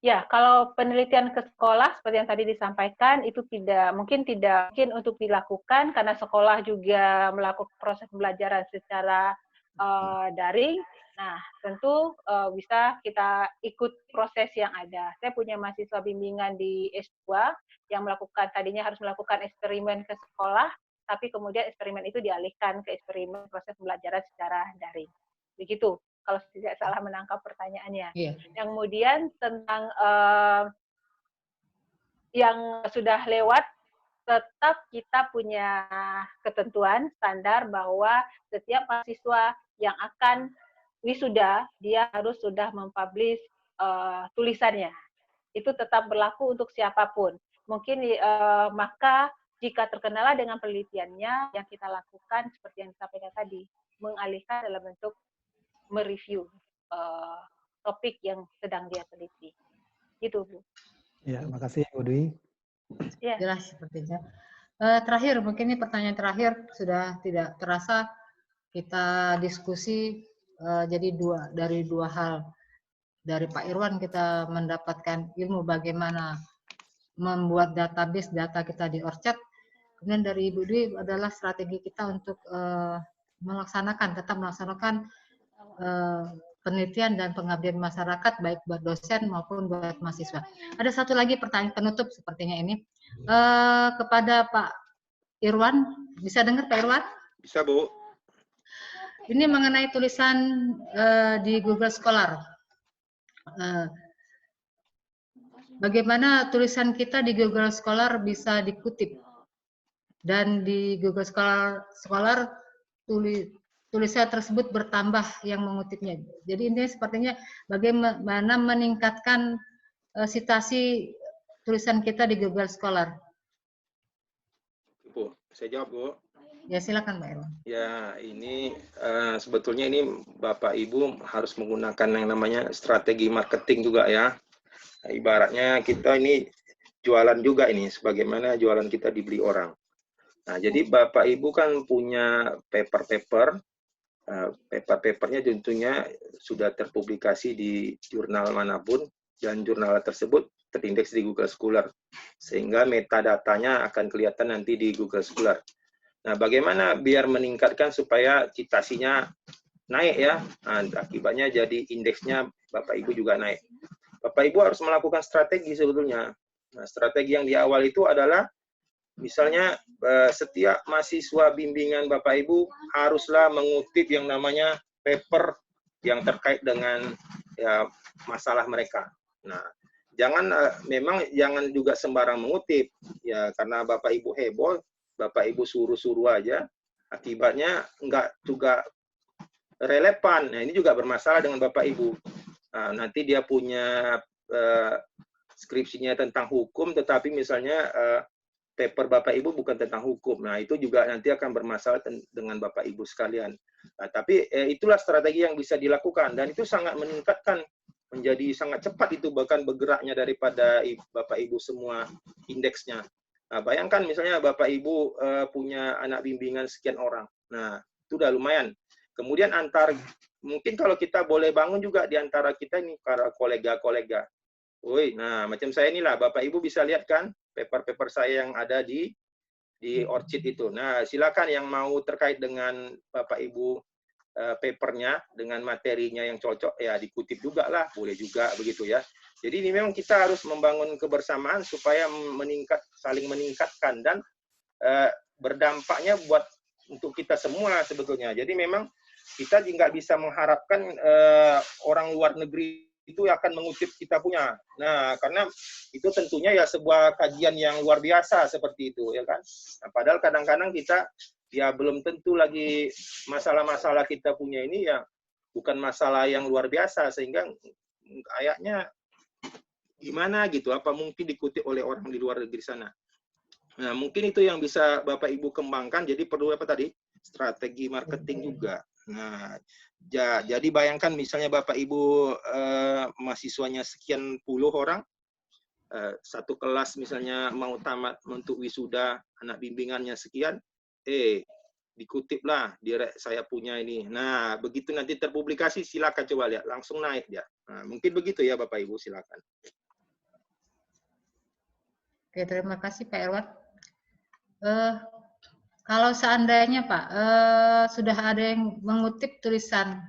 Ya, kalau penelitian ke sekolah seperti yang tadi disampaikan itu tidak mungkin untuk dilakukan karena sekolah juga melakukan proses pembelajaran secara daring. Nah, tentu bisa kita ikut proses yang ada. Saya punya mahasiswa bimbingan di S2 yang tadinya harus melakukan eksperimen ke sekolah, tapi kemudian eksperimen itu dialihkan ke eksperimen proses pembelajaran secara daring. Begitu. Kalau tidak salah menangkap pertanyaannya. Yeah. Yang kemudian tentang yang sudah lewat, tetap kita punya ketentuan standar bahwa setiap mahasiswa yang akan wisuda, dia harus sudah mempublish tulisannya. Itu tetap berlaku untuk siapapun. Mungkin maka jika terkendala dengan penelitiannya, yang kita lakukan seperti yang disampaikan tadi, mengalihkan dalam bentuk mereview topik yang sedang dia teliti. Gitu, Bu. Ya, makasih Bu Dwi. Ya. Jelas sepertinya. Terakhir, mungkin ini pertanyaan terakhir, sudah tidak terasa kita diskusi jadi dari dua hal. Dari Pak Irwan kita mendapatkan ilmu bagaimana membuat database data kita di Orchard. Kemudian dari Ibu Dwi adalah strategi kita untuk tetap melaksanakan penelitian dan pengabdian masyarakat baik buat dosen maupun buat mahasiswa. Ada satu lagi pertanyaan penutup sepertinya ini kepada Pak Irwan. Bisa dengar Pak Irwan? Bisa, Bu. Ini mengenai tulisan di Google Scholar. Bagaimana tulisan kita di Google Scholar bisa dikutip, dan di Google Scholar tulisan tersebut bertambah yang mengutipnya. Jadi intinya sepertinya bagaimana meningkatkan citasi tulisan kita di Google Scholar. Bu, saya jawab, Bu. Ya, silakan Mbak Irwan. Ya, ini sebetulnya ini Bapak Ibu harus menggunakan yang namanya strategi marketing juga ya. Nah, ibaratnya kita ini jualan juga ini, sebagaimana jualan kita dibeli orang. Nah, jadi Bapak Ibu kan punya paper-papernya tentunya sudah terpublikasi di jurnal manapun, dan jurnal tersebut terindeks di Google Scholar, sehingga metadatanya akan kelihatan nanti di Google Scholar. Nah, bagaimana biar meningkatkan supaya citasinya naik ya? Nah, akibatnya jadi indeksnya Bapak Ibu juga naik. Bapak Ibu harus melakukan strategi sebetulnya. Nah, strategi yang di awal itu adalah misalnya setiap mahasiswa bimbingan Bapak Ibu haruslah mengutip yang namanya paper yang terkait dengan ya, masalah mereka. Nah, memang jangan juga sembarang mengutip ya, karena Bapak Ibu heboh, Bapak Ibu suruh-suruh aja, akibatnya enggak juga relevan. Nah, ini juga bermasalah dengan Bapak Ibu. Nah, nanti dia punya skripsinya tentang hukum, tetapi misalnya paper Bapak Ibu bukan tentang hukum. Nah, itu juga nanti akan bermasalah dengan Bapak Ibu sekalian. Nah, tapi itulah strategi yang bisa dilakukan, dan itu sangat meningkatkan, menjadi sangat cepat itu bahkan bergeraknya daripada Bapak Ibu semua indeksnya. Nah, bayangkan misalnya Bapak Ibu punya anak bimbingan sekian orang. Nah, itu udah lumayan. Kemudian mungkin kalau kita boleh bangun juga di antara kita ini para kolega-kolega. Woi, nah macam saya inilah, Bapak Ibu bisa lihat kan paper-paper saya yang ada di Orchid itu. Nah, silakan yang mau terkait dengan Bapak Ibu papernya dengan materinya yang cocok ya dikutip juga lah, boleh juga begitu ya. Jadi ini memang kita harus membangun kebersamaan supaya saling meningkatkan dan berdampaknya buat untuk kita semua sebetulnya. Jadi memang kita nggak bisa mengharapkan orang luar negeri itu akan mengutip kita punya. Nah, karena itu tentunya ya sebuah kajian yang luar biasa seperti itu, ya kan. Nah, padahal kadang-kadang kita ya belum tentu lagi masalah-masalah kita punya ini ya bukan masalah yang luar biasa, sehingga kayaknya gimana gitu, apa mungkin dikutip oleh orang di luar negeri sana. Nah, mungkin itu yang bisa Bapak Ibu kembangkan, jadi perlu apa tadi? Strategi marketing juga. Nah, jadi bayangkan misalnya Bapak Ibu mahasiswanya sekian puluh orang, satu kelas misalnya mau tamat untuk wisuda, anak bimbingannya sekian, dikutiplah saya punya ini. Nah, begitu nanti terpublikasi, silakan coba lihat, langsung naik dia. Nah, mungkin begitu ya Bapak Ibu, silakan. Oke, terima kasih Pak Irwan. Kalau seandainya Pak sudah ada yang mengutip tulisan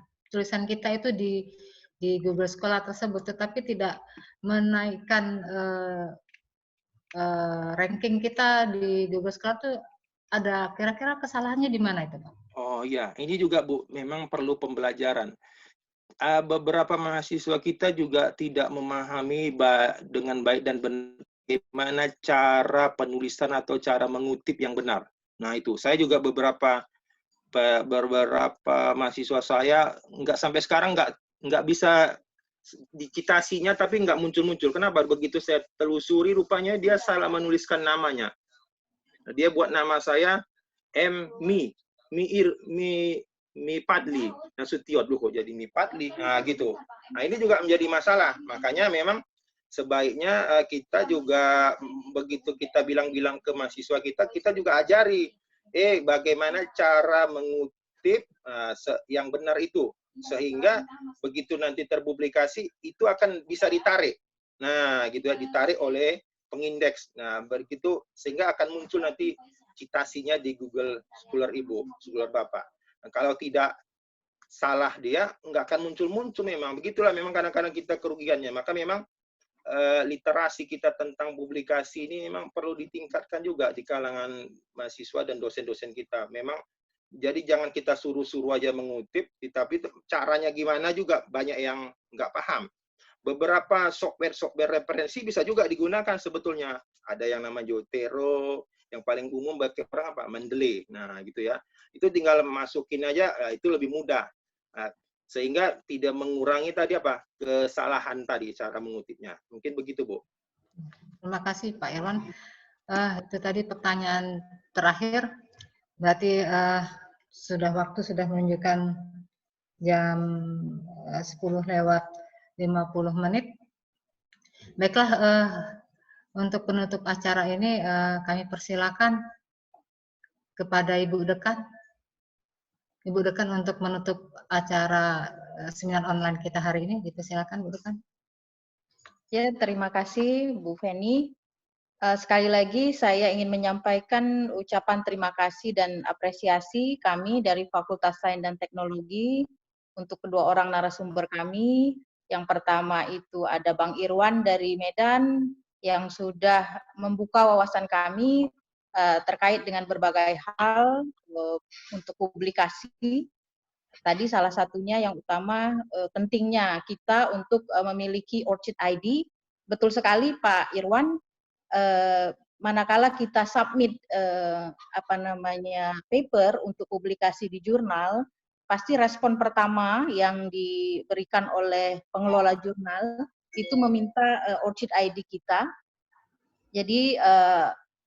kita itu di Google Scholar tersebut, tetapi tidak menaikkan ranking kita di Google Scholar itu, ada kira-kira kesalahannya di mana itu Pak? Oh iya, ini juga Bu, memang perlu pembelajaran. Beberapa mahasiswa kita juga tidak memahami dengan baik dan benar bagaimana cara penulisan atau cara mengutip yang benar. Nah itu, saya juga beberapa mahasiswa saya sampai sekarang nggak bisa dicitasinya, tapi nggak muncul-muncul. Kenapa? Begitu saya telusuri, rupanya dia salah menuliskan namanya. Dia buat nama saya Mipadli. Nasution dulu kok jadi Mipadli. Nah, gitu. Nah, ini juga menjadi masalah. Makanya memang sebaiknya kita juga begitu kita bilang-bilang ke mahasiswa kita juga ajari bagaimana cara mengutip yang benar itu, sehingga begitu nanti terpublikasi itu akan bisa ditarik. Nah, gitu ya, ditarik oleh pengindeks. Nah, begitu sehingga akan muncul nanti citasinya di Google Scholar Ibu, Scholar Bapak. Nah, kalau tidak salah dia nggak akan muncul-muncul memang. Begitulah memang kadang-kadang kita kerugiannya. Maka memang literasi kita tentang publikasi ini memang perlu ditingkatkan juga di kalangan mahasiswa dan dosen-dosen kita. Memang jadi jangan kita suruh-suruh aja mengutip, tapi caranya gimana juga banyak yang nggak paham. Beberapa software referensi bisa juga digunakan sebetulnya. Ada yang nama Jotero, yang paling umum bagi orang apa? Mendeley. Nah, gitu ya. Itu tinggal masukin aja, itu lebih mudah. Nah, sehingga tidak mengurangi tadi apa? Kesalahan tadi cara mengutipnya. Mungkin begitu, Bu. Terima kasih Pak Irwan. Itu tadi pertanyaan terakhir. Berarti waktu sudah menunjukkan jam 10:50. Baiklah, untuk penutup acara ini kami persilakan kepada Ibu Dekan. Ibu Dekan untuk menutup acara seminar online kita hari ini. Silakan Bu Dekan. Ya, terima kasih Bu Feni. Sekali lagi saya ingin menyampaikan ucapan terima kasih dan apresiasi kami dari Fakultas Sains dan Teknologi untuk kedua orang narasumber kami. Yang pertama itu ada Bang Irwan dari Medan yang sudah membuka wawasan kami terkait dengan berbagai hal untuk publikasi. Tadi salah satunya yang utama pentingnya kita untuk memiliki ORCID ID. Betul sekali Pak Irwan, manakala kita submit paper untuk publikasi di jurnal, pasti respon pertama yang diberikan oleh pengelola jurnal itu meminta ORCID ID kita. Jadi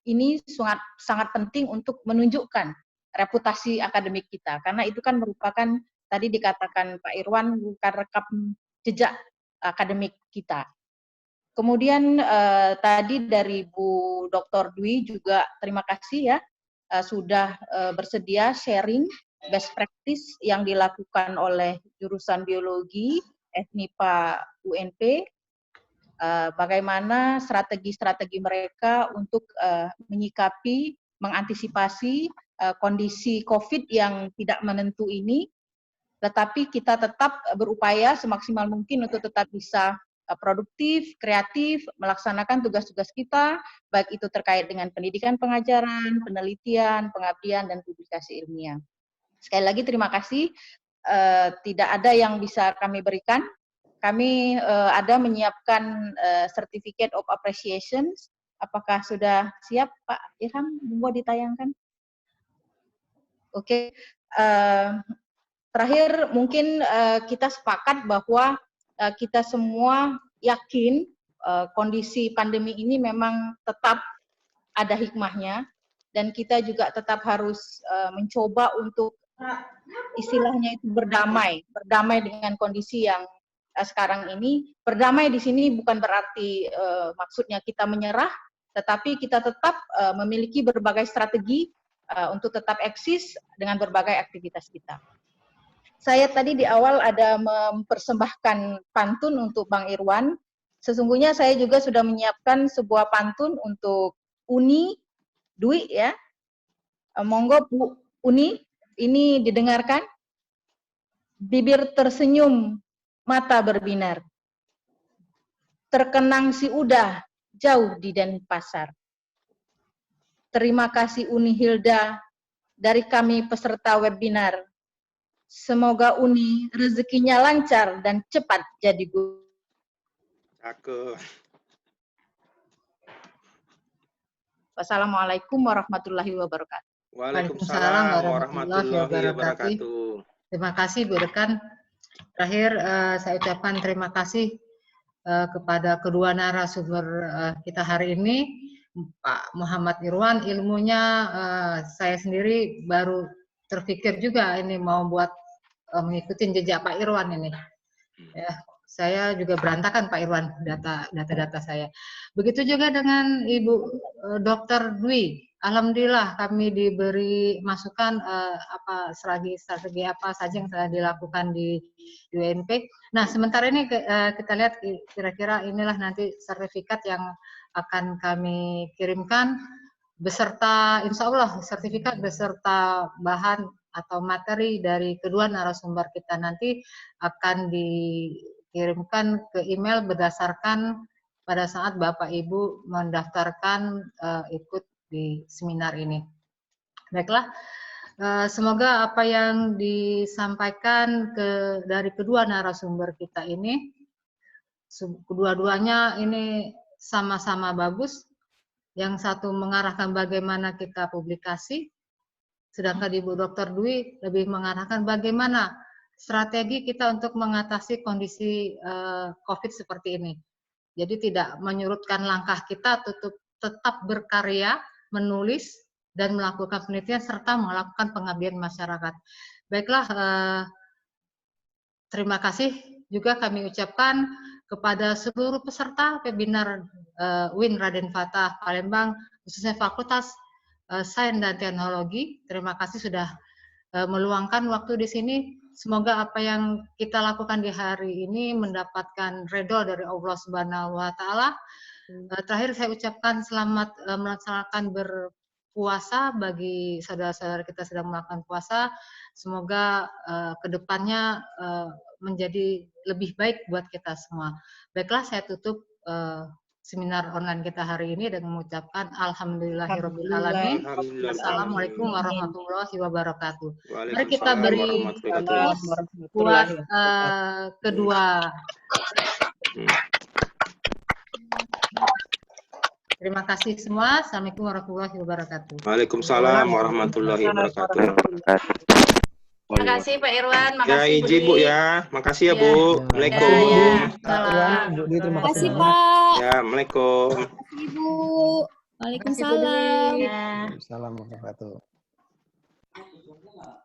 ini sangat penting untuk menunjukkan reputasi akademik kita, karena itu kan merupakan tadi dikatakan Pak Irwan bukan rekam jejak akademik kita. Kemudian tadi dari Bu Dr. Dwi juga terima kasih ya sudah bersedia sharing best practice yang dilakukan oleh jurusan biologi FMIPA UNP. Bagaimana strategi-strategi mereka untuk menyikapi, mengantisipasi kondisi COVID yang tidak menentu ini, tetapi kita tetap berupaya semaksimal mungkin untuk tetap bisa produktif, kreatif, melaksanakan tugas-tugas kita, baik itu terkait dengan pendidikan pengajaran, penelitian, pengabdian, dan publikasi ilmiah. Sekali lagi terima kasih, tidak ada yang bisa kami berikan. Kami ada menyiapkan Certificate of Appreciation. Apakah sudah siap, Pak Irham? Boleh ditayangkan? Oke. Terakhir, mungkin kita sepakat bahwa kita semua yakin kondisi pandemi ini memang tetap ada hikmahnya, dan kita juga tetap harus mencoba untuk istilahnya itu berdamai dengan kondisi yang sekarang ini. Berdamai di sini bukan berarti maksudnya kita menyerah, tetapi kita tetap memiliki berbagai strategi untuk tetap eksis dengan berbagai aktivitas kita. Saya tadi di awal ada mempersembahkan pantun untuk Bang Irwan. Sesungguhnya saya juga sudah menyiapkan sebuah pantun untuk Uni Dwi ya. Monggo Bu Uni, ini didengarkan. Bibir tersenyum, mata berbinar. Terkenang si udah jauh di Denpasar. Terima kasih Uni Hilda dari kami peserta webinar. Semoga Uni rezekinya lancar dan cepat jadi guru. Cakep. Wassalamualaikum warahmatullahi wabarakatuh. Waalaikumsalam warahmatullahi wabarakatuh. Terima kasih Bu Dekan. Terakhir saya ucapkan terima kasih kepada kedua narasumber kita hari ini, Pak Muhammad Irwan. Ilmunya saya sendiri baru terpikir juga ini mau buat mengikuti jejak Pak Irwan ini. Ya, saya juga berantakan Pak Irwan data-data saya. Begitu juga dengan Ibu Dr. Dwi. Alhamdulillah kami diberi masukan strategi apa saja yang telah dilakukan di UNP. Nah, sementara ini kita lihat kira-kira inilah nanti sertifikat yang akan kami kirimkan beserta insya Allah sertifikat beserta bahan atau materi dari kedua narasumber kita nanti akan dikirimkan ke email berdasarkan pada saat Bapak Ibu mendaftarkan ikut di seminar ini. Baiklah, semoga apa yang disampaikan dari kedua narasumber kita ini, kedua-duanya ini sama-sama bagus. Yang satu mengarahkan bagaimana kita publikasi, sedangkan Ibu Dr. Dwi lebih mengarahkan bagaimana strategi kita untuk mengatasi kondisi COVID seperti ini. Jadi tidak menyurutkan langkah kita, tetap berkarya, menulis, dan melakukan penelitian, serta melakukan pengabdian masyarakat. Baiklah, terima kasih juga kami ucapkan kepada seluruh peserta webinar UIN Raden Fatah Palembang, khususnya Fakultas Sains dan Teknologi. Terima kasih sudah meluangkan waktu di sini. Semoga apa yang kita lakukan di hari ini mendapatkan ridho dari Allah Subhanahu wa Ta'ala. Terakhir saya ucapkan selamat melaksanakan berpuasa bagi saudara-saudara kita sedang melakukan puasa. Semoga kedepannya menjadi lebih baik buat kita semua. Baiklah, saya tutup seminar online kita hari ini dengan mengucapkan alhamdulillahirabbil alamin. Assalamualaikum warahmatullahi wabarakatuh. Mari kita beri buat kedua. Terima kasih semua. Assalamualaikum warahmatullahi wabarakatuh. Waalaikumsalam warahmatullahi wabarakatuh. Terima kasih Pak Irwan, Ya, makasih Bu izin Bu Dwi. ya. Makasih ya Bu. Assalamualaikum. Salam. Bu Dwi, terima Terima kasih kasih. Pak. Ya, Assalamualaikum. Terima kasih Ibu. Waalaikumsalam. Ya. Assalamualaikum warahmatullahi wabarakatuh.